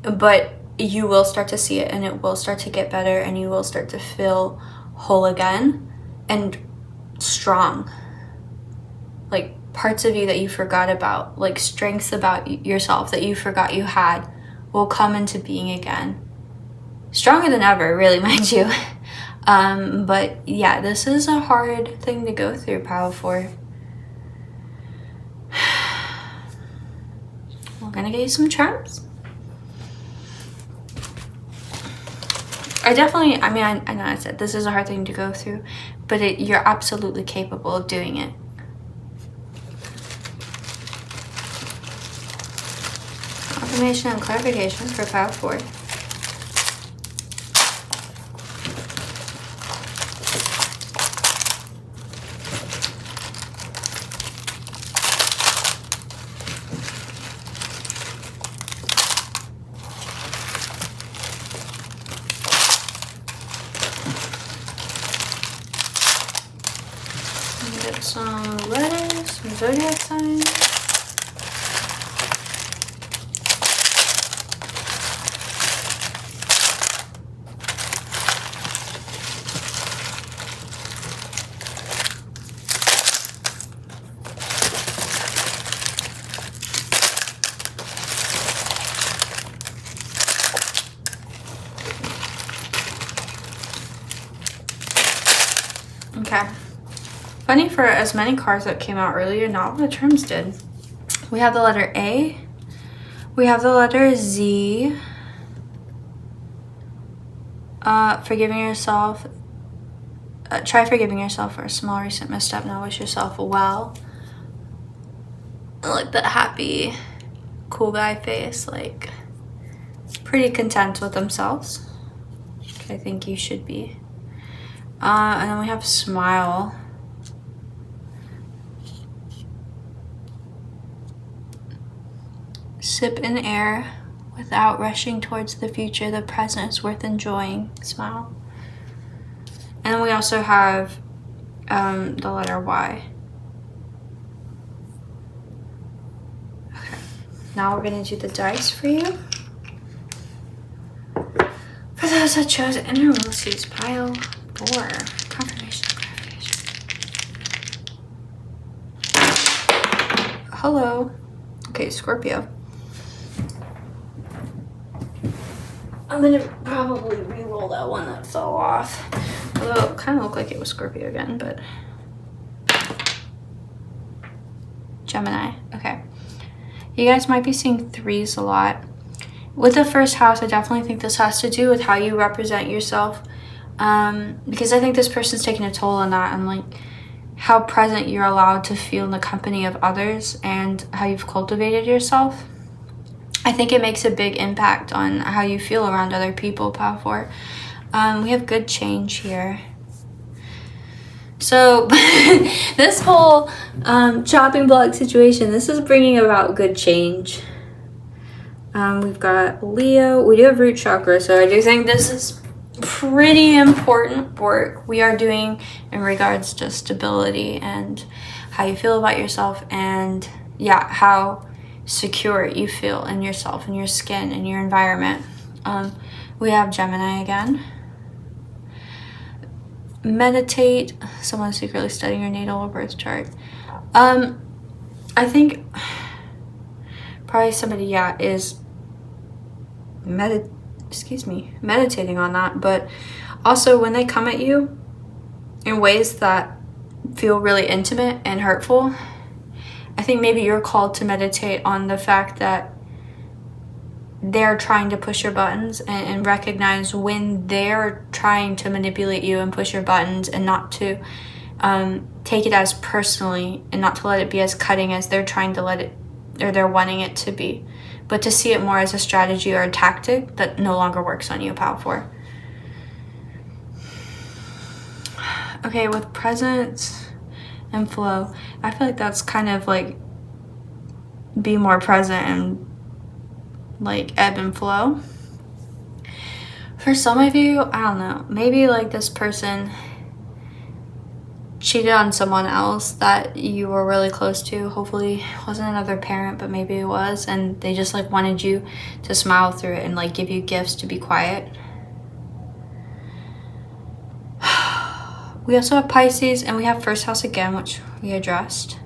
but you will start to see it, and it will start to get better, and you will start to feel whole again and strong. Like parts of you that you forgot about, like strengths about yourself that you forgot you had, will come into being again. Stronger than ever, really, mind you. But yeah, this is a hard thing to go through, Power 4. We're gonna get you some charms. I know I said this is a hard thing to go through, but you're absolutely capable of doing it. Confirmation and clarification for Power 4. Get some letters, some zodiac signs. Okay. Funny, for as many cards that came out earlier, not what the terms did. We have the letter A, We have the letter Z. Forgiving yourself. Try forgiving yourself for a small recent misstep. Now wish yourself well. I like that happy, cool guy face. Like, pretty content with themselves. I think you should be. And then we have smile. Sip in air without rushing towards the future. The present is worth enjoying. Smile. And then we also have the letter Y. Okay. Now we're going to do the dice for you. For those that chose Nosie's pile 4. Confirmation, clarification. Hello. Okay, Scorpio. I'm gonna probably re-roll that one that fell off. Although it kind of looked like it was Scorpio again, but... Gemini. Okay. You guys might be seeing 3s a lot. With the first house, I definitely think this has to do with how you represent yourself. Because I think this person's taking a toll on that, and like how present you're allowed to feel in the company of others and how you've cultivated yourself. I think it makes a big impact on how you feel around other people, Pile 4. We have good change here. So this whole chopping block situation, this is bringing about good change. We've got Leo. We do have root chakra, so I do think this is pretty important work we are doing in regards to stability and how you feel about yourself, and yeah, how secure you feel in yourself and your skin and your environment. We have Gemini again. Meditate. Someone secretly studying your natal or birth chart. I think probably somebody, is meditating on that, but also when they come at you in ways that feel really intimate and hurtful, I think maybe you're called to meditate on the fact that they're trying to push your buttons, and recognize when they're trying to manipulate you and push your buttons, and not to take it as personally, and not to let it be as cutting as they're trying to let it, or they're wanting it to be, but to see it more as a strategy or a tactic that no longer works on you, Pile 4. Okay, with presence and flow, I feel like that's kind of like be more present and like ebb and flow. For some of you, I don't know, maybe like this person cheated on someone else that you were really close to. Hopefully it wasn't another parent, but maybe it was, and they just like wanted you to smile through it and like give you gifts to be quiet. We also have Pisces, and we have first house again, which we addressed.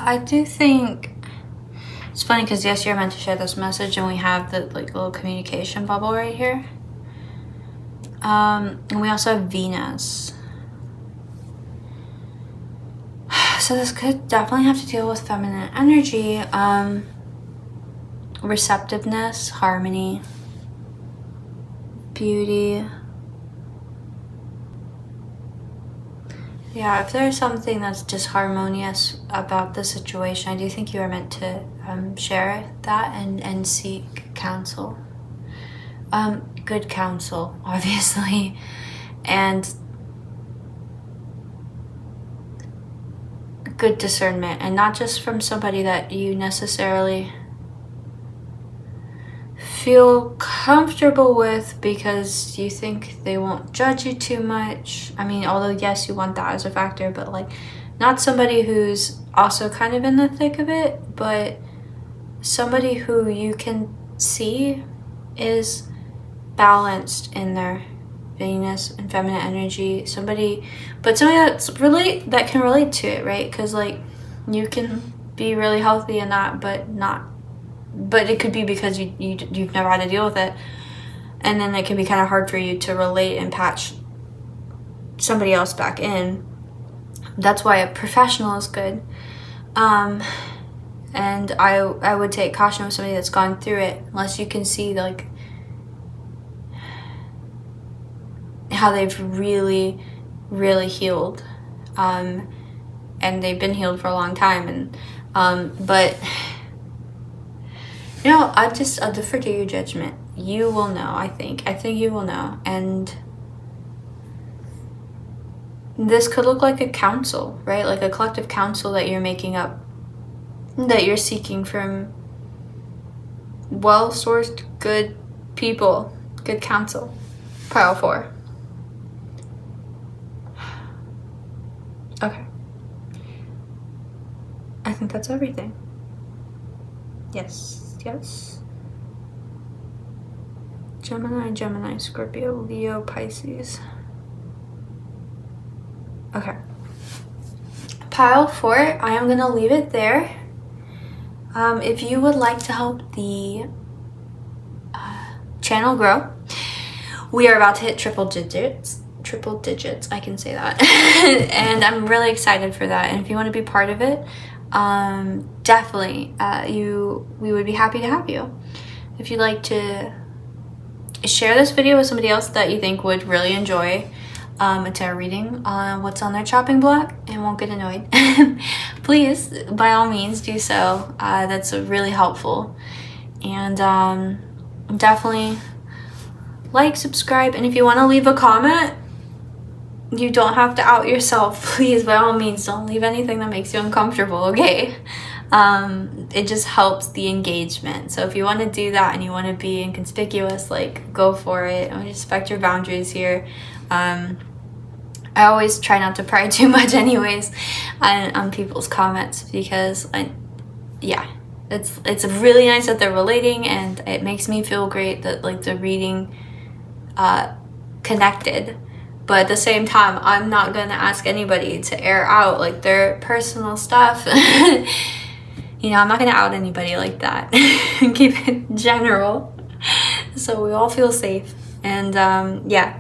I do think it's funny because yes, you're meant to share this message, and we have the like little communication bubble right here. And we also have Venus. So this could definitely have to deal with feminine energy, receptiveness, harmony, beauty. Yeah, if there's something that's disharmonious about the situation, I do think you are meant to share that and seek counsel. Good counsel, obviously, and good discernment, and not just from somebody that you necessarily feel comfortable with because you think they won't judge you too much. I mean, although yes, you want that as a factor, but like not somebody who's also kind of in the thick of it, but somebody who you can see is balanced in their Venus and feminine energy. Somebody that's that can relate to it, right? Because like you can be really healthy in that, but it could be because you've never had to deal with it, and then it can be kind of hard for you to relate and patch somebody else back in. That's why a professional is good. And I would take caution with somebody that's gone through it, unless you can see like how they've really healed, and they've been healed for a long time. And but you know, I'll defer to your judgment. You will know. I think you will know. And this could look like a counsel, right? Like a collective counsel that you're making up, that you're seeking from well-sourced, good people, good counsel. Pile 4. Okay. I think that's everything. Yes. Gemini, Scorpio, Leo, Pisces. Okay. Pile 4, I am going to leave it there. If you would like to help the channel grow, we are about to hit triple digits, I can say that. And I'm really excited for that. And if you want to be part of it, definitely, we would be happy to have you. If you'd like to share this video with somebody else that you think would really enjoy a tarot reading on what's on their chopping block and won't get annoyed, please, by all means, do so. That's really helpful. And definitely like, subscribe, and if you want to leave a comment, you don't have to out yourself. Please, by all means, don't leave anything that makes you uncomfortable, okay? It just helps the engagement. So if you want to do that and you want to be inconspicuous, like, go for it. I respect your boundaries here. I always try not to pry too much anyways on people's comments, because it's really nice that they're relating, and it makes me feel great that like the reading connected. But at the same time, I'm not gonna ask anybody to air out like their personal stuff. You know, I'm not gonna out anybody like that. Keep it general so we all feel safe. And yeah,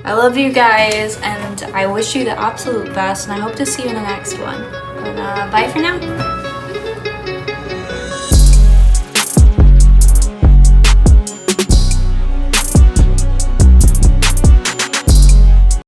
I love you guys, and I wish you the absolute best, and I hope to see you in the next one. And bye for now.